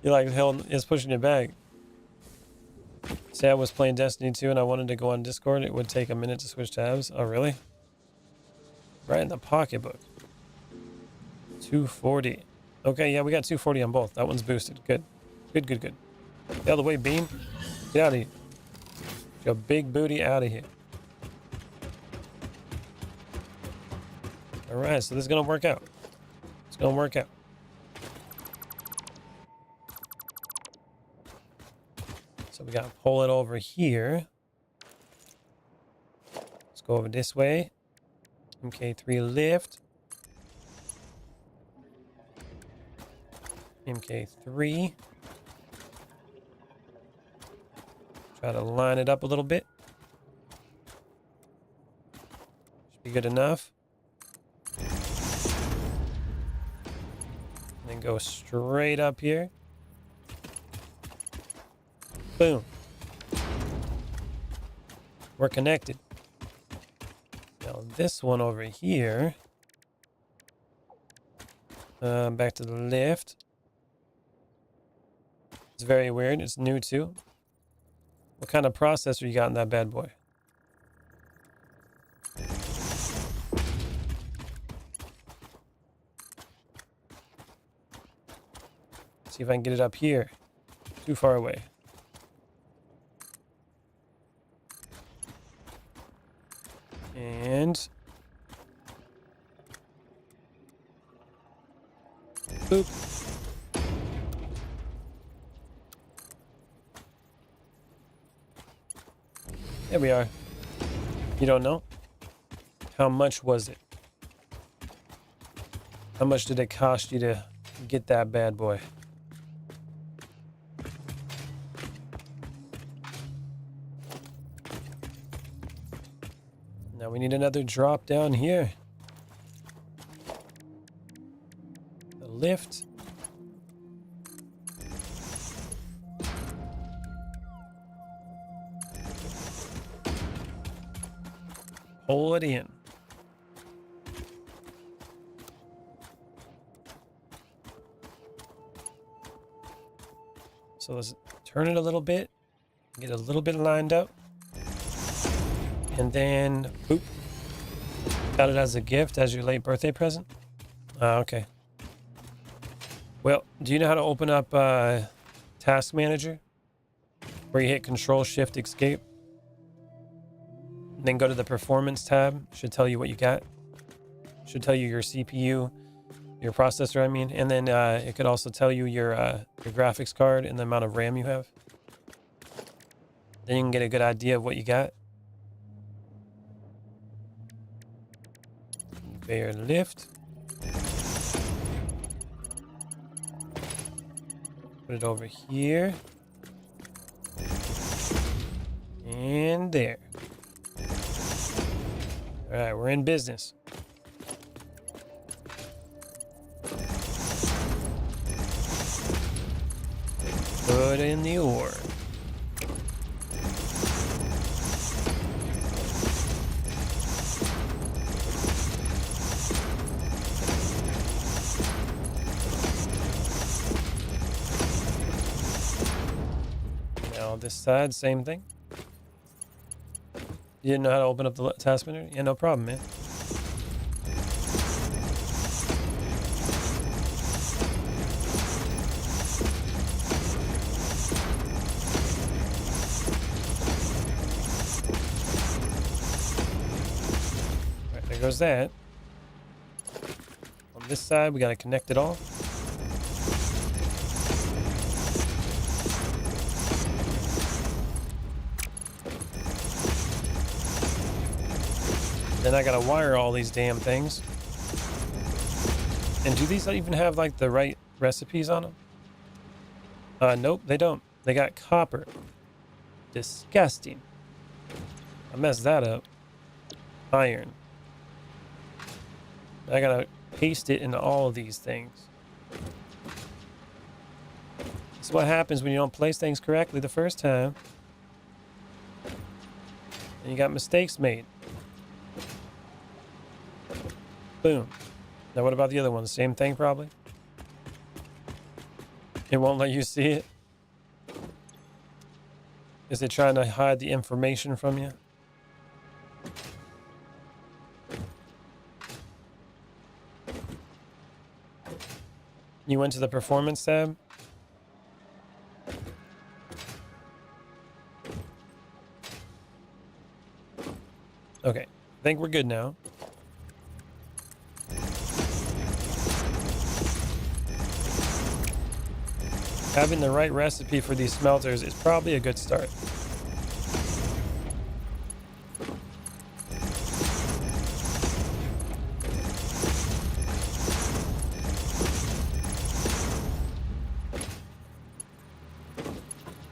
You're like, hell, it's pushing you back. Say I was playing Destiny 2 and I wanted to go on Discord. It would take a minute to switch tabs. Oh, really? Right in the pocketbook. 240. Okay, yeah, we got 240 on both. That one's boosted. Good. Good, good, good. Get out of the way, Beam. Get out of here. Get your big booty out of here. Alright, so this is going to work out. It's going to work out. So we got to pull it over here. Let's go over this way. MK3 lift. MK3. Try to line it up a little bit. Should be good enough. And then go straight up here. Boom. We're connected. Now this one over here. Back to the lift. It's very weird. It's new too. What kind of processor you got in that bad boy? See if I can get it up here. Too far away. And boop. There we are. You don't know? How much was it? How much did it cost you to get that bad boy? Now we need another drop down here. The lift. Pull it in. So let's turn it a little bit, get a little bit lined up, and then boop. Got it as a gift, as your late birthday present. Okay. Well, do you know how to open up Task Manager, where you hit Control Shift Escape? Then go to the Performance tab. Should tell you what you got. Should tell you your CPU, your processor, I mean. And then it could also tell you your graphics card and the amount of RAM you have. Then you can get a good idea of what you got. Bear lift. Put it over here. And there. All right, we're in business. Put in the ore. Now this side, same thing. You didn't know how to open up the task manager? Yeah, no problem, man. All right, there goes that. On this side, we got to connect it all. Then I gotta wire all these damn things. And do these even have like the right recipes on them? Nope, they don't. They got copper. Disgusting. I messed that up. Iron. I gotta paste it into all of these things. This is what happens when you don't place things correctly the first time. And you got mistakes made. Boom. Now what about the other one? Same thing probably? It won't let you see it? Is it trying to hide the information from you? You went to the performance tab? Okay, I think we're good now. Having the right recipe for these smelters is probably a good start.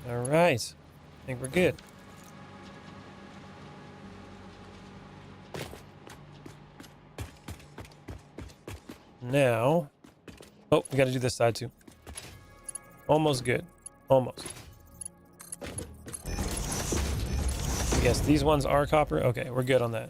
All right, I think we're good. Now, oh, we got to do this side too. Almost good. Almost. Yes, these ones are copper. Okay, we're good on that.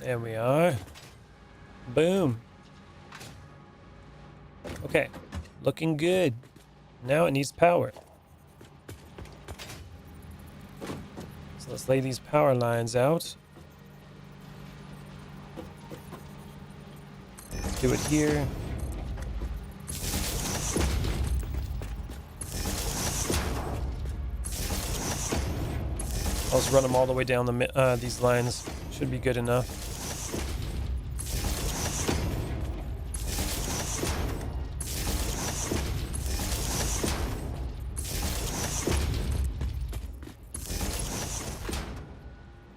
There we are. Boom. Okay, looking good. Now it needs power. So let's lay these power lines out. Let's do it here. I'll just run them all the way down these lines. Should be good enough.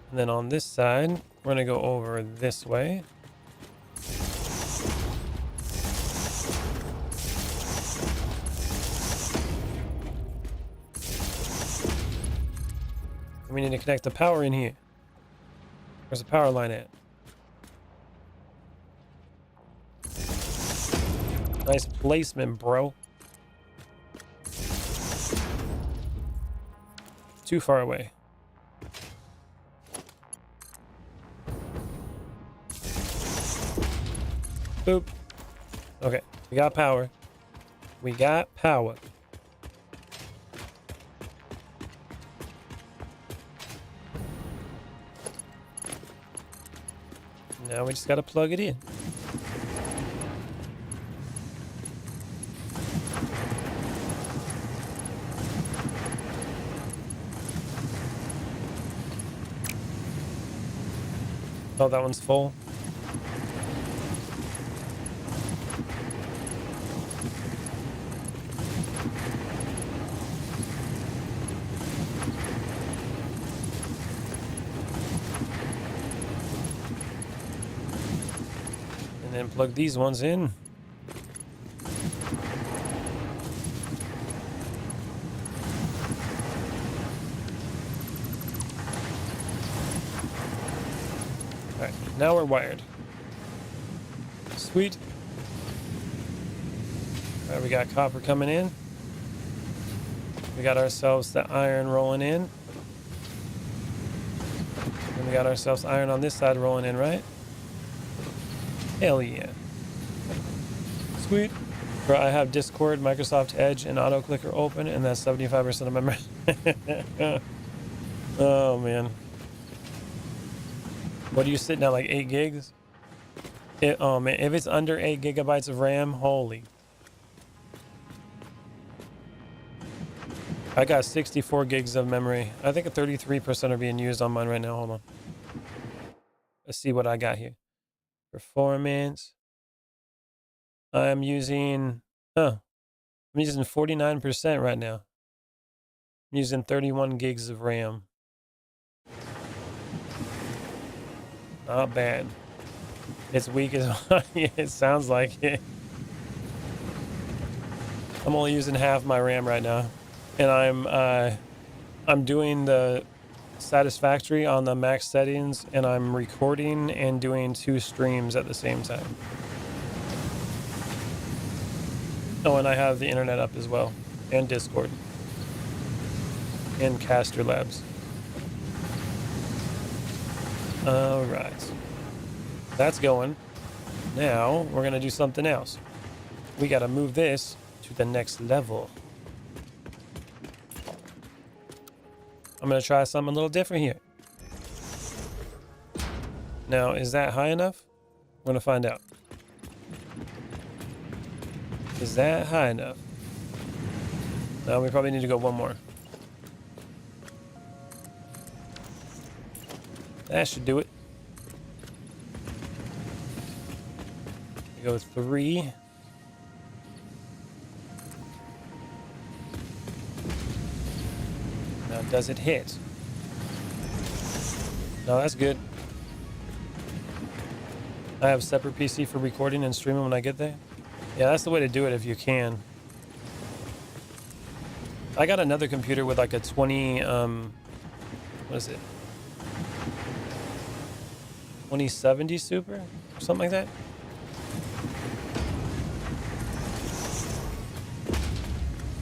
And then on this side, we're gonna go over this way. And we need to connect the power in here. Where's the power line at? Nice placement, bro. Too far away. Boop. Okay, we got power. We got power. Now we just gotta plug it in. Oh, that one's full. And then plug these ones in. Alright, now we're wired. Sweet. Alright, we got copper coming in. We got ourselves the iron rolling in. And we got ourselves iron on this side rolling in, right? Hell yeah. Sweet. Bro, I have Discord, Microsoft Edge, and Auto Clicker open, and that's 75% of memory. Oh, man. What are you sitting at, like 8 gigs? Oh, man. If it's under 8 gigabytes of RAM, holy. I got 64 gigs of memory. I think 33% are being used on mine right now. Hold on. Let's see what I got here. Performance. I'm using, I'm using 49% right now. I'm using 31 gigs of RAM. Not bad. It's weak as it sounds like it. I'm only using half my RAM right now, and I'm doing the Satisfactory on the max settings, and I'm recording and doing 2 streams at the same time. Oh, and I have the internet up as well, and Discord, and Caster Labs. All right, that's going. Now we're gonna do something else. We gotta move this to the next level. I'm gonna try something a little different here. Now, is that high enough? We're gonna find out. Is that high enough? No, we probably need to go one more. That should do it. We go 3. Now, does it hit? No, that's good. I have a separate PC for recording and streaming when I get there. Yeah, that's the way to do it if you can. I got another computer with like a 20, what is it? 2070 Super? Or something like that.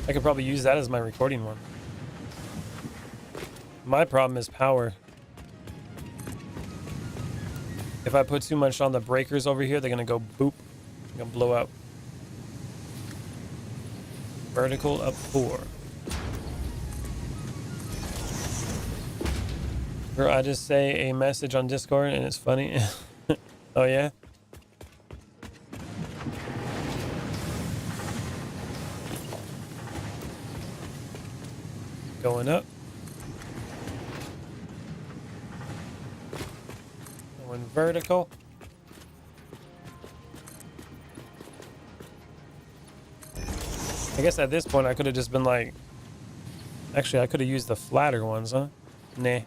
I could probably use that as my recording one. My problem is power. If I put too much on the breakers over here, they're gonna go boop. They're gonna blow out. Vertical up 4. Or I just say a message on Discord and it's funny. Oh yeah? Going up. Going vertical. I guess at this point I could have just been like, actually I could have used the flatter ones, huh? Nah.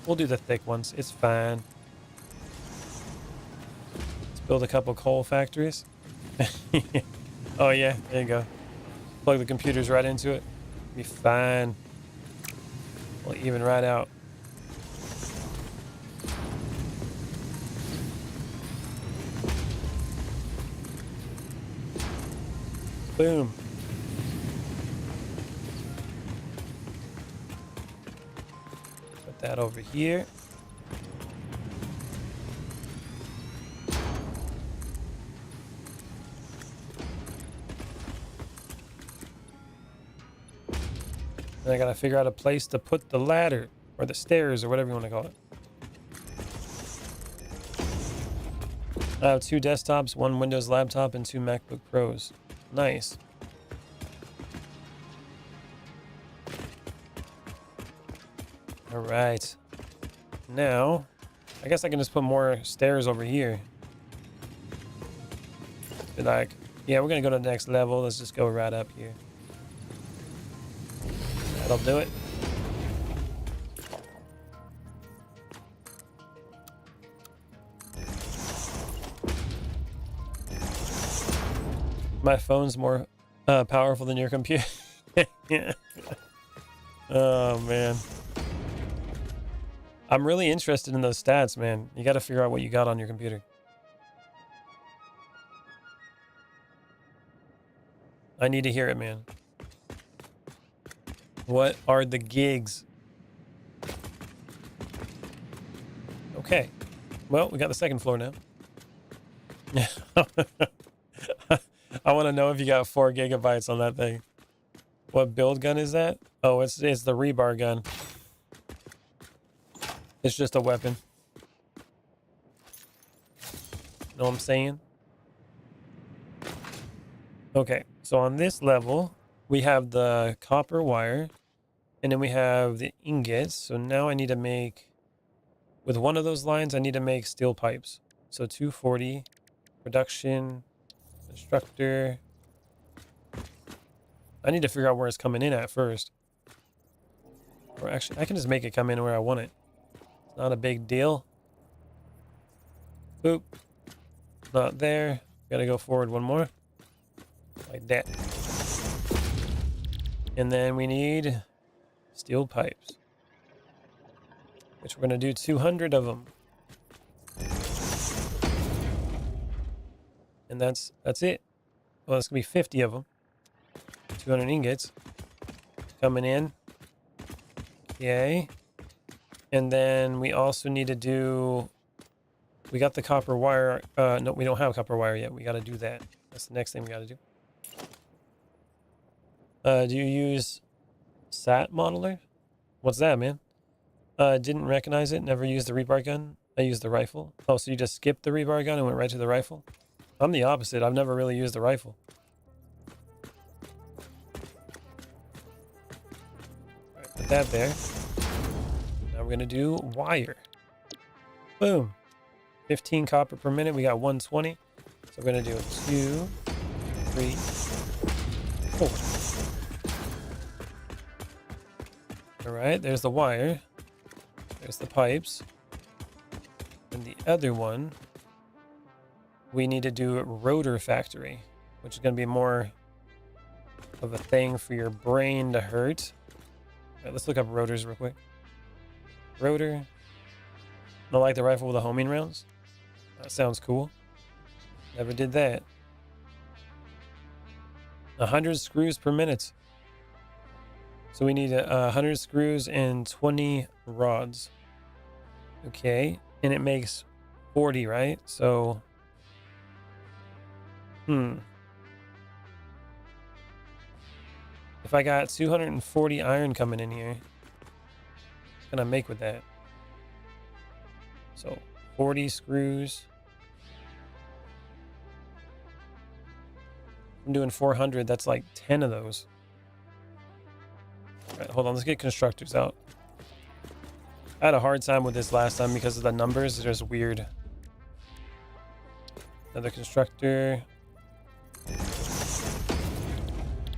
We'll do the thick ones. It's fine. Let's build a couple coal factories. Oh yeah, there you go. Plug the computers right into it. Be fine. We'll even right out. Boom. Put that over here. And I gotta figure out a place to put the ladder, or the stairs, or whatever you want to call it. I have 2 desktops, 1 Windows laptop, and 2 MacBook Pros. Nice. All right. Now, I guess I can just put more stairs over here. Be like, yeah, we're gonna go to the next level. Let's just go right up here. That'll do it. My phone's more powerful than your computer. Yeah. Oh man. I'm really interested in those stats, man. You got to figure out what you got on your computer. I need to hear it, man. What are the gigs? Okay. Well, we got the second floor now. I want to know if you got 4 gigabytes on that thing. What build gun is that? Oh, it's the rebar gun. It's just a weapon. Know what I'm saying? Okay, so on this level, we have the copper wire, and then we have the ingots. So now I need to make, with one of those lines, I need to make steel pipes. So 240. Production. Constructor. I need to figure out where it's coming in at first. Or actually, I can just make it come in where I want it. It's not a big deal. Boop. Not there. Gotta go forward one more. Like that. And then we need steel pipes, which we're gonna do 200 of them. And that's it. Well, it's gonna be 50 of them. 200 ingots coming in. Okay. And then we also need to do, we got the copper wire. No, we don't have copper wire yet. We got to do that. That's the next thing we got to do. Do you use SAT modeler? What's that, man? Didn't recognize it. Never used the rebar gun. I used the rifle. Oh, so you just skipped the rebar gun and went right to the rifle? I'm the opposite. I've never really used the rifle. All right, put that there. Now we're going to do wire. Boom. 15 copper per minute. We got 120. So we're going to do 2, 3, 4. All right, there's the wire. There's the pipes. And the other one, we need to do rotor factory, which is going to be more of a thing for your brain to hurt. All right, let's look up rotors real quick. Rotor. Not like the rifle with the homing rounds. That sounds cool. Never did that. 100 screws per minute. So we need 100 screws and 20 rods. Okay. And it makes 40, right? So, if I got 240 iron coming in here, what can I make with that? So 40 screws. I'm doing 400. That's like 10 of those. All right, hold on. Let's get constructors out. I had a hard time with this last time because of the numbers. They're just weird. Another constructor.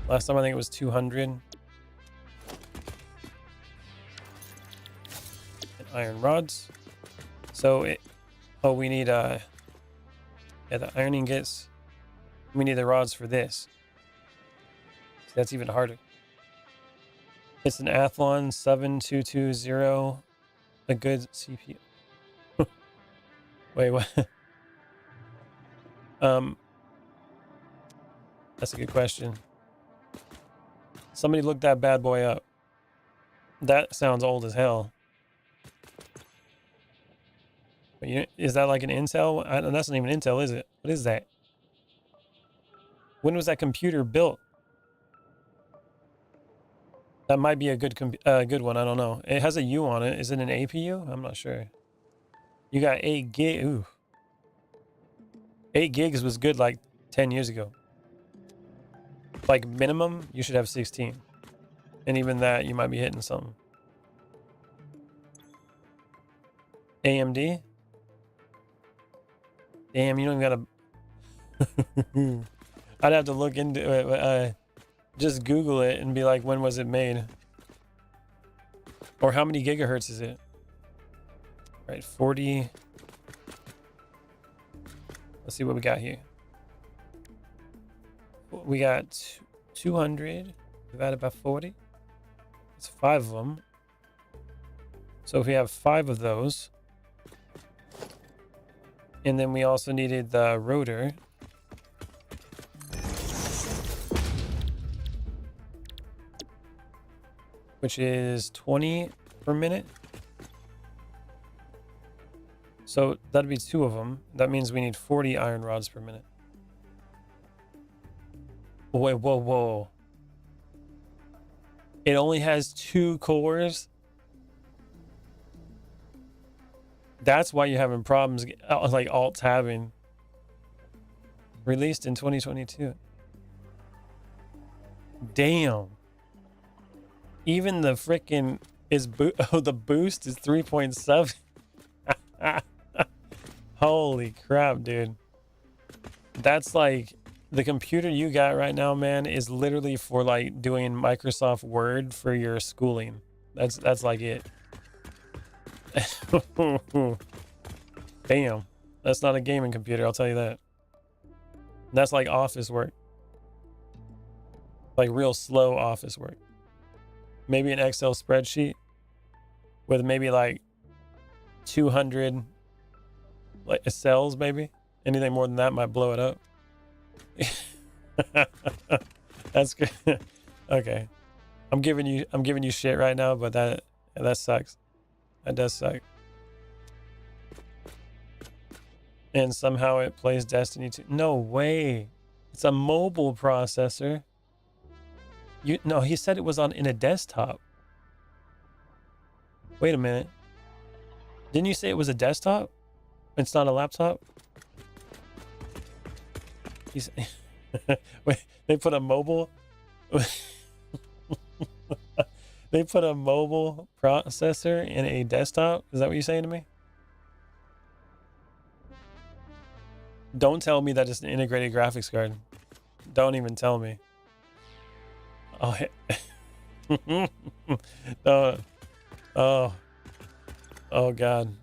Last time I think it was 200. And iron rods. So it, oh, we need yeah, the iron ingots. We need the rods for this. So that's even harder. It's an Athlon 7220. A good CPU. Wait, what? That's a good question. Somebody look that bad boy up. That sounds old as hell. But is that like an Intel? That's not even Intel, is it? What is that? When was that computer built? That might be a good one. I don't know. It has a U on it. Is it an APU? I'm not sure. You got 8 gig. Ooh. 8 gigs was good like 10 years ago. Like minimum, you should have 16. And even that, you might be hitting something. AMD? Damn, you don't even gotta... I'd have to look into it. Just Google it and be like, when was it made? Or how many gigahertz is it? Right, 40. Let's see what we got here. We got 200 divided by 40. It's 5 of them. So if we have 5 of those. And then we also needed the rotor. Which is 20 per minute. So that'd be 2 of them. That means we need 40 iron rods per minute. Wait, whoa, whoa. It only has 2 cores? That's why you're having problems like alt-tabbing. Released in 2022. Damn. Even the frickin' the boost is 3.7. Holy crap, dude. That's like the computer you got right now, man, is literally for like doing Microsoft Word for your schooling. That's like it. Damn. That's not a gaming computer, I'll tell you that. That's like office work. Like real slow office work. Maybe an Excel spreadsheet with maybe like 200 like cells, maybe. Anything more than that might blow it up. That's good. Okay. I'm giving you shit right now, but that sucks. That does suck. And somehow it plays Destiny 2. No way. It's a mobile processor. No, he said it was in a desktop. Wait a minute. Didn't you say it was a desktop? It's not a laptop? He's wait, they put a mobile they put a mobile processor in a desktop? Is that what you're saying to me? Don't tell me that it's an integrated graphics card. Don't even tell me. Oh, oh God.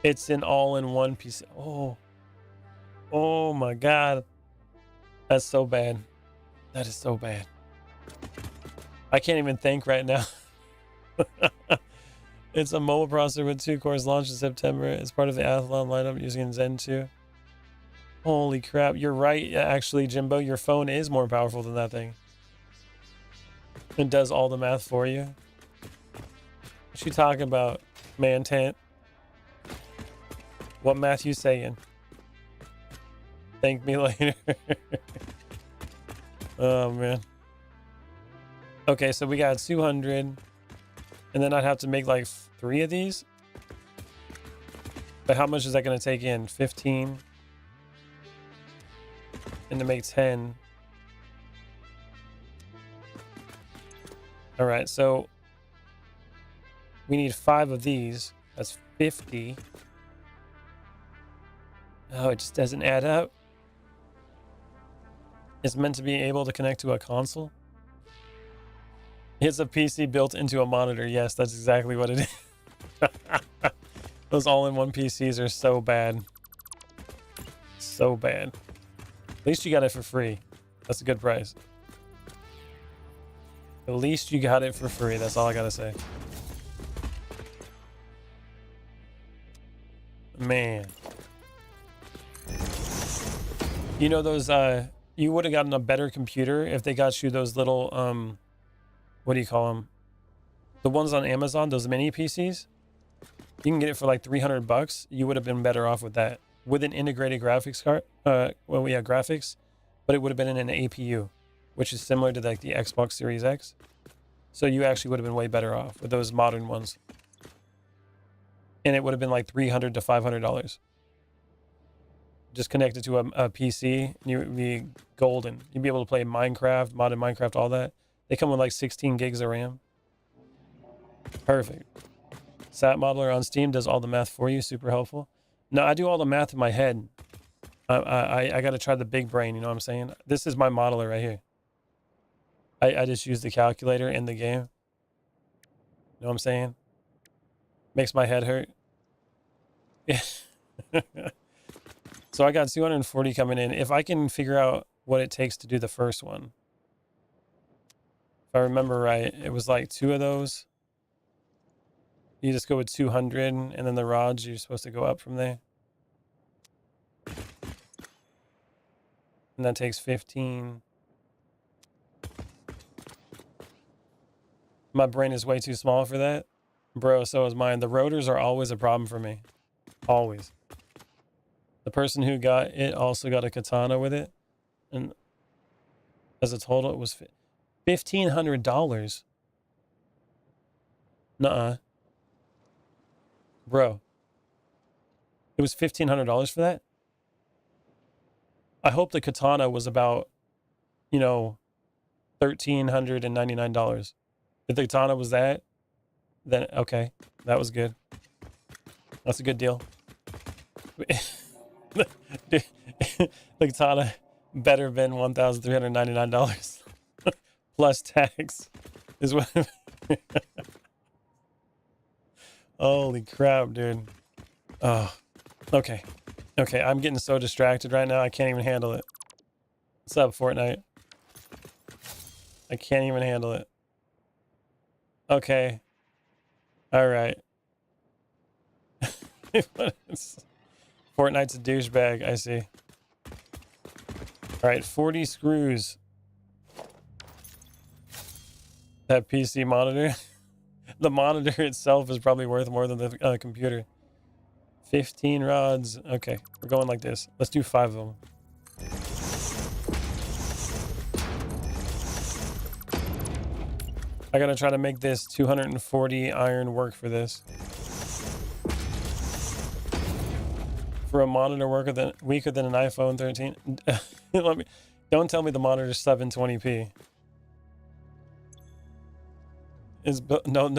It's an all-in-one piece. Oh my God. That's so bad. That is so bad. I can't even think right now. It's a mobile processor with 2 cores launched in September. It's part of the Athlon lineup using Zen 2. Holy crap. You're right, actually, Jimbo. Your phone is more powerful than that thing. It does all the math for you. What you talking about, man tent? What math you saying? Thank me later. Oh, man. Okay, so we got 200. And then I'd have to make like 3 of these. But how much is that going to take in? 15. And to make 10. All right, so we need 5 of these. That's 50. Oh, it just doesn't add up. It's meant to be able to connect to a console. It's a PC built into a monitor. Yes, that's exactly what it is. Those all-in-one PCs are so bad. So bad. At least you got it for free. That's a good price. At least you got it for free. That's all I gotta say. Man. You know those, you would have gotten a better computer if they got you those little, what do you call them? The ones on Amazon, those mini PCs. You can get it for like $300. You would have been better off with that. With an integrated graphics card. Well, yeah, graphics. But it would have been in an APU, which is similar to like the Xbox Series X. So you actually would have been way better off with those modern ones. And it would have been like $300 to $500. Just connect it to a PC, and you would be golden. You'd be able to play Minecraft, modded Minecraft, all that. They come with like 16 gigs of RAM. Perfect. SAT modeler on Steam does all the math for you. Super helpful. No, I do all the math in my head. I got to try the big brain. You know what I'm saying? This is my modeler right here. I just use the calculator in the game. You know what I'm saying? Makes my head hurt. Yeah. So I got 240 coming in. If I can figure out what it takes to do the first one. If I remember right, it was like 2 of those. You just go with 200, and then the rods, you're supposed to go up from there. And that takes 15. My brain is way too small for that. Bro, so is mine. The rotors are always a problem for me. Always. The person who got it also got a katana with it. And as a total, it was $1,500. Nuh-uh. Bro. It was $1,500 for that? I hope the katana was about, you know, $1,399. If the katana was that, then okay. That was good. That's a good deal. Dude, like Tana better been $1,399 plus tax is what. Holy crap, dude. Oh, okay. Okay, I'm getting so distracted right now. I can't even handle it. What's up, Fortnite? I can't even handle it. Okay. All right. Fortnite's a douchebag, I see. All right, 40 screws. That PC monitor. The monitor itself is probably worth more than the computer. 15 rods. Okay, we're going like this. Let's do 5 of them. I gotta try to make this 240 iron work for this. For a monitor weaker than an iPhone 13. Don't tell me the monitor's 720p. No.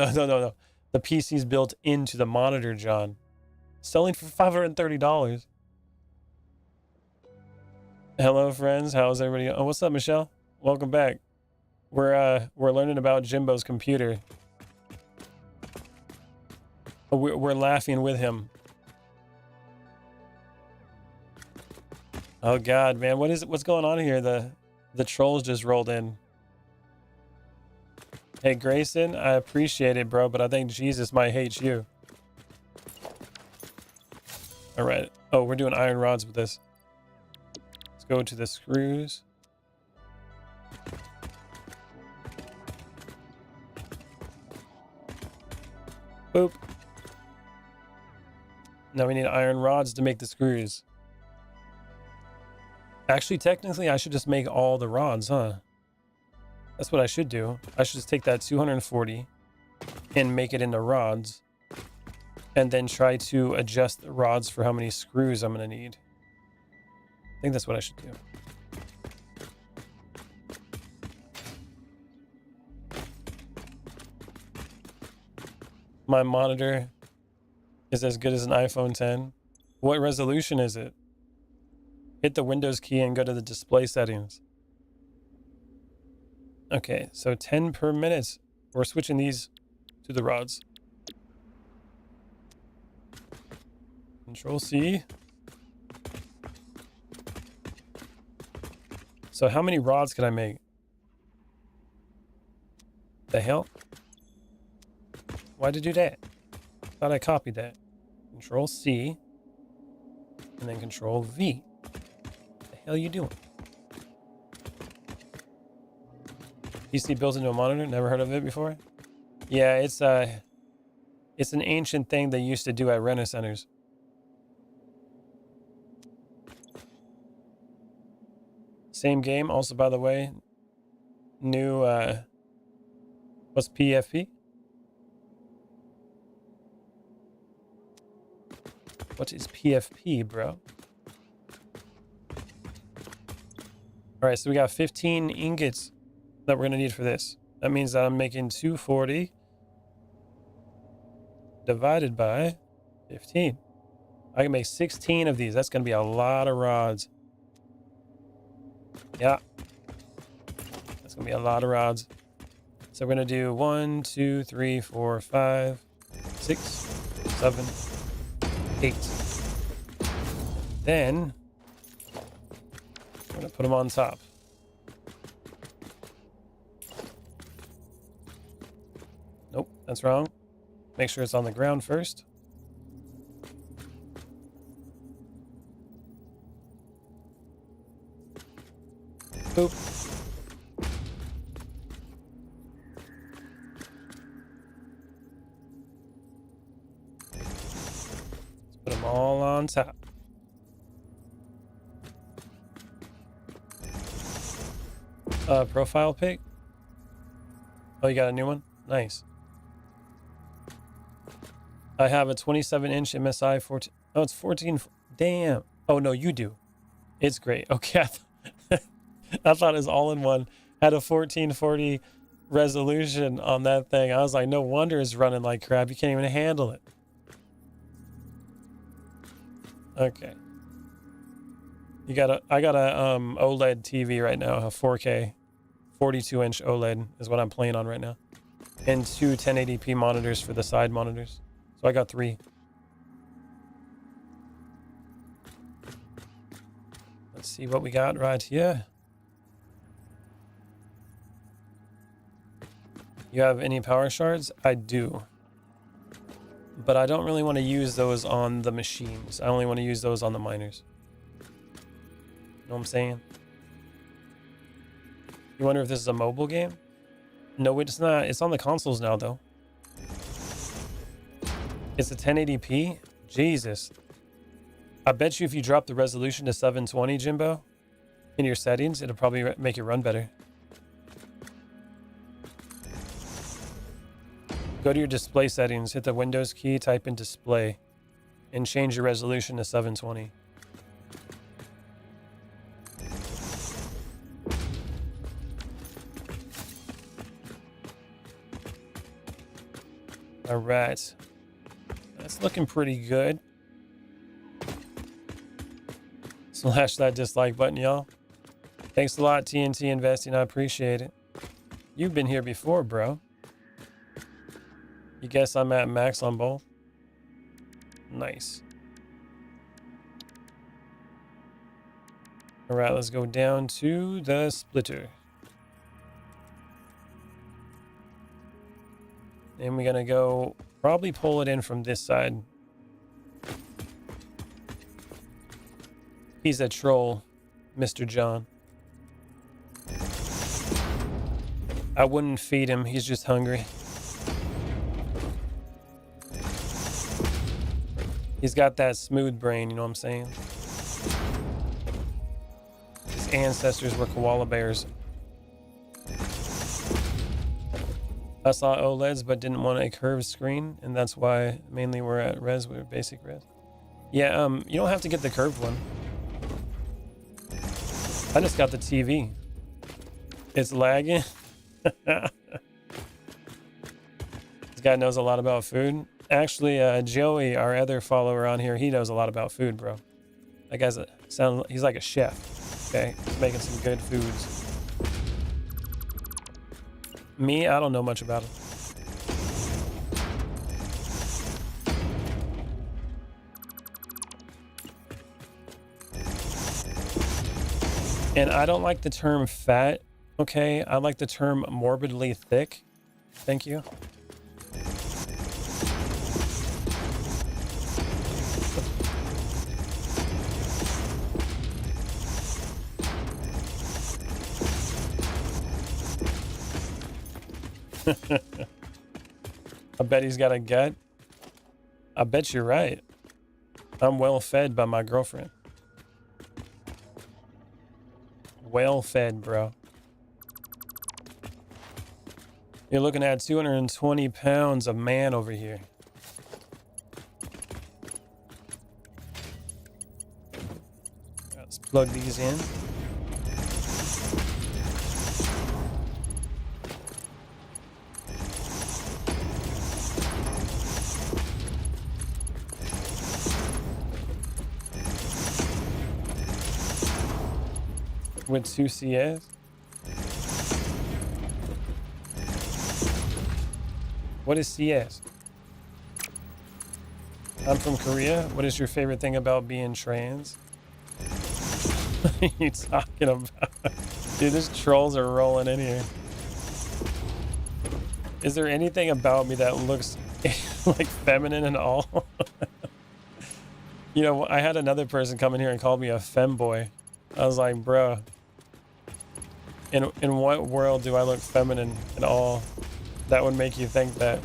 The PC's built into the monitor, John. Selling for $530. Hello, friends. How's everybody? Oh, what's up, Michelle? Welcome back. We're learning about Jimbo's computer. We're laughing with him. Oh God, man, what's going on here? The trolls just rolled in. Hey Grayson, I appreciate it, bro, but I think Jesus might hate you. All right. Oh, we're doing iron rods with this. Let's go to the screws. Boop. Now we need iron rods to make the screws. Actually, technically, I should just make all the rods, huh? That's what I should do. I should just take that 240 and make it into rods. And then try to adjust the rods for how many screws I'm going to need. I think that's what I should do. My monitor is as good as an iPhone 10. What resolution is it? Hit the Windows key and go to the display settings. Okay, so 10 per minute. We're switching these to the rods. Control C. So how many rods can I make? The hell? Why'd I do that? Thought I copied that. Control C. And then Control V. What the hell you doing? PC built into a monitor? Never heard of it before? Yeah, it's an ancient thing they used to do at rent centers. Same game, also, by the way. New, what's PFP? What is PFP, bro? All right, so we got 15 ingots that we're gonna need for this. That means that I'm making 240 divided by 15. I can make 16 of these. That's gonna be a lot of rods. Yeah. That's gonna be a lot of rods. So we're gonna do 1, 2, 3, 4, 5, 6, 7, 8. Then I'm gonna put them on top. Nope, that's wrong. Make sure it's on the ground first. Boop. Let's put them all on top. Profile pic. Oh, you got a new one? Nice. I have a 27-inch MSI 14. Oh, it's 14. Damn. Oh, no, you do. It's great. Okay. I thought it was all in one. Had a 1440 resolution on that thing. I was like, no wonder it's running like crap. You can't even handle it. Okay. I got a OLED TV right now, a 4K 42-inch OLED is what I'm playing on right now. And two 1080p monitors for the side monitors. So I got 3. Let's see what we got right here. You have any power shards? I do. But I don't really want to use those on the machines. I only want to use those on the miners. You know what I'm saying? You wonder if this is a mobile game? No, it's not. It's on the consoles now, though. It's a 1080p? Jesus. I bet you if you drop the resolution to 720, Jimbo, in your settings, it'll probably make it run better. Go to your display settings, hit the Windows key, type in display, and change your resolution to 720. All right. That's looking pretty good. Slash that dislike button, y'all. Thanks a lot, TNT Investing. I appreciate it. You've been here before, bro. You guess I'm at max on both? Nice. All right, let's go down to the splitter. And we're gonna go probably pull it in from this side. He's a troll, Mr. John. I wouldn't feed him, he's just hungry. He's got that smooth brain, you know what I'm saying? His ancestors were koala bears. I saw OLEDs but didn't want a curved screen, and that's why mainly we're at res, we're basic res. Yeah, you don't have to get the curved one. I just got the TV. It's lagging. This guy knows a lot about food. Actually, Joey, our other follower on here, he knows a lot about food, bro. That guy's he's like a chef. Okay, he's making some good foods. Me, I don't know much about it. And I don't like the term fat, okay? I like the term morbidly thick. Thank you. I bet he's got a gut. I bet you're right. I'm well fed by my girlfriend. Well fed, bro. You're looking at 220 pounds of man over here. Let's plug these in. With 2 CS? What is CS? I'm from Korea. What is your favorite thing about being trans? What are you talking about? Dude, these trolls are rolling in here. Is there anything about me that looks like feminine and all? You know, I had another person come in here and call me a femboy. I was like, bro, in what world do I look feminine at all? That would make you think that.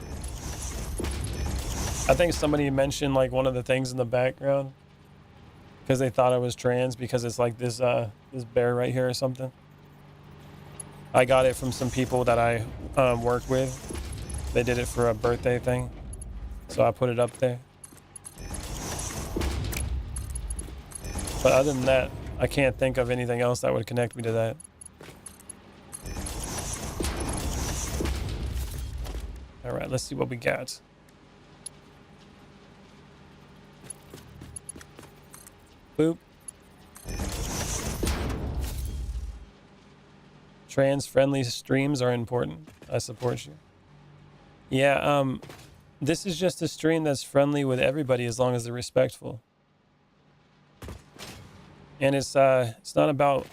I think somebody mentioned like one of the things in the background because they thought I was trans because it's like this this bear right here or something. I got it from some people that I work with. They did it for a birthday thing, so I put it up there. But other than that, I can't think of anything else that would connect me to that. All right, let's see what we got. Boop. Trans-friendly streams are important. I support you. Yeah, this is just a stream that's friendly with everybody as long as they're respectful. And it's not about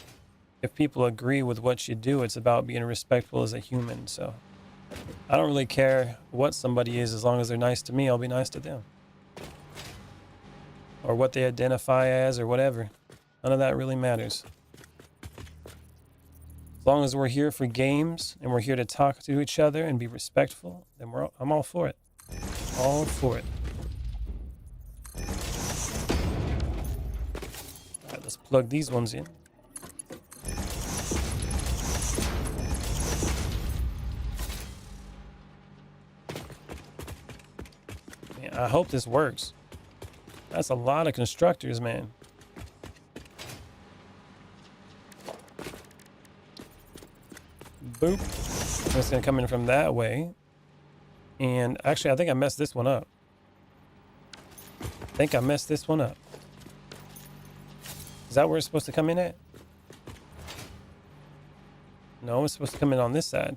if people agree with what you do, it's about being respectful as a human. So I don't really care what somebody is as long as they're nice to me, I'll be nice to them. Or what they identify as or whatever. None of that really matters. As long as we're here for games and we're here to talk to each other and be respectful, then I'm all for it. All for it. All right, let's plug these ones in. Man, I hope this works. That's a lot of constructors, man. Boop. And it's going to come in from that way. And actually, I think I messed this one up. Is that where it's supposed to come in at? No, it's supposed to come in on this side.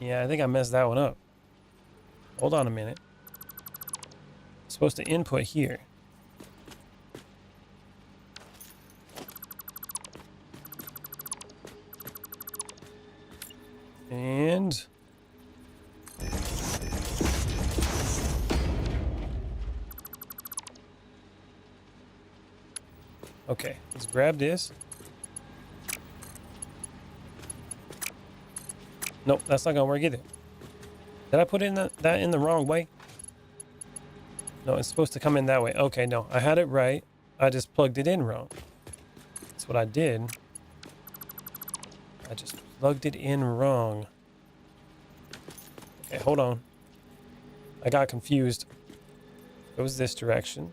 Yeah, I think I messed that one up. Hold on a minute. It's supposed to input here. And okay, let's grab this. Nope, that's not gonna work either. Did I put in that in the wrong way? No, it's supposed to come in that way. Okay, no, I had it right. I just plugged it in wrong. That's what I did. I just plugged it in wrong. Okay, hold on. I got confused. It was this direction.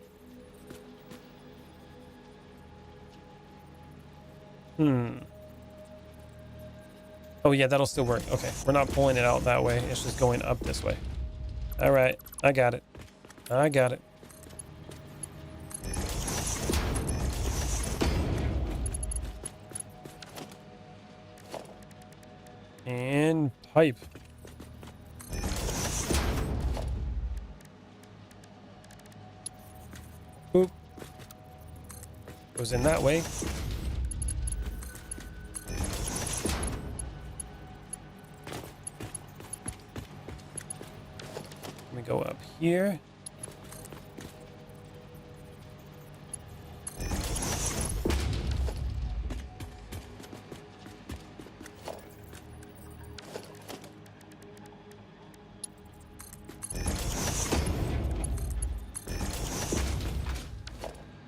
Oh yeah, that'll still work. Okay, we're not pulling it out that way. It's just going up this way. All right, I got it. And pipe. Boop. Goes in that way. Let me go up here.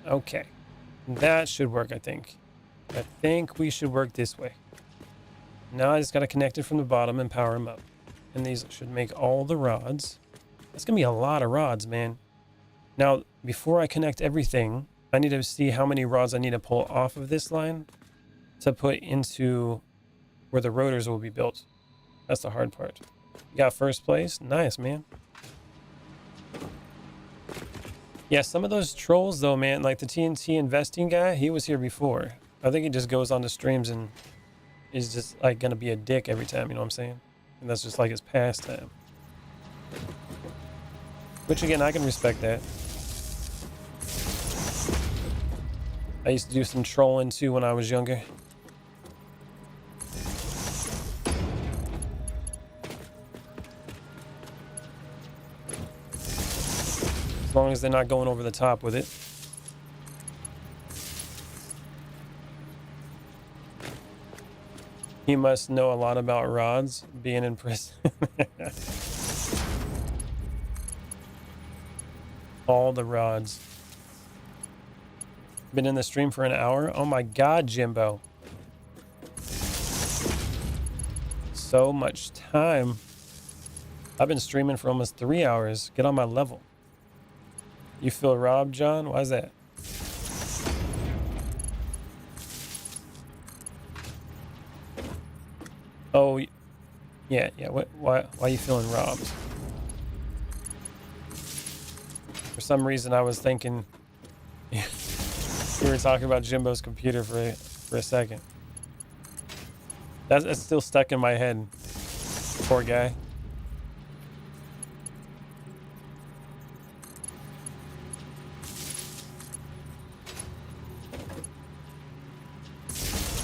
Okay, that should work, I think. I think we should work this way. Now I just got to connect it from the bottom and power them up. And these should make all the rods. That's going to be a lot of rods, man. Now, before I connect everything, I need to see how many rods I need to pull off of this line to put into where the rotors will be built. That's the hard part. You got first place? Nice, man. Yeah, some of those trolls though, man, like the TNT investing guy, he was here before. I think he just goes on the streams and is just like gonna be a dick every time, you know what I'm saying? And that's just like his pastime. Which again, I can respect that. I used to do some trolling too when I was younger. As long as they're not going over the top with it. He must know a lot about rods, being in prison. All the rods. Been in the stream for an hour? Oh my god, Jimbo. So much time. I've been streaming for almost 3 hours. Get on my level. You feel robbed, John? Why is that? Oh, yeah. Why are you feeling robbed? For some reason, I was thinking We were talking about Jimbo's computer for a second. That's still stuck in my head. Poor guy.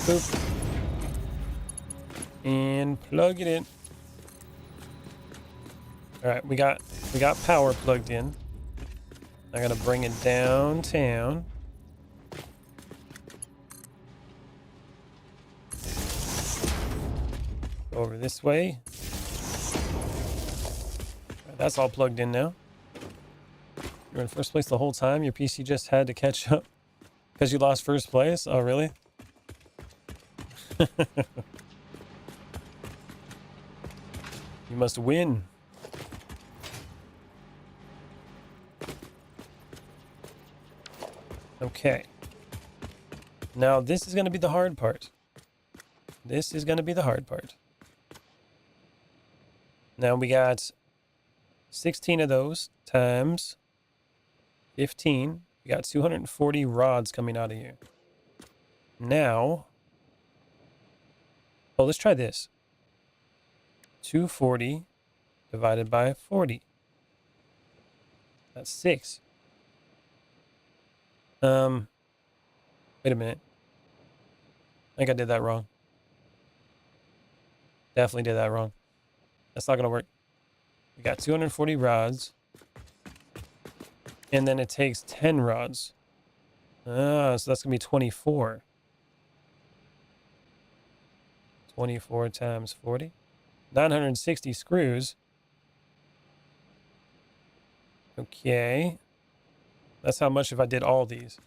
Boop. And plug it in. All right, we got power plugged in. I'm gonna bring it downtown. Go over this way. All right, that's all plugged in now. You're in first place the whole time. Your PC just had to catch up because you lost first place. Oh, really? You must win. Okay. Now this is going to be the hard part. This is going to be the hard part. Now we got 16 of those times 15. We got 240 rods coming out of here. Now, oh, let's try this. 240 divided by 40. That's 6. Wait a minute. I think I did that wrong. Definitely did that wrong. That's not going to work. We got 240 rods. And then it takes 10 rods. So that's going to be 24. 24 times 40. 960 screws. Okay. That's how much if I did all these.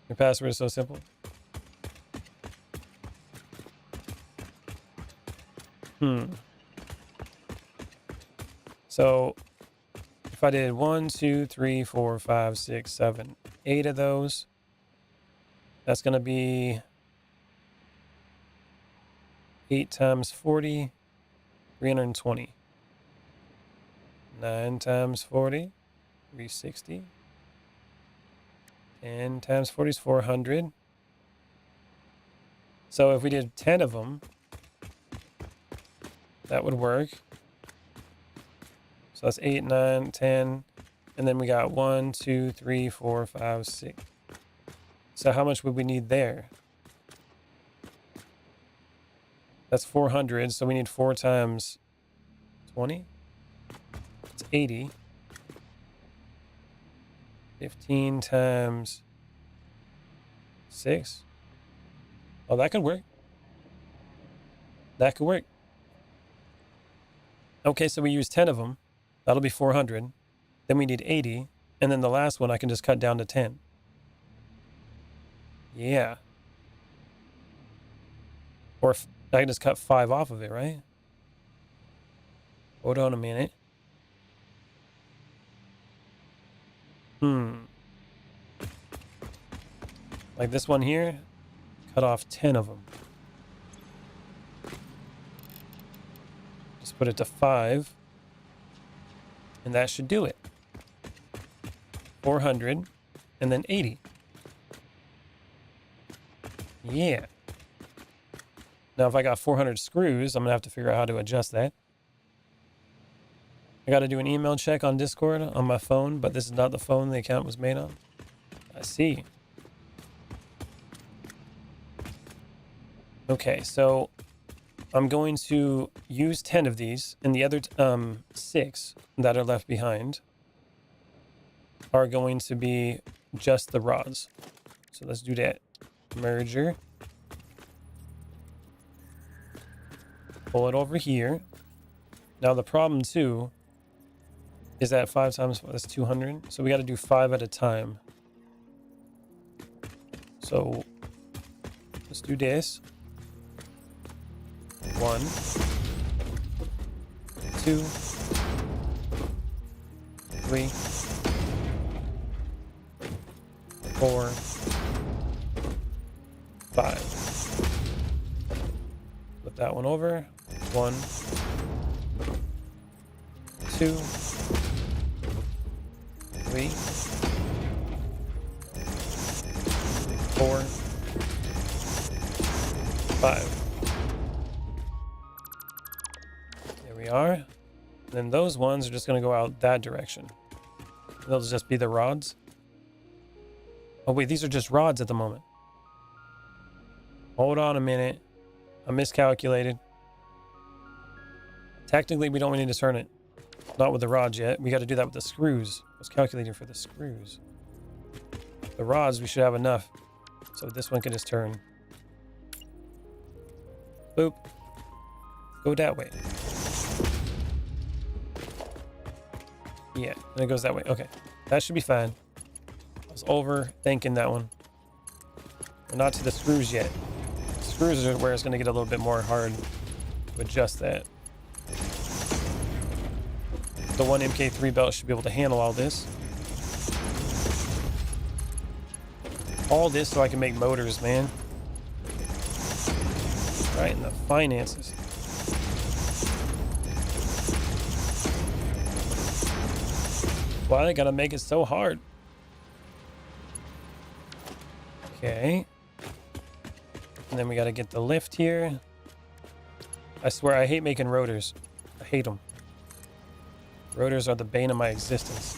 Your password is so simple. So if I did 1, 2, 3, 4, 5, 6, 7, 8 of those, that's going to be 8 times 40, 320. 9 times 40, 360. 10 times 40 is 400. So if we did 10 of them, that would work. So that's 8, 9, 10. And then we got 1, 2, 3, 4, 5, 6. So how much would we need there? That's 400. So we need 4 times 20. It's 80. 15 times 6. Oh, that could work. That could work. Okay, so we use 10 of them. That'll be 400. Then we need 80. And then the last one I can just cut down to 10. Yeah. Or if I can just cut 5 off of it, right? Hold on a minute. Like this one here, cut off 10 of them. Just put it to 5. And that should do it. 400 and then 80. Yeah. Now if I got 400 screws, I'm going to have to figure out how to adjust that. I got to do an email check on Discord on my phone, but this is not the phone the account was made on. I see. Okay, so I'm going to use 10 of these, and the other 6 that are left behind are going to be just the rods. So let's do that. Merger. Pull it over here. Now the problem too is that 5 times 4, that's 200. So we got to do 5 at a time. So let's do this. 1, 2, 3, 4, 5. Flip that one over. 1, 2, 3, 4, 5. There we are. And then those ones are just going to go out that direction. They'll just be the rods. Oh wait, these are just rods at the moment. Hold on a minute. I miscalculated. Technically, we don't need to turn it. Not with the rods yet. We got to do that with the screws. I was calculating for the screws. The rods, we should have enough. So this one can just turn. Boop. Go that way. Yeah, and it goes that way. Okay, that should be fine. I was overthinking that one. We're not to the screws yet. Screws are where it's going to get a little bit more hard to adjust that. The one MK3 belt should be able to handle all this. All this so I can make motors, man. Right in the finances. Why they gotta make it so hard? Okay. And then we gotta get the lift here. I swear I hate making rotors. I hate them. Rotors are the bane of my existence.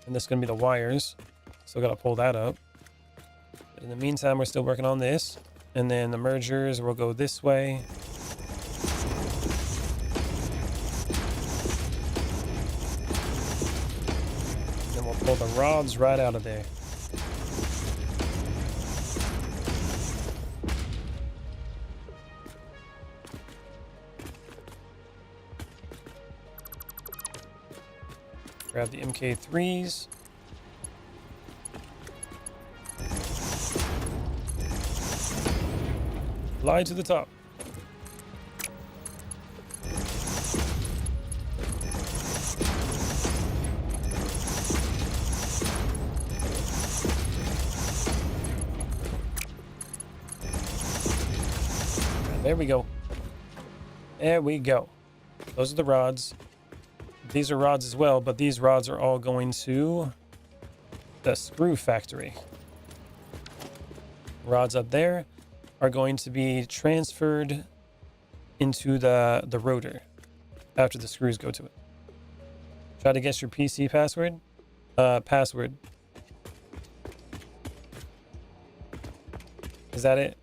And this is gonna be the wires. Still gotta pull that up. But in the meantime, we're still working on this. And then the mergers will go this way. Then we'll pull the rods right out of there. Grab the MK3s. Fly to the top. There we go. There we go. Those are the rods. These are rods as well, but these rods are all going to the screw factory. Rods up there are going to be transferred into the rotor after the screws go to it. Try to guess your PC password. Password. Is that it?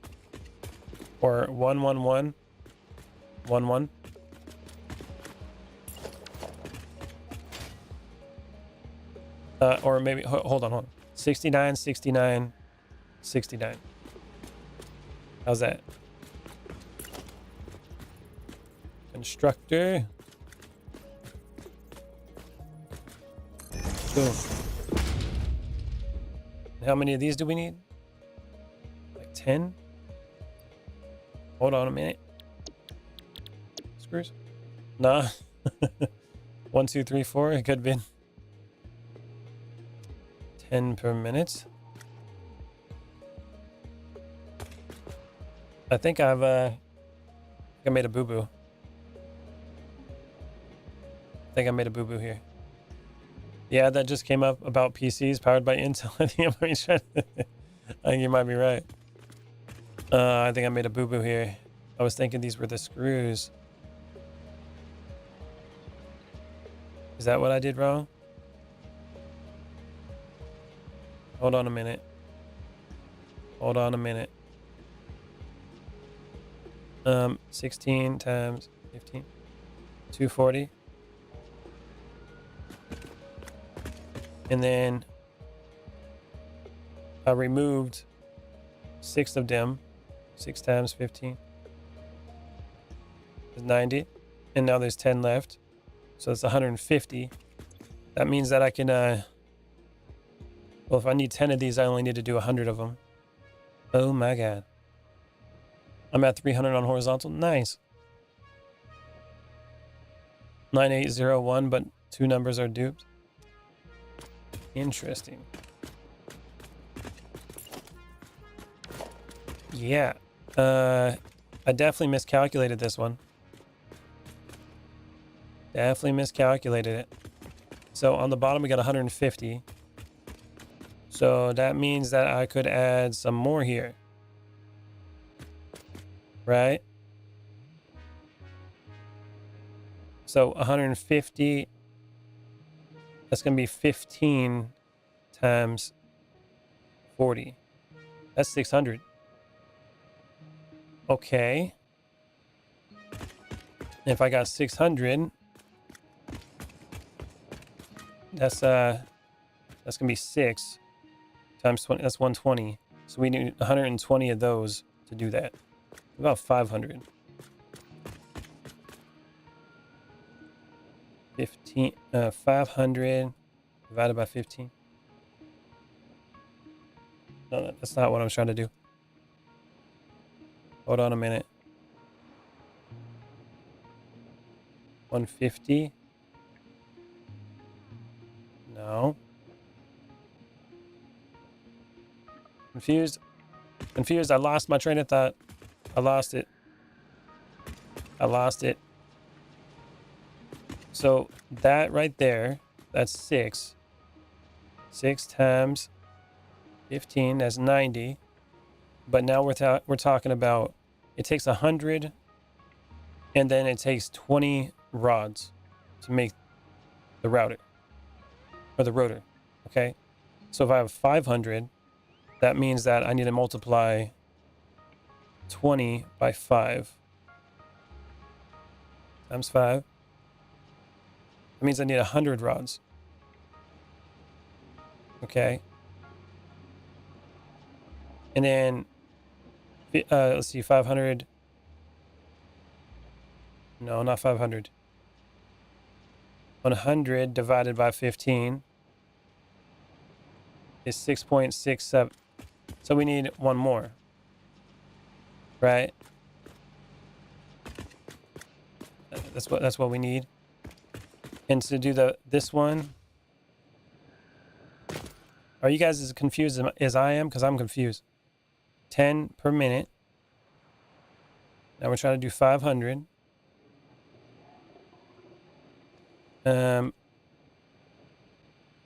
Or 11111? Or maybe hold on. 69 69 69. How's that? Constructor. Boom. And how many of these do we need? Like 10? Hold on a minute. Screws? Nah. 1, 2, 3, 4. It could have been 10 per minute. I think I made a boo-boo. I think I made a boo-boo here. Yeah, that just came up about PCs powered by Intel. I think you might be right. I think I made a boo-boo here. I was thinking these were the screws. Is that what I did wrong? Hold on a minute. Hold on a minute. 16 times 15. 240. And then I removed 6 of them. 6 times 15 is 90. And now there's 10 left. So it's 150. That means that I can, well, if I need 10 of these, I only need to do 100 of them. Oh my God. I'm at 300 on horizontal. Nice. 9801, but 2 numbers are duped. Interesting. Yeah. I definitely miscalculated this one. Definitely miscalculated it. So on the bottom, we got 150. So that means that I could add some more here. Right? So 150, that's going to be 15 times 40. That's 600. Okay. If I got 600, that's going to be 6 times 20. That's 120. So we need 120 of those to do that. About 500. 500 divided by 15. No, that's not what I'm trying to do. Hold on a minute. 150. No. Confused. I lost my train of thought. I lost it. So that right there, that's 6. 6 times 15, that's 90. But now we're talking about, it takes 100, and then it takes 20 rods to make the router, or the rotor, okay? So if I have 500, that means that I need to multiply 20 by 5 times 5. That means I need 100 rods. Okay. And then, let's see, 500. No, not 500. 100 divided by 15 is 6.67. So we need one more. Right? That's what we need. And to do this one, are you guys as confused as I am? Because I'm confused. 10 per minute. Now we're trying to do 500.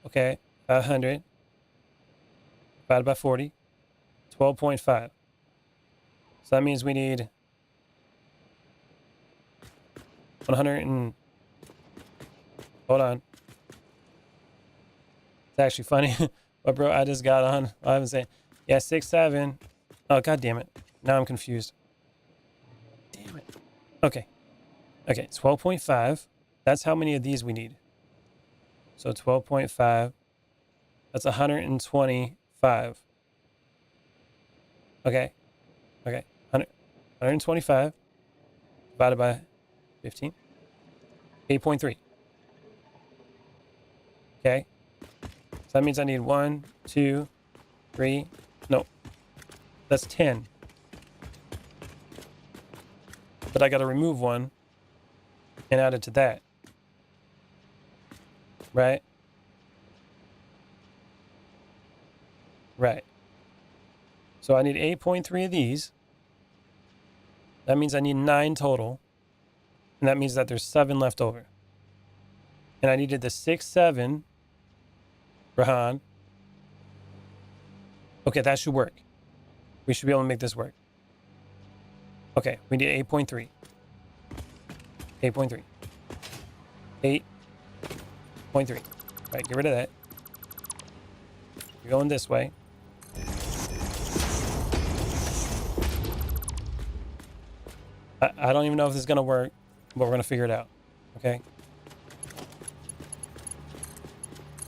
Okay, 500 divided by 40, 12.5. So that means we need 100 and, hold on. It's actually funny. But bro, I just got on. I haven't said, yeah, 6, 7. Oh, god damn it. Now I'm confused. Damn it. Okay. Okay, 12.5. That's how many of these we need. So 12.5. That's 125. Okay. Okay. 125 divided by 15. 8.3. Okay. So that means I need 1, 2, 3. No. That's 10. But I got to remove one and add it to that. Right? Right. So I need 8.3 of these. That means I need 9 total. And that means that there's 7 left over. And I needed the 6, 7. Rahan. Okay, that should work. We should be able to make this work. Okay, we need 8.3. 8.3. 8.3. Right, get rid of that. We're going this way. I don't even know if this is going to work, but we're going to figure it out. Okay?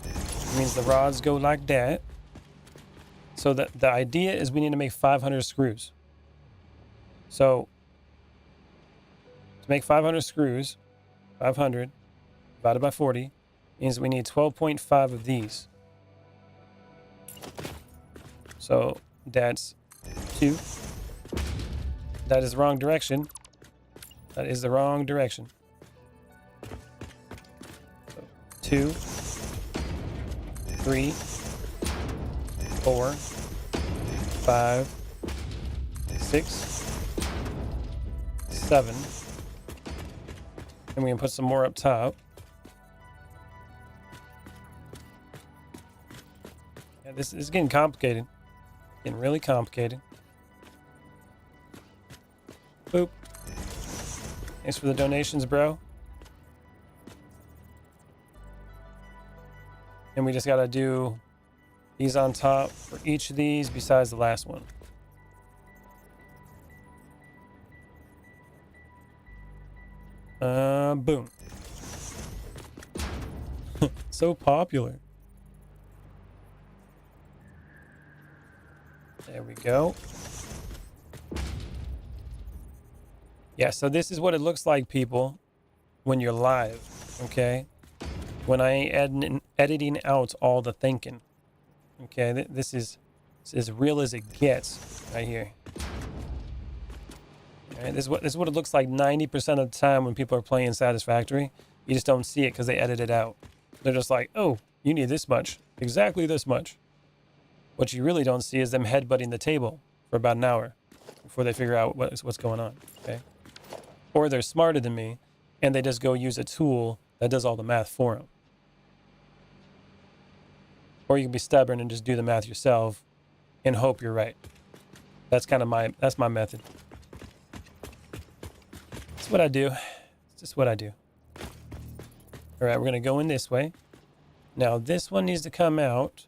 It means the rods go like that. So the idea is we need to make 500 screws. So to make 500 screws, 500 divided by 40 means we need 12.5 of these. So that's 2. That is the wrong direction. That is the wrong direction. So 2, 3, 4, 5, 6, 7. And we can put some more up top. Yeah, this is getting complicated. Getting really complicated. Boop. Thanks for the donations, bro. And we just gotta do these on top for each of these besides the last one. Boom. So popular. There we go. Yeah, so this is what it looks like, people, when you're live, okay? When I ain't editing out all the thinking. Okay, this is as real as it gets right here. All right, this is what it looks like 90% of the time when people are playing Satisfactory. You just don't see it because they edit it out. They're just like, oh, you need this much. Exactly this much. What you really don't see is them headbutting the table for about an hour before they figure out what's going on, okay? Or they're smarter than me, and they just go use a tool that does all the math for them. Or you can be stubborn and just do the math yourself and hope you're right. That's kind of my method. That's what I do. It's just what I do. All right, we're going to go in this way. Now, this one needs to come out.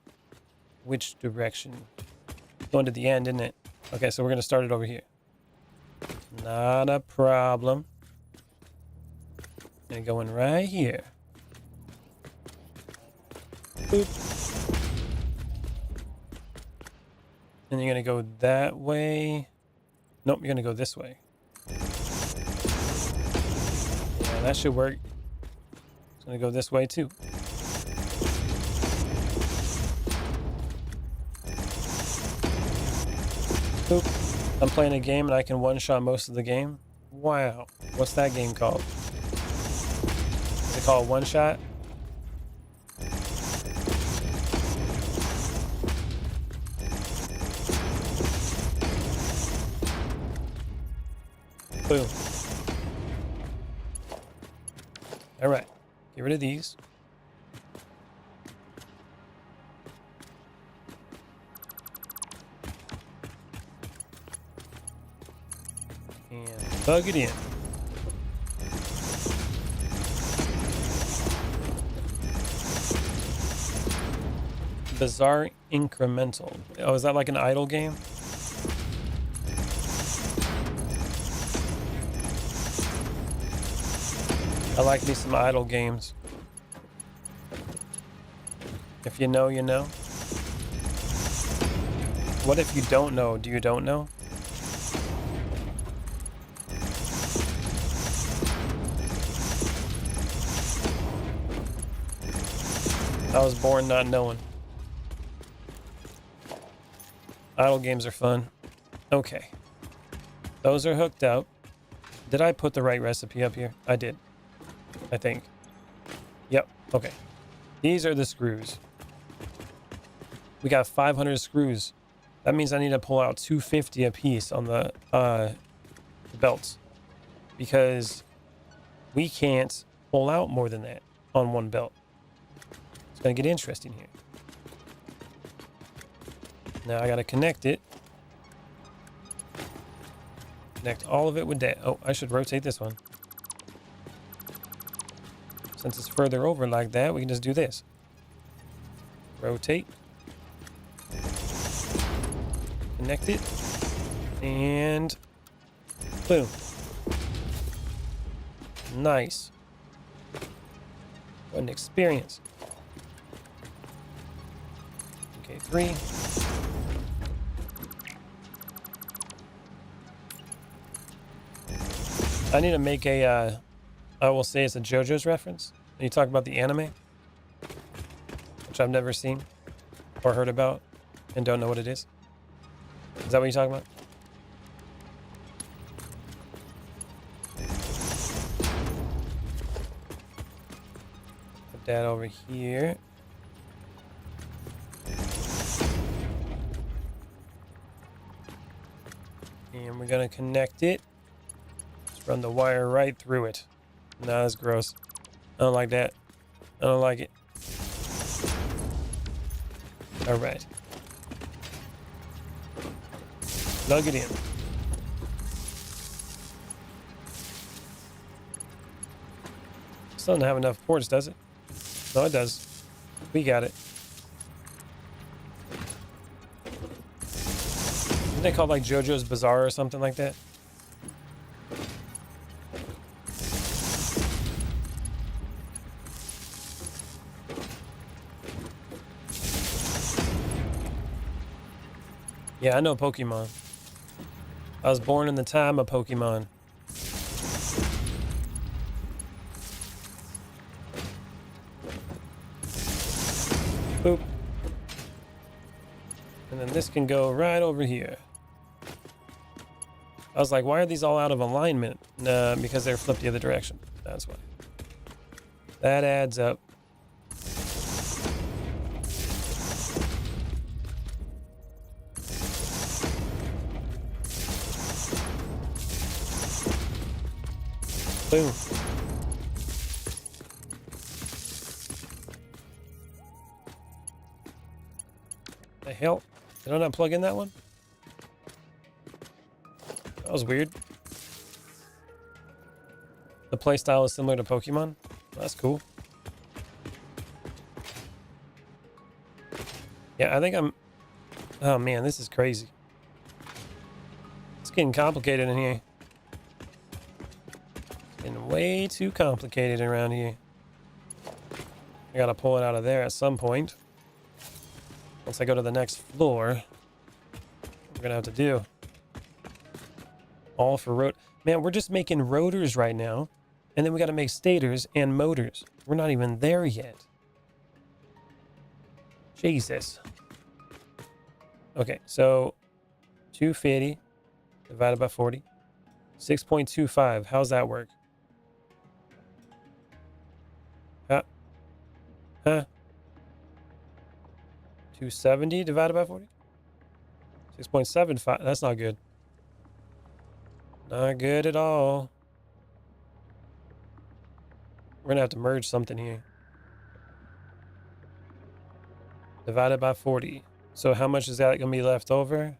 Which direction? Going to the end, isn't it? Okay, so we're going to start it over here. Not a problem. Gonna go in right here. Boop. And you're gonna go that way. Nope, you're gonna go this way. Yeah, that should work. It's gonna go this way too. Boop. I'm playing a game and I can one-shot most of the game. Wow. What's that game called? Is it called One Shot? Boom. Alright. Get rid of these. And plug it in. Bizarre incremental. Oh, is that like an idle game? I like me some idle games. If you know, you know. What if you don't know? Do you don't know? I was born not knowing. Idle games are fun. Okay. Those are hooked up. Did I put the right recipe up here? I did. I think. Yep. Okay. These are the screws. We got 500 screws. That means I need to pull out 250 a piece on the belts. Because we can't pull out more than that on one belt. It's going to get interesting here. Now I got to connect it. Connect all of it with that. Oh, I should rotate this one. Since it's further over like that, we can just do this. Rotate. Connect it. And boom. Nice. What an experience. Okay, 3. I need to make a, I will say it's a JoJo's reference. And you talk about the anime, which I've never seen or heard about and don't know what it is. Is that what you're talking about? Put that over here. And we're going to connect it. Run the wire right through it. No, that's gross. I don't like that. I don't like it. All right. Plug it in. Still don't have enough ports, does it? No, it does. We got it. Isn't it called like JoJo's Bizarre or something like that? Yeah, I know Pokemon. I was born in the time of Pokemon. Boop. And then this can go right over here. I was like, why are these all out of alignment? Nah, because they're flipped the other direction. That's why. That adds up. Boom. The hell? Did I not plug in that one? That was weird. The playstyle is similar to Pokemon. That's cool. Yeah, I think I'm... Oh man, this is crazy. It's getting complicated in here. It's getting way too complicated around here. I gotta pull it out of there at some point. Once I go to the next floor, we're gonna have to do all for road. Man, we're just making rotors right now, and then we got to make stators and motors. We're not even there yet. Jesus. Okay, so 250 divided by 40, 6.25. How's that work? Huh? 270 divided by 40? 6.75. That's not good. Not good at all. We're going to have to merge something here. Divided by 40. So how much is that going to be left over?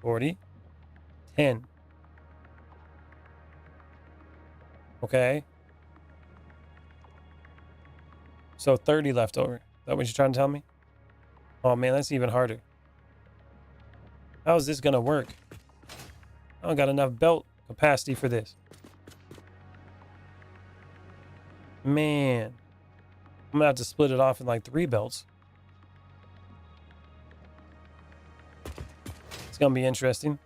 40. 10. Okay. So 30 left over. Is that what you're trying to tell me? Oh man, that's even harder. How is this going to work? I don't got enough belt capacity for this. Man. I'm going to have to split it off in like 3 belts. It's going to be interesting.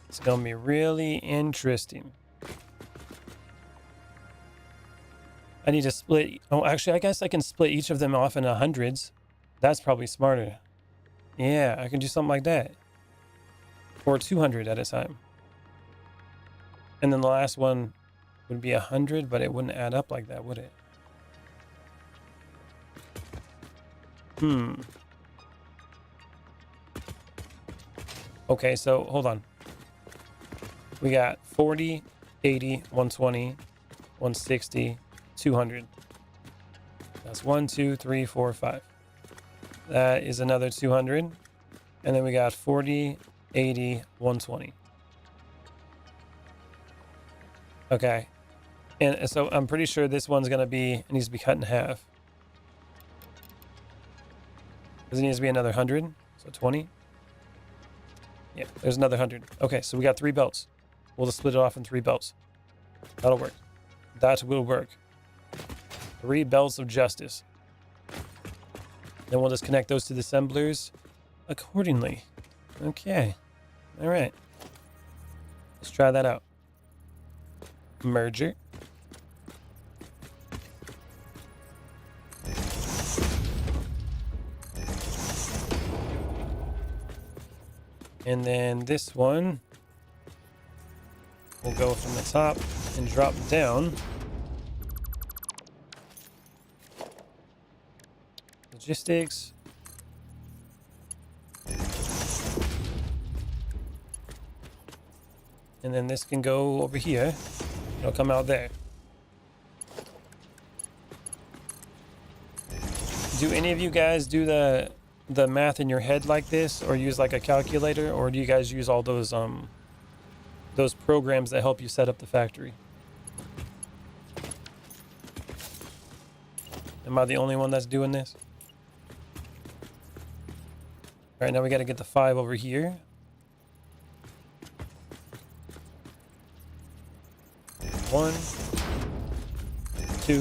It's going to be really interesting. I need to split... Oh, actually, I guess I can split each of them off into hundreds. That's probably smarter. Yeah, I can do something like that. Or 200 at a time. And then the last one would be 100, but it wouldn't add up like that, would it? Okay, so hold on. We got 40, 80, 120, 160, 200. That's 1, 2, 3, 4, 5. That is another 200. And then we got 40, 80, 120. Okay. And so I'm pretty sure this one's going to be, it needs to be cut in half. Because it needs to be another 100. So 20. Yeah, there's another 100. Okay, so we got 3 belts. We'll just split it off in 3 belts. That'll work. That will work. 3 belts of justice. Then we'll just connect those to the assemblers accordingly. Okay. All right. Let's try that out. Merger. And then this one will go from the top and drop down. Logistics. And then this can go over here. It'll come out there. Do any of you guys do the math in your head like this, or use like a calculator, or do you guys use all those programs that help you set up the factory? Am I the only one that's doing this? All right, now we got to get the 5 over here. One, 2,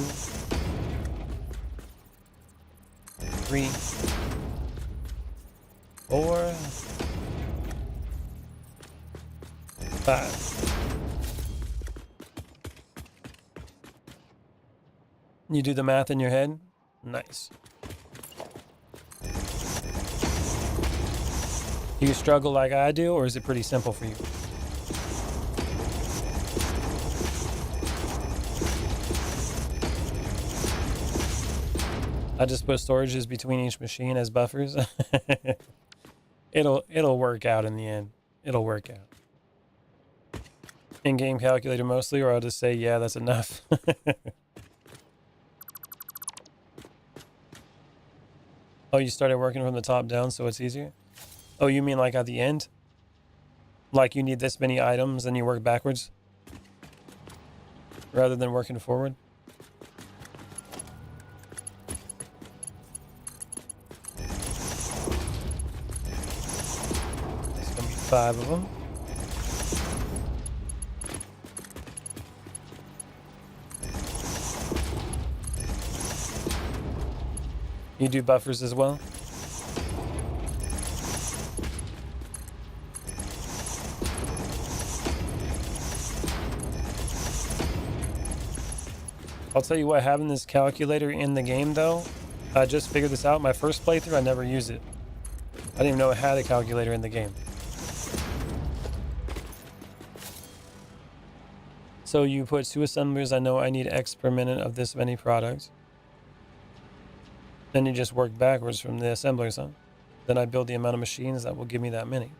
3, 4, 5. You do the math in your head? Nice. Do you struggle like I do, or is it pretty simple for you? I just put storages between each machine as buffers. It'll work out in the end. It'll work out. In-game calculator mostly, or I'll just say, yeah, that's enough. Oh, you started working from the top down, so it's easier? Oh, you mean like at the end? Like you need this many items and you work backwards? Rather than working forward? There's gonna be 5 of them. You do buffers as well? I'll tell you what, having this calculator in the game though, I just figured this out. My first playthrough, I never used it. I didn't even know it had a calculator in the game. So you put 2 assemblers, I know I need X per minute of this many products. Then you just work backwards from the assemblers, huh? Then I build the amount of machines that will give me that many.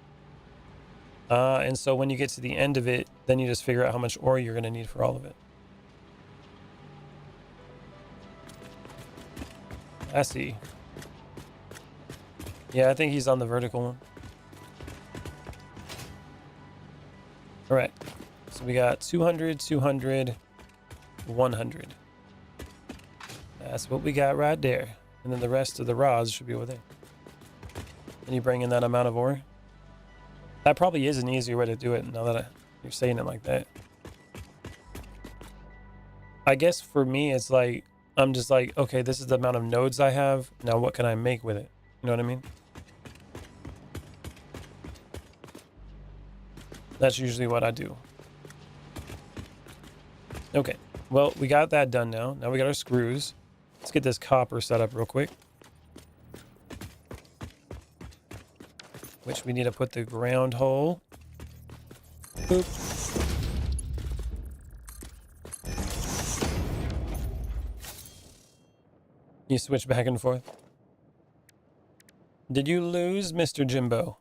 And so when you get to the end of it, then you just figure out how much ore you're going to need for all of it. I see. Yeah, I think he's on the vertical one. All right. So we got 200, 200, 100. That's what we got right there. And then the rest of the rods should be over there. And you bring in that amount of ore. That probably is an easier way to do it now that you're saying it like that. I guess for me, it's like, I'm just like, okay, this is the amount of nodes I have. Now what can I make with it? You know what I mean? That's usually what I do. Okay, well, we got that done now. Now we got our screws. Let's get this copper set up real quick. Which we need to put the ground hole. Boop. You switch back and forth. Did you lose, Mr. Jimbo?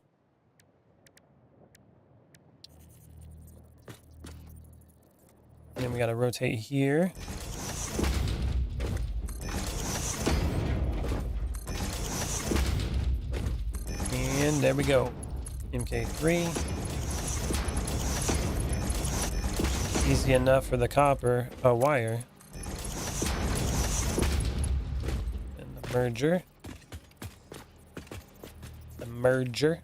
And then we gotta rotate here. And there we go. MK3. Easy enough for the copper wire. And the merger. The merger.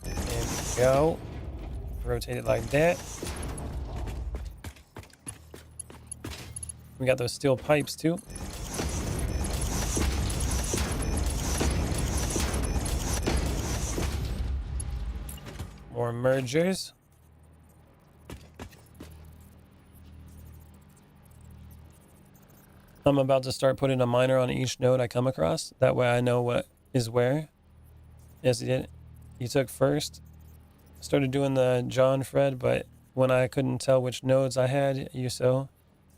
There we go. Rotate it like that. We got those steel pipes too. More mergers. I'm about to start putting a miner on each node I come across. That way I know what is where. Yes, he did. He took first. Started doing the John Fred, but when I couldn't tell which nodes I had,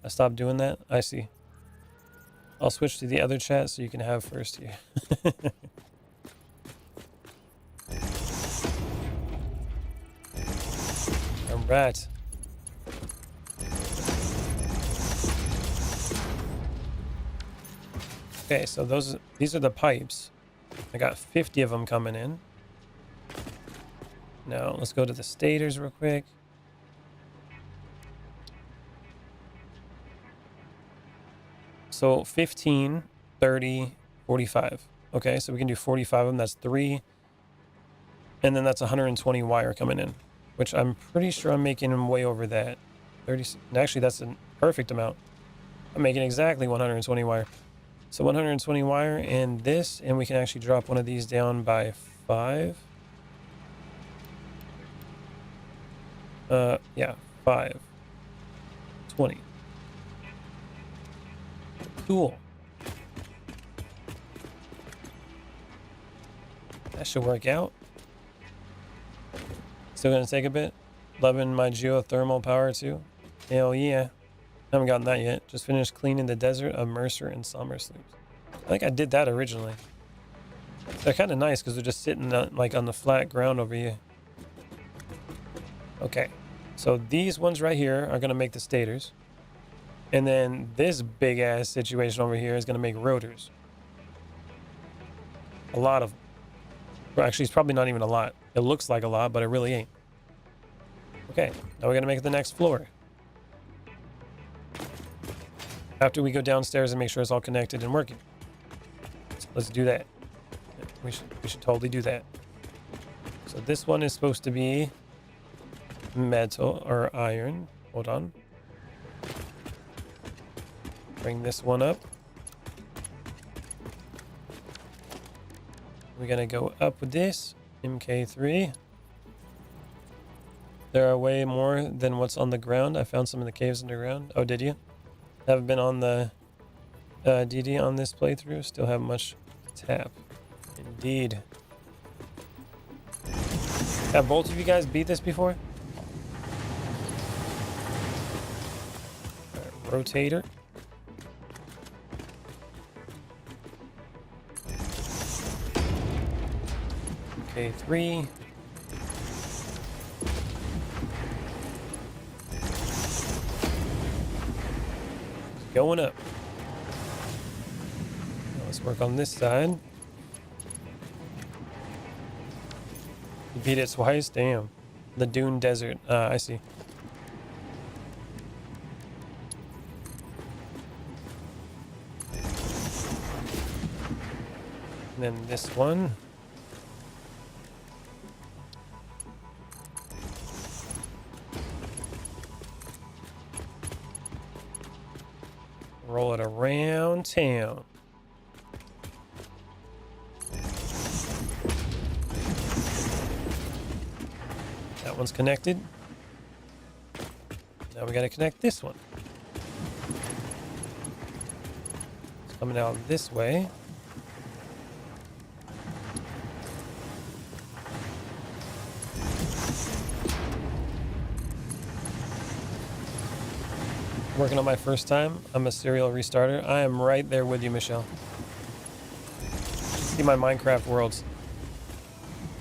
I stopped doing that. I see. I'll switch to the other chat so you can have first here. All right. Okay, so these are the pipes. I got 50 of them coming in. Now let's go to the stators real quick. So 15, 30, 45. Okay, so we can do 45 of them. That's 3. And then that's 120 wire coming in, which I'm pretty sure I'm making them way over that. 30. Actually, that's a perfect amount. I'm making exactly 120 wire. So 120 wire and this, and we can actually drop one of these down by 5. Yeah, 5. 20. Cool. That should work out. Still gonna take a bit. Loving my geothermal power too. Hell yeah. Haven't gotten that yet. Just finished cleaning the desert of Mercer and Summer Sloops. I think I did that originally. They're kind of nice because they're just sitting like on the flat ground over here. Okay. So these ones right here are gonna make the stators. And then this big ass situation over here is gonna make rotors. A lot of them. Well, actually, it's probably not even a lot. It looks like a lot, but it really ain't. Okay, now we're gonna make the next floor. After we go downstairs and make sure it's all connected and working. So let's do that. We should totally do that. So this one is supposed to be metal or iron. Hold on. Bring this one up. We're gonna go up with this MK3. There are way more than what's on the ground. I found some in the caves underground. Oh, did you? Haven't been on the DD on this playthrough. Still have much to tap. Indeed. Have both of you guys beat this before? Right, rotator. Okay, 3. Going up. Now let's work on this side. You beat it twice? Damn. The Dune Desert. I see. And then this one. Roll it around town. That one's connected. Now we got to connect this one. It's coming out this way. Working on my first time. I'm a serial restarter. I am right there with you, Michelle. See my Minecraft worlds.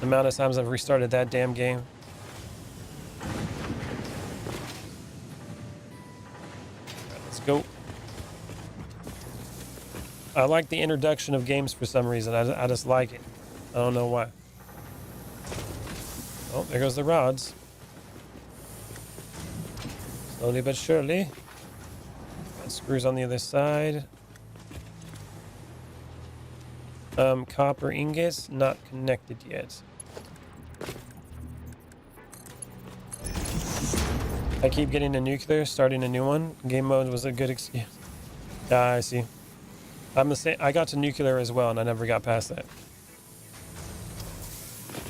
The amount of times I've restarted that damn game. Right, let's go. I like the introduction of games for some reason. I just like it. I don't know why. Oh, there goes the rods. Slowly but surely. Screws on the other side. Copper ingots not connected yet. I keep getting a nuclear, starting a new one. Game mode was a good excuse. Ah, I see. I'm the same. I got to nuclear as well, and I never got past that.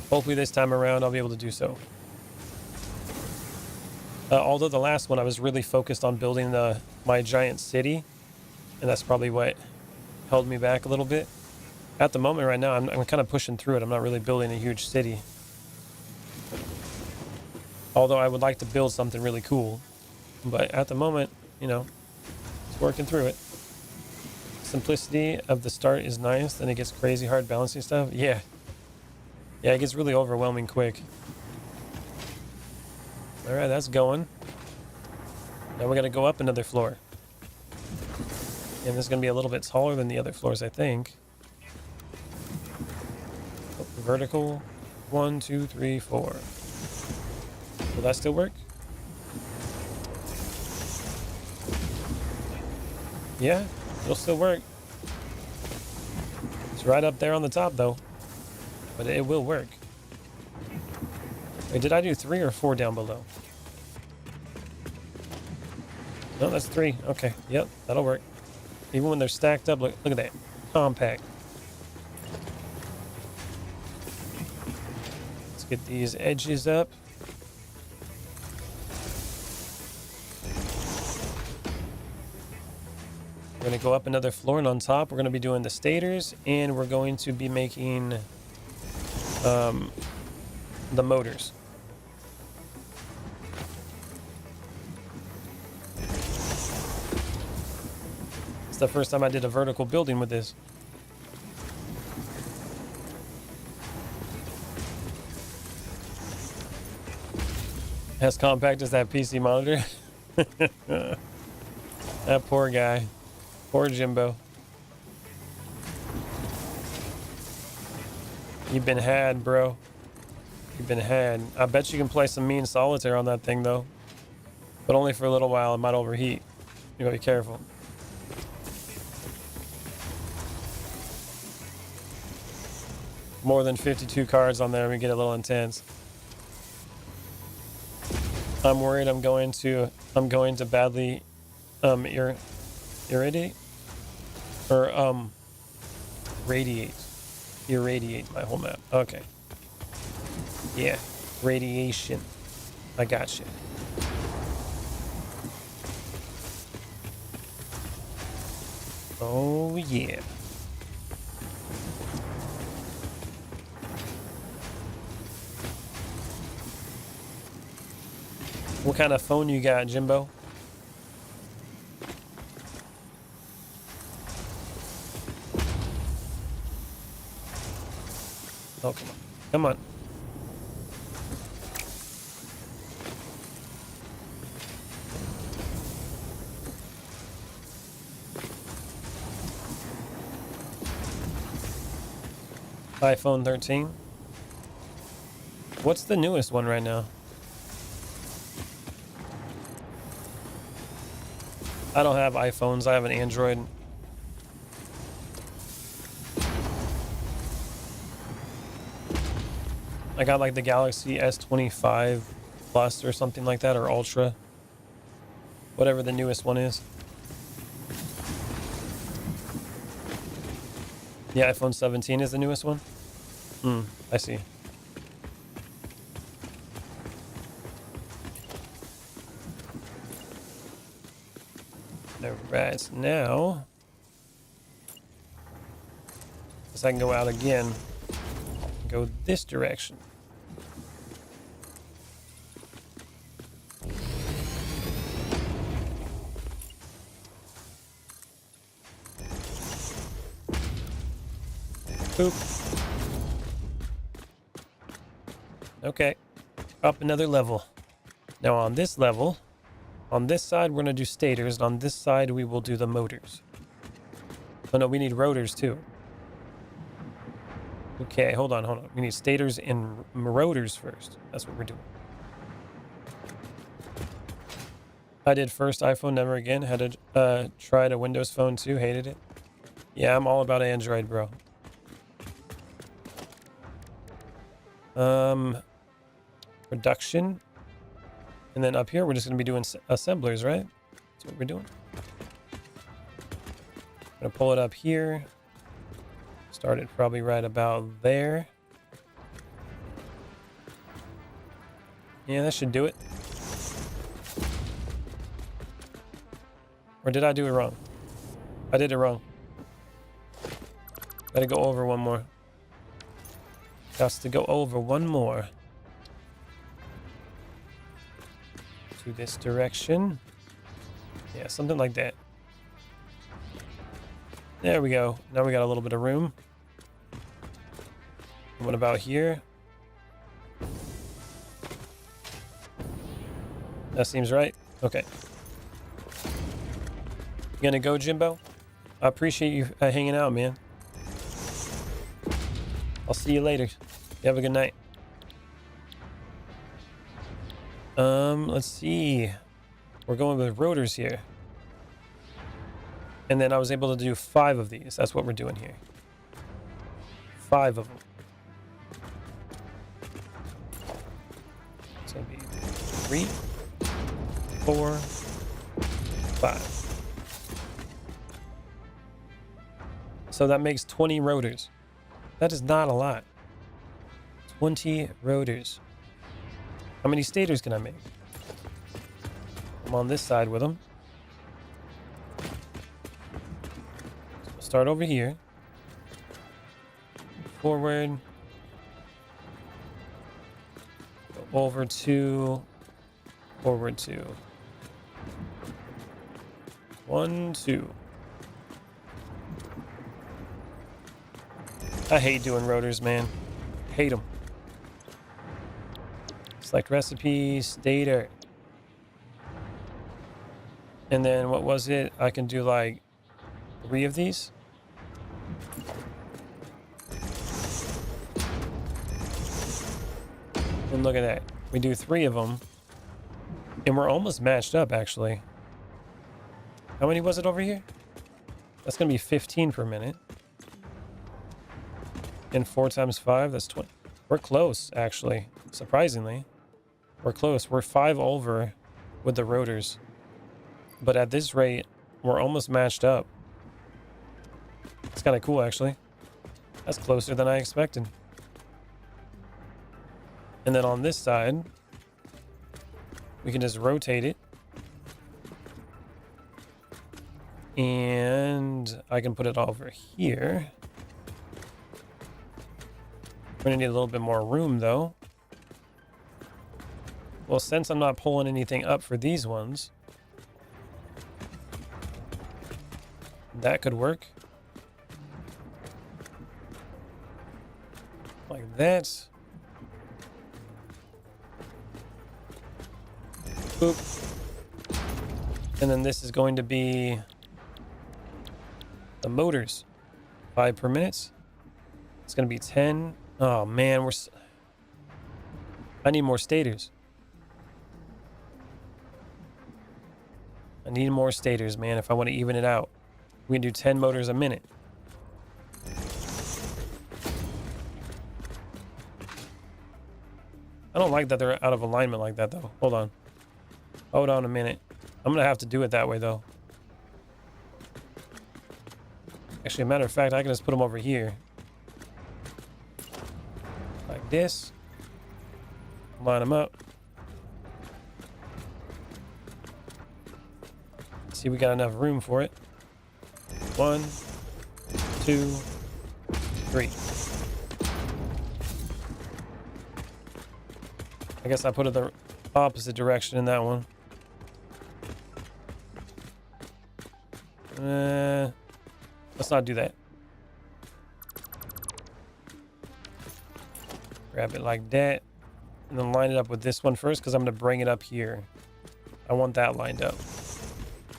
Hopefully this time around I'll be able to do so. Although the last one I was really focused on building my giant city, and that's probably what held me back a little bit. At the moment right now, I'm kind of pushing through it. I'm not really building a huge city. Although I would like to build something really cool. But at the moment, you know, it's working through it. Simplicity of the start is nice, then it gets crazy hard balancing stuff. Yeah. Yeah, it gets really overwhelming quick. Alright, that's going. Now we're gonna go up another floor. And this is going to be a little bit taller than the other floors, I think. Oh, vertical. 1, 2, 3, 4. Will that still work? Yeah, it'll still work. It's right up there on the top, though. But it will work. Wait, did I do 3 or 4 down below? No, that's 3. Okay, yep, that'll work. Even when they're stacked up, look at that. Compact. Let's get these edges up. We're going to go up another floor, and on top, we're going to be doing the stators, and we're going to be making the motors. It's the first time I did a vertical building with this. As compact as that PC monitor. That poor guy. Poor Jimbo. You've been had, bro. You've been had. I bet you can play some mean solitaire on that thing, though. But only for a little while. It might overheat. You gotta be careful. More than 52 cards on there, we get a little intense. I'm worried I'm going to badly irradiate or irradiate my whole map. Okay. Yeah, radiation. I got you. Oh yeah. What kind of phone you got, Jimbo? Oh, come on. Come on. iPhone 13. What's the newest one right now? I don't have iPhones. I have an Android. I got like the Galaxy S25 Plus or something like that, or Ultra. Whatever the newest one is. Yeah, iPhone 17 is the newest one? I see. Alright, so now... guess I can go out again. Go this direction. Boop. Okay. Up another level. Now on this level, on this side we're going to do stators, and on this side we will do the motors. Oh no, we need rotors too. Okay, hold on. We need stators and rotors first. That's what we're doing. I did first iPhone, never again. Had to tried a Windows phone too, hated it. Yeah, I'm all about Android, bro. Production. And then up here, we're just going to be doing assemblers, right? That's what we're doing. I'm going to pull it up here. Start it probably right about there. Yeah, that should do it. Or did I do it wrong? I did it wrong. Gotta go over one more. Got to go over one more. To this direction. Yeah, something like that. There we go. Now we got a little bit of room. And what about here? That seems right. Okay. You gonna go, Jimbo? I appreciate you hanging out, man. I'll see you later. You have a good night. Let's see. We're going with rotors here. And then I was able to do 5 of these. That's what we're doing here. 5 of them. It's going to be 3, 4, 5. So that makes 20 rotors. That is not a lot. 20 rotors. How many stators can I make? I'm on this side with them. So we'll start over here. Forward. Go over 2. Forward 2. 1, 2. I hate doing rotors, man. Hate them. Select recipe, stator. And then what was it? I can do like 3 of these. And look at that. We do 3 of them. And we're almost matched up, actually. How many was it over here? That's going to be 15 per minute. And 4 times 5, that's 20. We're close, actually. Surprisingly. We're close. We're 5 over with the rotors. But at this rate, we're almost matched up. It's kind of cool, actually. That's closer than I expected. And then on this side, we can just rotate it. And I can put it over here. We're going to need a little bit more room, though. Well, since I'm not pulling anything up for these ones, that could work. Like that. Boop. And then this is going to be the motors. 5 per minute. It's going to be 10. Oh, man. I need more stators. I need more stators, man, if I want to even it out. We can do 10 motors a minute. I don't like that they're out of alignment like that, though. Hold on. Hold on a minute. I'm going to have to do it that way, though. Actually, a matter of fact, I can just put them over here. Like this. Line them up. See, we got enough room for it. 1, 2, 3. I guess I put it the opposite direction in that one. Let's not do that. Grab it like that. And then line it up with this one first, because I'm going to bring it up here. I want that lined up.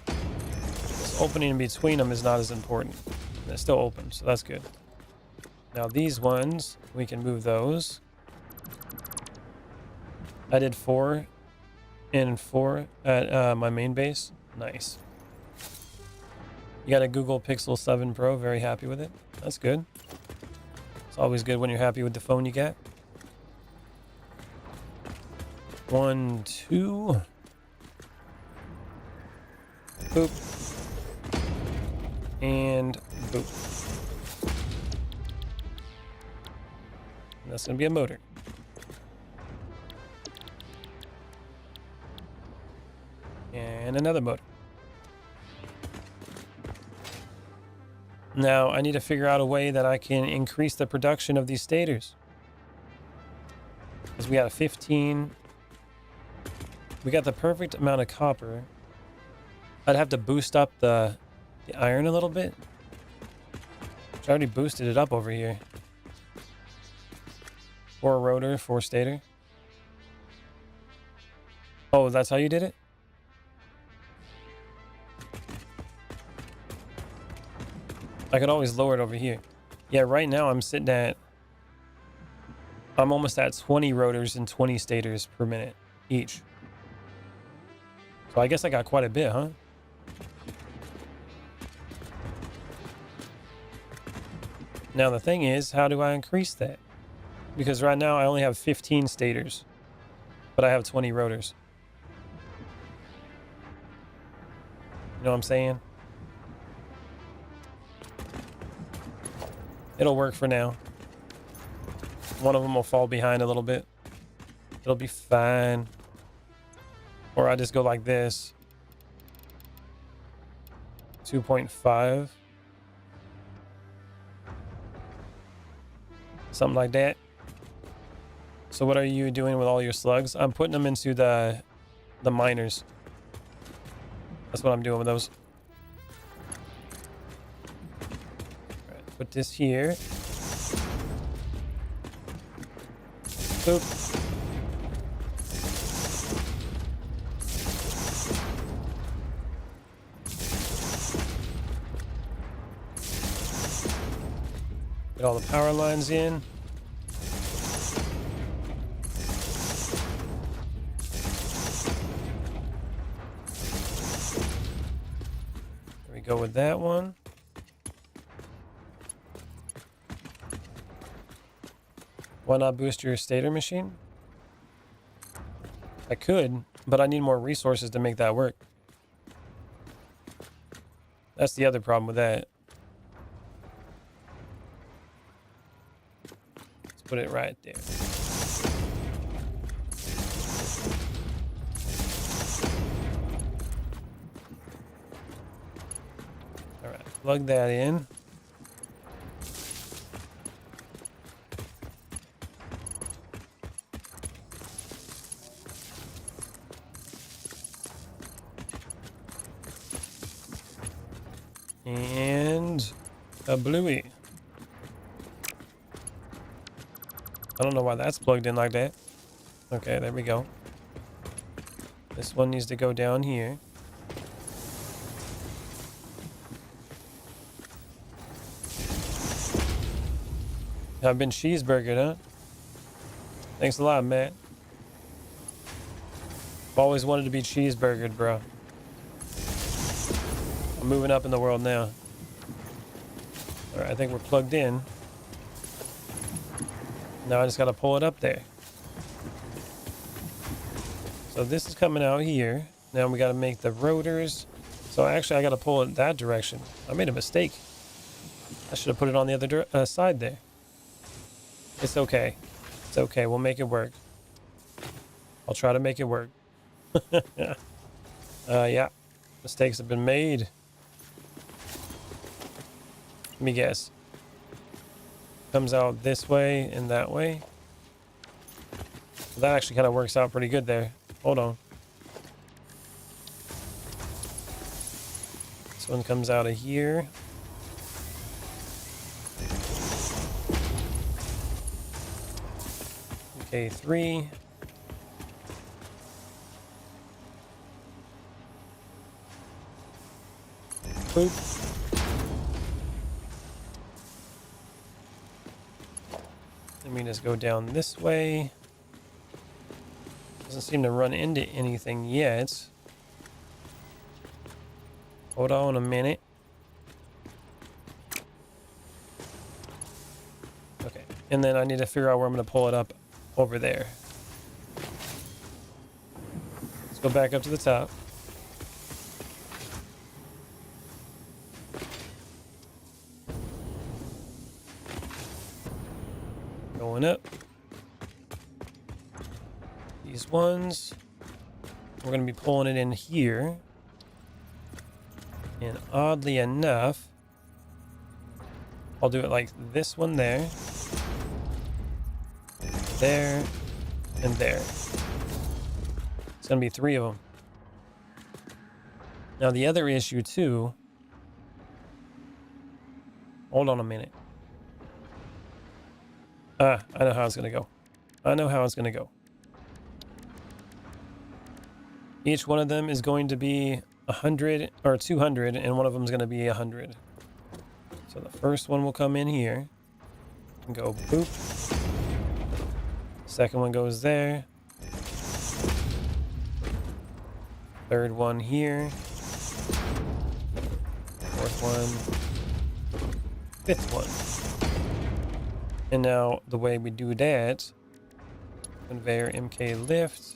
This opening in between them is not as important. And it's still open, so that's good. Now these ones, we can move those. I did 4 and 4 at my main base. Nice. You got a Google Pixel 7 Pro. Very happy with it. That's good. It's always good when you're happy with the phone you get. 1, 2. Boop. And boop. And that's going to be a motor. And another motor. Now, I need to figure out a way that I can increase the production of these stators. Because we got a 15. We got the perfect amount of copper. I'd have to boost up the iron a little bit. Which I already boosted it up over here. 4 rotor, 4 stator. Oh, that's how you did it? I could always lower it over here. Yeah, right now I'm sitting at... I'm almost at 20 rotors and 20 stators per minute each. So I guess I got quite a bit, huh? Now the thing is, how do I increase that? Because right now I only have 15 stators, but I have 20 rotors. You know what I'm saying? It'll work for now. One of them will fall behind a little bit. It'll be fine. Or I just go like this. 2.5. Something like that. So what are you doing with all your slugs? I'm putting them into the miners. That's what I'm doing with those. All right, put this here. Boop. Get all the power lines in. There we go with that one. Why not boost your stator machine? I could, but I need more resources to make that work. That's the other problem with that. Let's put it right there. All right, plug that in. And a bluey. I don't know why that's plugged in like that. Okay, there we go. This one needs to go down here. I've been cheeseburgered, huh? Thanks a lot, Matt. I've always wanted to be cheeseburgered, bro. I'm moving up in the world now. All right, I think we're plugged in. Now I just got to pull it up there. So this is coming out here. Now we got to make the rotors. So actually I got to pull it that direction. I made a mistake. I should have put it on the other side there. It's okay. It's okay. We'll make it work. I'll try to make it work. Yeah. Mistakes have been made. Let me guess. Comes out this way and that way. So that actually kind of works out pretty good there. Hold on. This one comes out of here. Okay, 3. Boop. Let me just go down this way. Doesn't seem to run into anything yet. Hold on a minute. Okay, and then I need to figure out where I'm going to pull it up over there. Let's go back up to the top. Going up. These ones, we're going to be pulling it in here. And oddly enough, I'll do it like this one there, there, and there. It's going to be 3 of them. Now the other issue too, hold on a minute. I know how it's going to go. I know how it's going to go. Each one of them is going to be 100 or 200, and one of them is going to be 100. So the first one will come in here and go boop. Second one goes there. Third one here. Fourth one. Fifth one. And now the way we do that, conveyor MK lift. So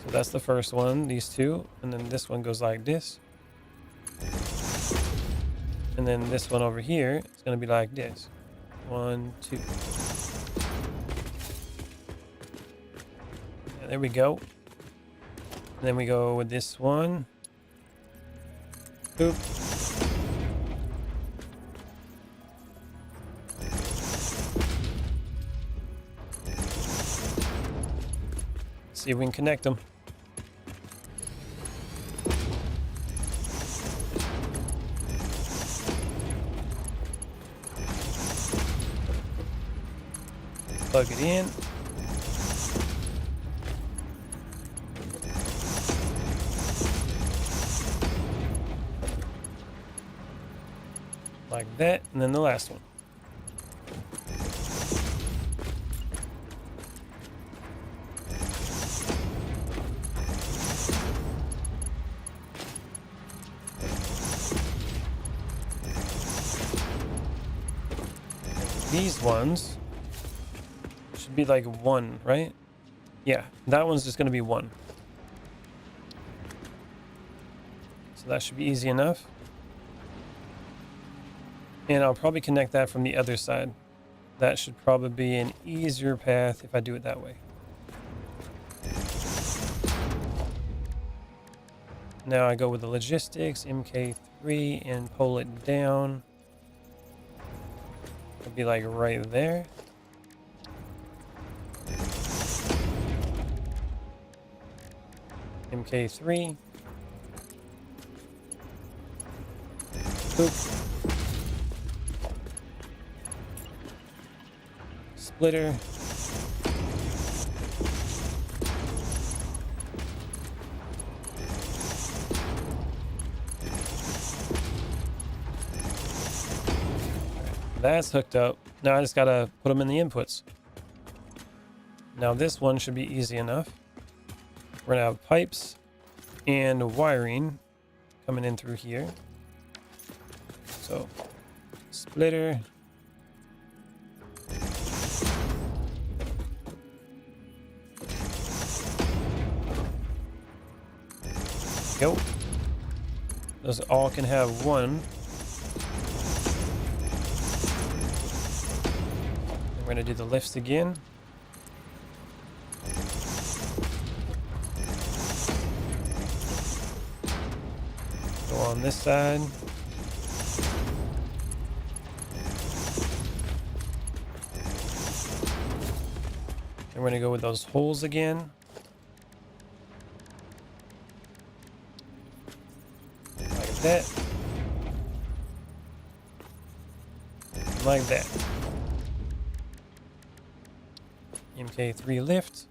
that's the first one, these two. And then this one goes like this. And then this one over here is going to be like this. 1, 2. Yeah, there we go. And then we go with this one. Boop. See if we can connect them. Plug it in. Like that, and then the last one. These ones should be like 1, right? Yeah, that one's just going to be 1. So that should be easy enough. And I'll probably connect that from the other side. That should probably be an easier path if I do it that way. Now I go with the logistics, MK3, and pull it down. It'll be like right there. MK3. Boop. Splitter. That's hooked up. Now I just gotta put them in the inputs. Now this one should be easy enough. We're gonna have pipes and wiring coming in through here. So, splitter. Go. Those all can have one. And we're gonna do the lifts again. Go on this side. And we're gonna go with those holes again. That, like that. MK3 lift.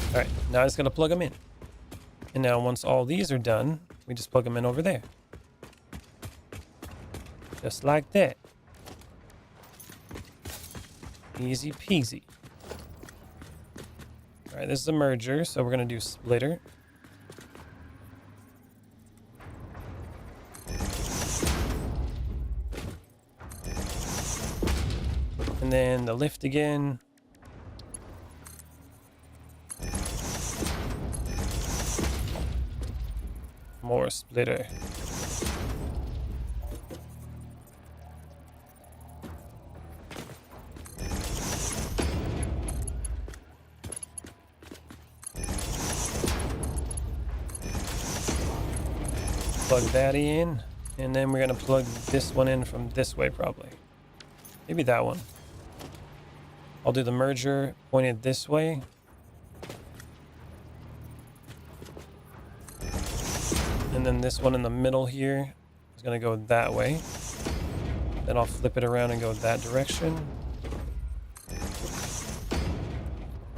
All right, now I'm just gonna plug them in. And now once all these are done, we just plug them in over there. Just like that. Easy peasy. All right, this is a merger, so we're going to do splitter. And then the lift again. More splitter. Plug that in, and then we're going to plug this one in from this way probably. Maybe that one. I'll do the merger pointed this way. And then this one in the middle here is going to go that way. Then I'll flip it around and go that direction.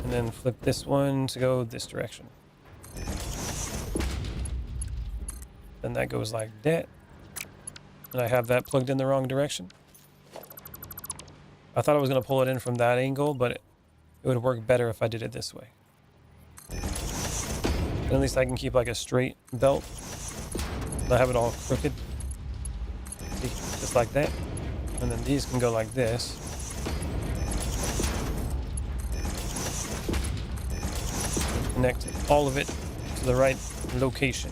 And then flip this one to go this direction. Then that goes like that. And I have that plugged in the wrong direction. I thought I was going to pull it in from that angle, but it would work better if I did it this way. And at least I can keep like a straight belt. Not have it all crooked. See, just like that. And then these can go like this. Connect all of it to the right location.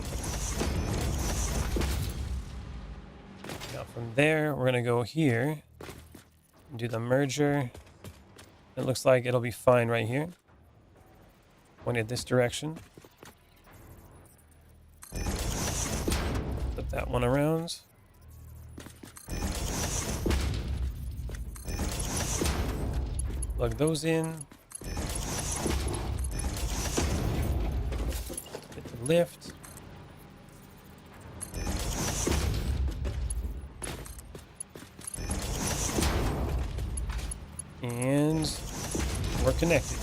Now from there, we're gonna go here and do the merger. It looks like it'll be fine right here. Pointed this direction. Flip that one around. Plug those in. Hit the lift. And we're connected.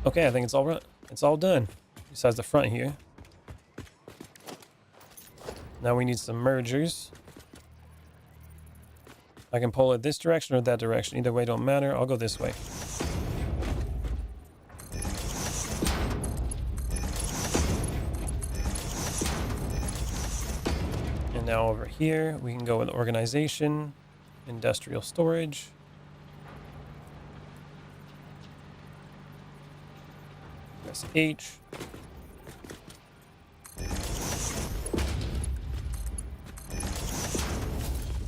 Okay, I think it's all right. It's all done. Besides the front here. Now we need some mergers. I can pull it this direction or that direction. Either way don't matter. I'll go this way. And now over here, we can go with organization, industrial storage. Press H.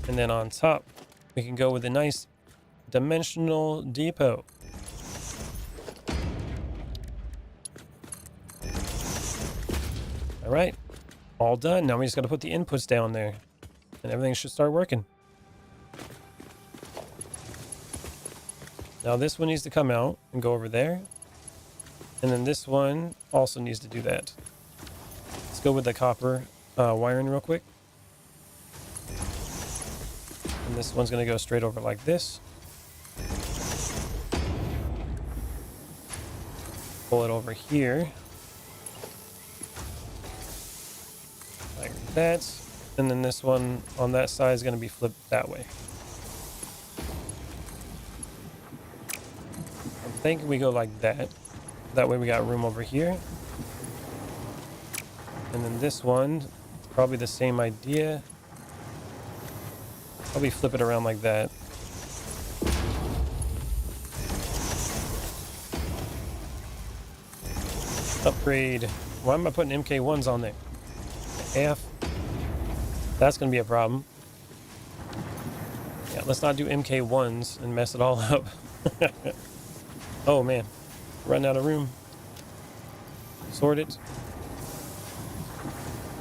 And then on top, we can go with a nice dimensional depot. All right, all done. Now we just got to put the inputs down there and everything should start working. Now this one needs to come out and go over there. And then this one also needs to do that. Let's go with the copper wiring real quick. And this one's going to go straight over like this. Pull it over here. Like that. And then this one on that side is going to be flipped that way. I'm thinking we go like that. That way we got room over here. And then this one, probably the same idea. Probably flip it around like that. Upgrade. Why am I putting MK1s on there? F. That's going to be a problem. Yeah, let's not do MK1s and mess it all up. Oh man. Running out of room. Sort it.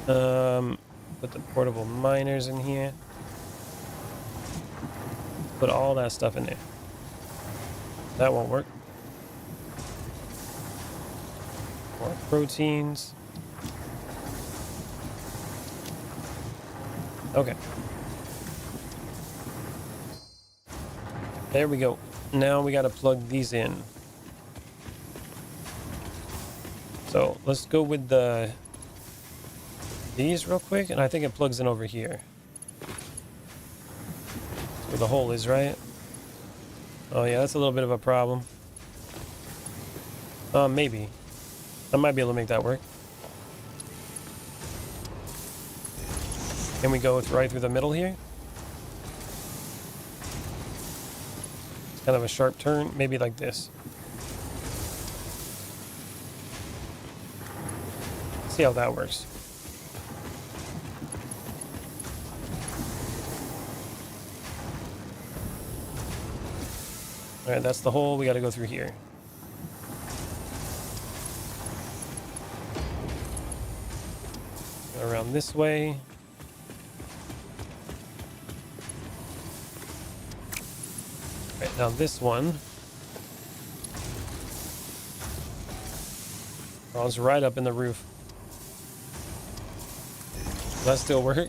Put the portable miners in here. Put all that stuff in there. That won't work. More proteins. Okay. There we go. Now we got to plug these in. So let's go with these real quick, and I think it plugs in over here. That's where the hole is, right? Oh yeah, that's a little bit of a problem. Maybe. I might be able to make that work. Can we go right through the middle here? It's kind of a sharp turn, maybe like this. See how that works. All right, that's the hole. We got to go through here. Go around this way. All right, now this one. Oh, it's right up in the roof. Does that still work?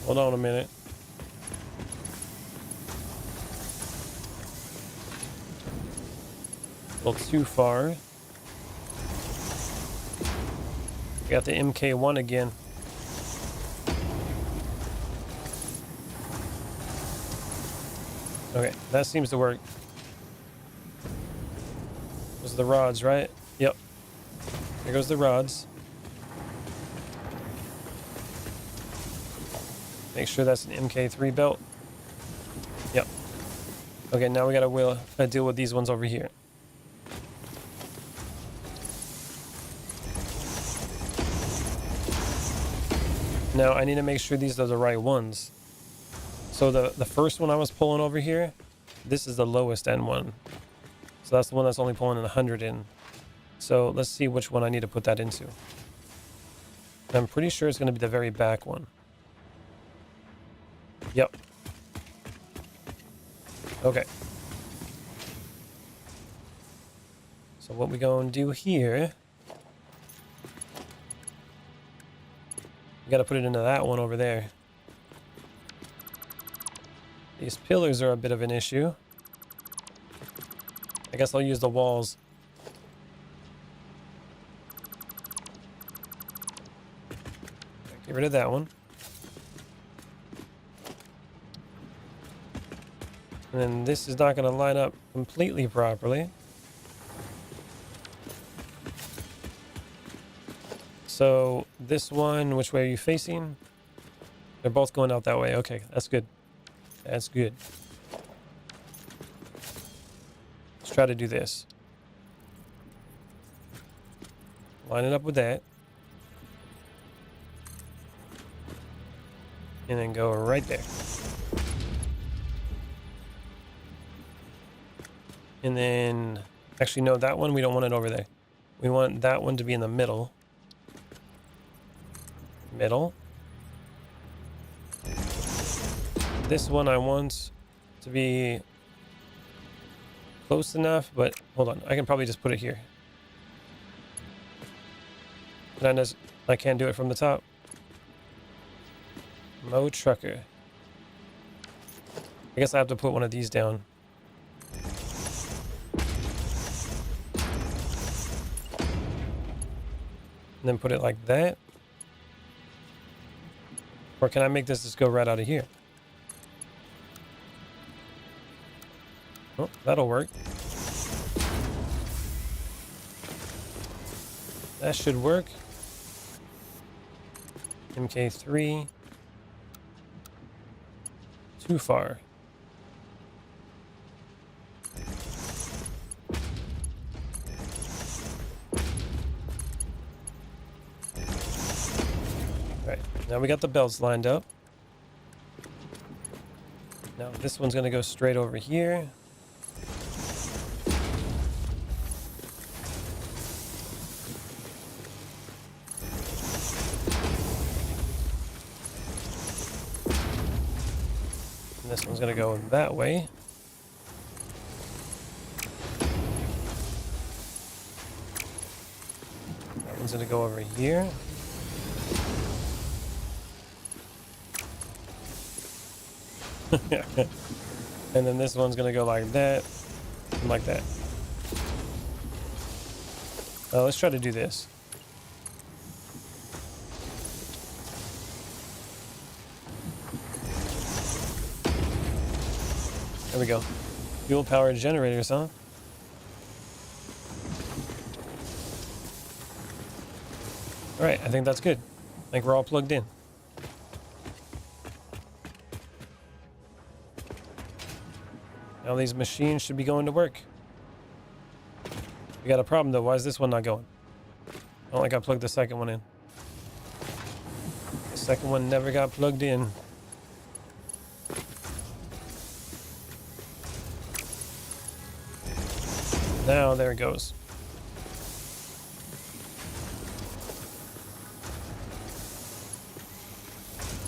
Hold on a minute. A little too far. We got the MK1 again. Okay, that seems to work. Those are the rods, right? Yep. There goes the rods. Make sure that's an MK3 belt. Yep. Okay, now we gotta deal with these ones over here. Now I need to make sure these are the right ones. So the first one I was pulling over here, this is the lowest end one. So that's the one that's only pulling in 100 in. So let's see which one I need to put that into. I'm pretty sure it's going to be the very back one. Yep. Okay. So what we going to do here, we got to put it into that one over there. These pillars are a bit of an issue. I guess I'll use the walls. Get rid of that one. And then this is not going to line up completely properly. So this one, which way are you facing? They're both going out that way. Okay, that's good. That's good. Let's try to do this. Line it up with that. And then go right there. And then, actually no, that one, we don't want it over there. We want that one to be in the middle. Middle. This one I want to be close enough, but hold on, I can probably just put it here. And I can't do it from the top. Mo Trucker. I guess I have to put one of these down. And then put it like that. Or can I make this just go right out of here? Oh, that'll work. That should work. MK3. Too far. Alright, now we got the belts lined up. Now this one's going to go straight over here. This one's going to go that way. That one's going to go over here. And then this one's going to go like that and like that. Let's try to do this. There we go. Fuel powered generators, huh? Alright, I think that's good. I think we're all plugged in. Now these machines should be going to work. We got a problem though. Why is this one not going? I don't like I plugged the second one in. The second one never got plugged in. Now there it goes.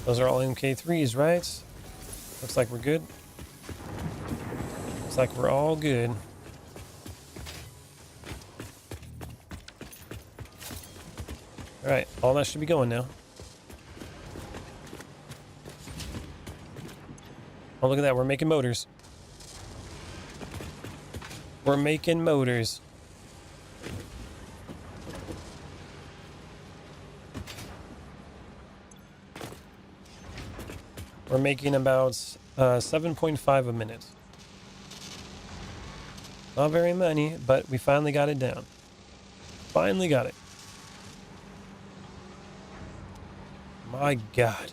Those are all MK3s, right? Looks like we're good. Looks like we're all good. Alright, all that should be going now. Oh, look at that, we're making motors. We're making motors. We're making about 7.5 a minute. Not very many, but we finally got it down. Finally got it. My God.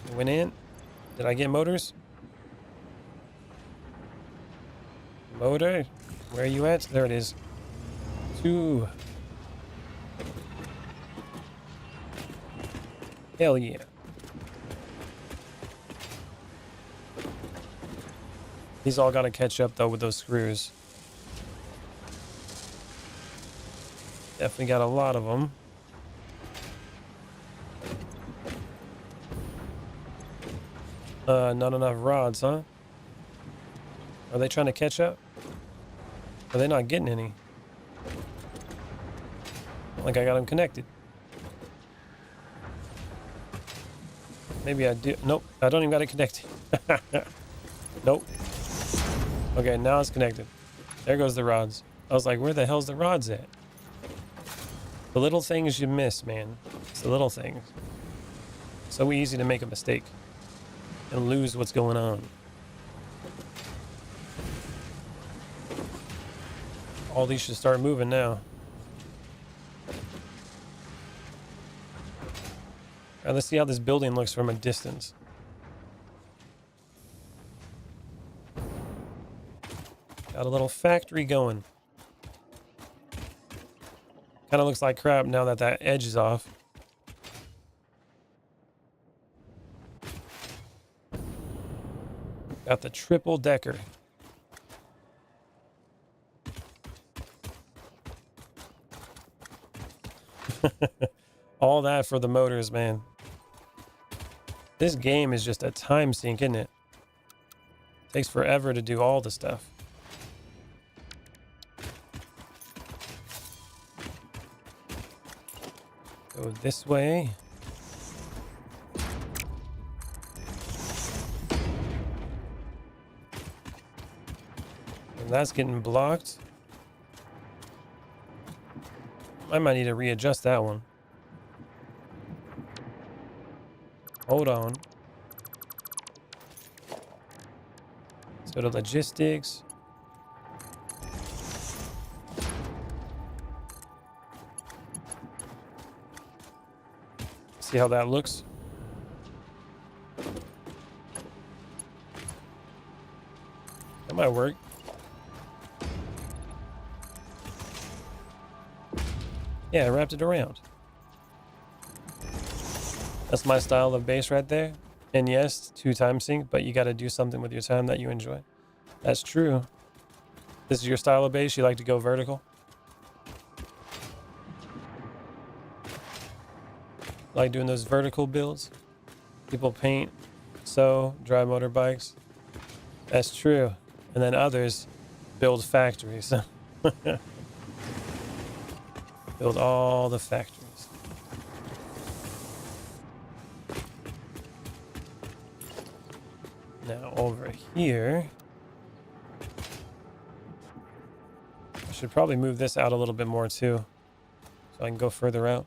It went in. Did I get motors? Motor? Where are you at? There it is. 2. Hell yeah. These all got to catch up though with those screws. Definitely got a lot of them. Not enough rods, huh? Are they trying to catch up? Are they not getting any? Like I got them connected. Maybe I do. Nope, I don't even got it connected. Nope. Okay, now it's connected. There goes the rods. I was like, where the hell's the rods at? The little things you miss, man. It's the little things. So easy to make a mistake and lose what's going on. All these should start moving now. All right, let's see how this building looks from a distance. Got a little factory going. Kind of looks like crap now that that edge is off. Got the triple decker. All that for the motors, man. This game is just a time sink, isn't it? Takes forever to do all the stuff. Go this way. And that's getting blocked. I might need to readjust that one. Hold on. Let's go to logistics. See how that looks. That might work. Yeah, I wrapped it around. That's my style of base right there. And yes, 2 time sync, but you got to do something with your time that you enjoy. That's true. This is your style of base. You like to go vertical. Like doing those vertical builds. People paint, sew, drive motorbikes. That's true. And then others build factories. Build all the factories. Now over here, I should probably move this out a little bit more too, so I can go further out.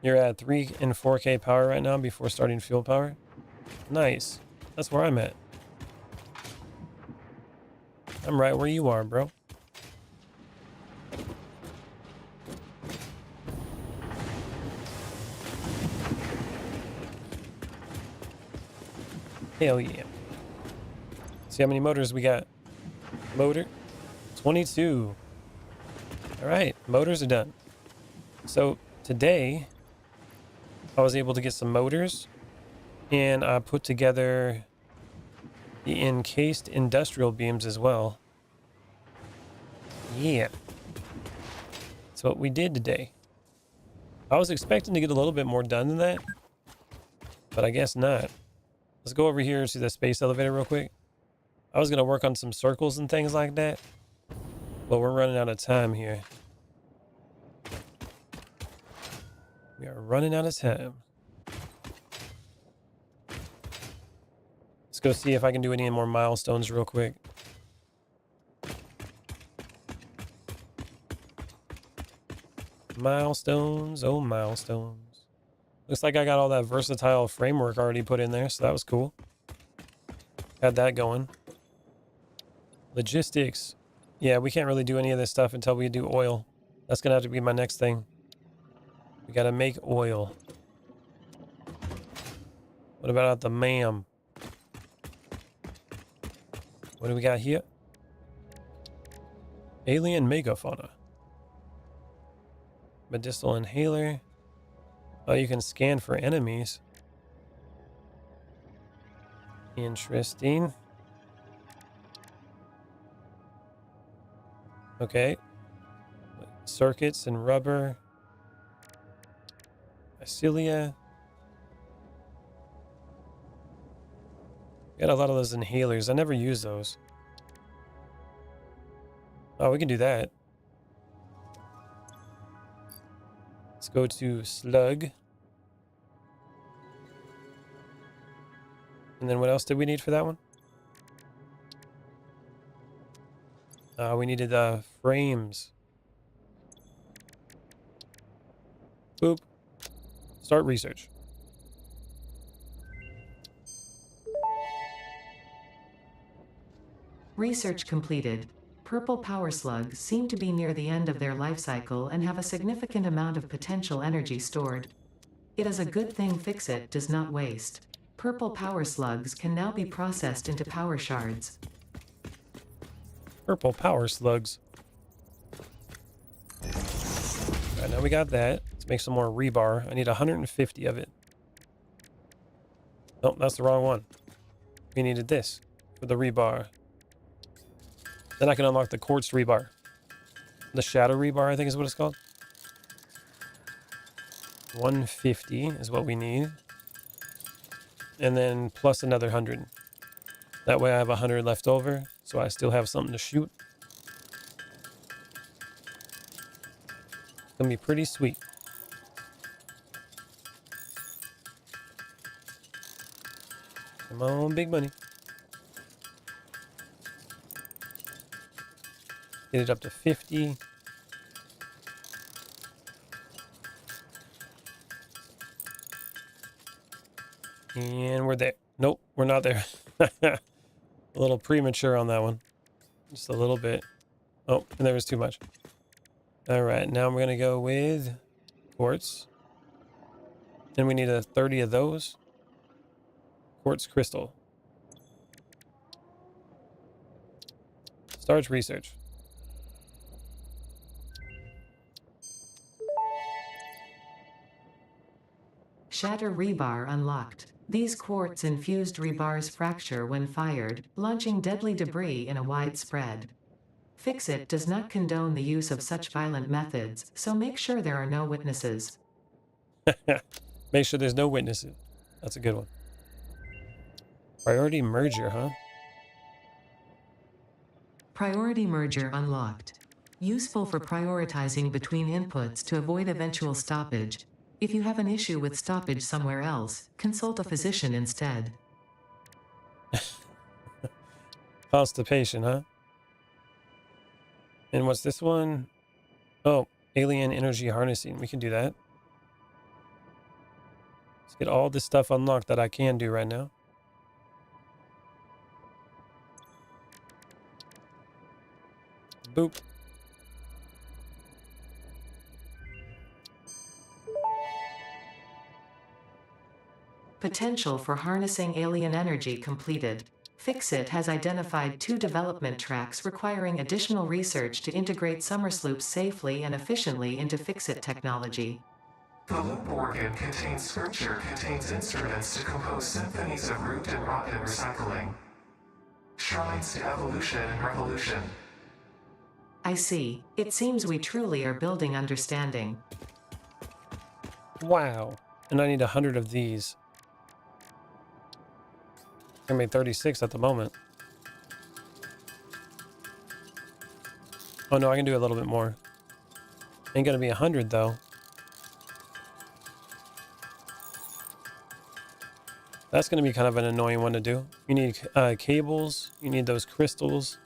You're at 3 and 4K power right now before starting fuel power. Nice. That's where I'm at. I'm right where you are, bro. Hell yeah. See how many motors we got. Motor 22. All right, motors are done. So today I was able to get some motors and I put together the encased industrial beams as well. Yeah. That's what we did today. I was expecting to get a little bit more done than that, but I guess not. Let's go over here to the space elevator real quick. I was going to work on some circles and things like that, but we're running out of time here. We are running out of time. Let's go see if I can do any more milestones real quick. Milestones, oh milestones. Looks like I got all that versatile framework already put in there, so that was cool. Had that going. Logistics. Yeah, we can't really do any of this stuff until we do oil. That's gonna have to be my next thing. We gotta make oil. What about the ma'am? What do we got here? Alien megafauna. Medicinal inhaler. Oh, you can scan for enemies. Interesting. Okay. Circuits and rubber. Mycelia. Got a lot of those inhalers. I never use those. Oh, we can do that. Let's go to slug. And then what else did we need for that one? We needed frames. Boop. Start research. Research completed. Purple power slugs seem to be near the end of their life cycle and have a significant amount of potential energy stored. It is a good thing Fixit does not waste. Purple power slugs can now be processed into power shards. Purple power slugs. Alright, now we got that. Let's make some more rebar. I need 150 of it. Nope, that's the wrong one. We needed this for the rebar. Then I can unlock the quartz rebar. The shadow rebar, I think is what it's called. 150 is what we need. And then plus another 100. That way I have 100 left over, so I still have something to shoot. It's gonna be pretty sweet. Come on, big money. Get it up to 50. And we're there. Nope, we're not there. A little premature on that one. Just a little bit. Oh, and there was too much. All right, now we're going to go with quartz. And we need 30 of those. Quartz crystal. Starts research. Shatter rebar unlocked. These quartz-infused rebars fracture when fired, launching deadly debris in a wide spread. Fixit does not condone the use of such violent methods, so make sure there are no witnesses. Make sure there's no witnesses. That's a good one. Priority merger, huh? Priority merger unlocked. Useful for prioritizing between inputs to avoid eventual stoppage. If you have an issue with stoppage somewhere else, consult a physician instead. Constipation, huh? And what's this one? Oh, alien energy harnessing. We can do that. Let's get all this stuff unlocked that I can do right now. Boop. Potential for harnessing alien energy completed. Fixit has identified 2 development tracks requiring additional research to integrate Summersloops safely and efficiently into Fixit technology. The loop organ contains scripture, contains instruments to compose symphonies of root and rot and recycling. Shrines to evolution and revolution. I see. It seems we truly are building understanding. Wow. And I need 100 of these. I made 36 at the moment. Oh no, I can do a little bit more. Ain't gonna be 100 though. That's going to be kind of an annoying one to do. You need cables, you need those crystals,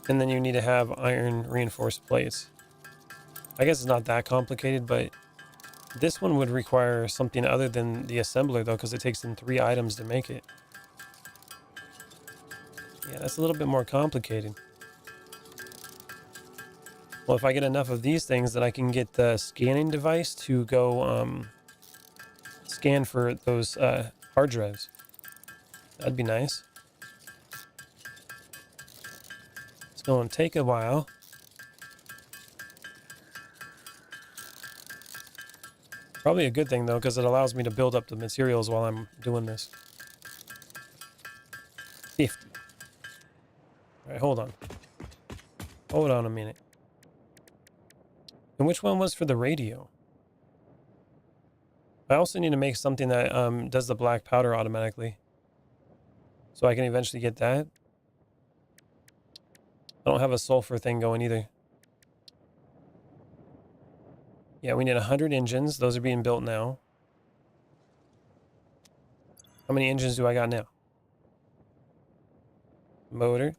and then you need to have iron reinforced plates. I guess it's not that complicated, but this one would require something other than the assembler, though, because it takes them 3 items to make it. Yeah, that's a little bit more complicated. Well, if I get enough of these things, then I can get the scanning device to go scan for those hard drives. That'd be nice. It's going to take a while. Probably a good thing, though, because it allows me to build up the materials while I'm doing this. 50. All right, hold on. Hold on a minute. And which one was for the radio? I also need to make something that does the black powder automatically. So I can eventually get that. I don't have a sulfur thing going either. Yeah, we need 100 engines. Those are being built now. How many engines do I got now? Motor.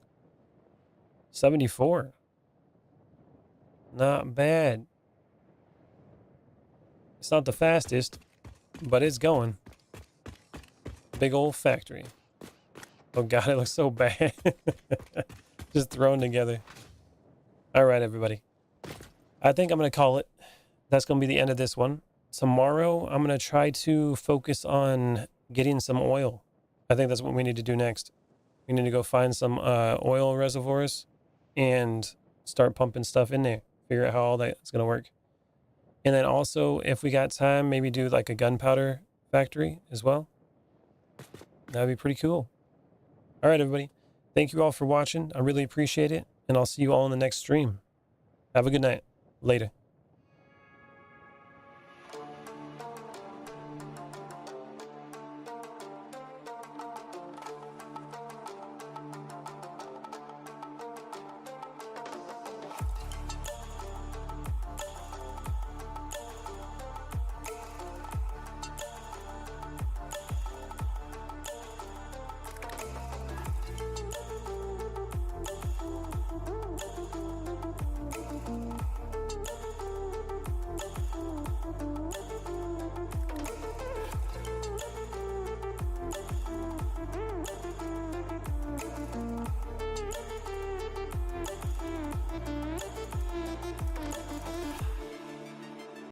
74. Not bad. It's not the fastest, but it's going. Big old factory. Oh god, it looks so bad. Just thrown together. All right, everybody. I think I'm going to call it. That's going to be the end of this one. Tomorrow, I'm going to try to focus on getting some oil. I think that's what we need to do next. We need to go find some oil reservoirs and start pumping stuff in there. Figure out how all that's going to work. And then also, if we got time, maybe do like a gunpowder factory as well. That'd be pretty cool. All right, everybody. Thank you all for watching. I really appreciate it. And I'll see you all in the next stream. Have a good night. Later.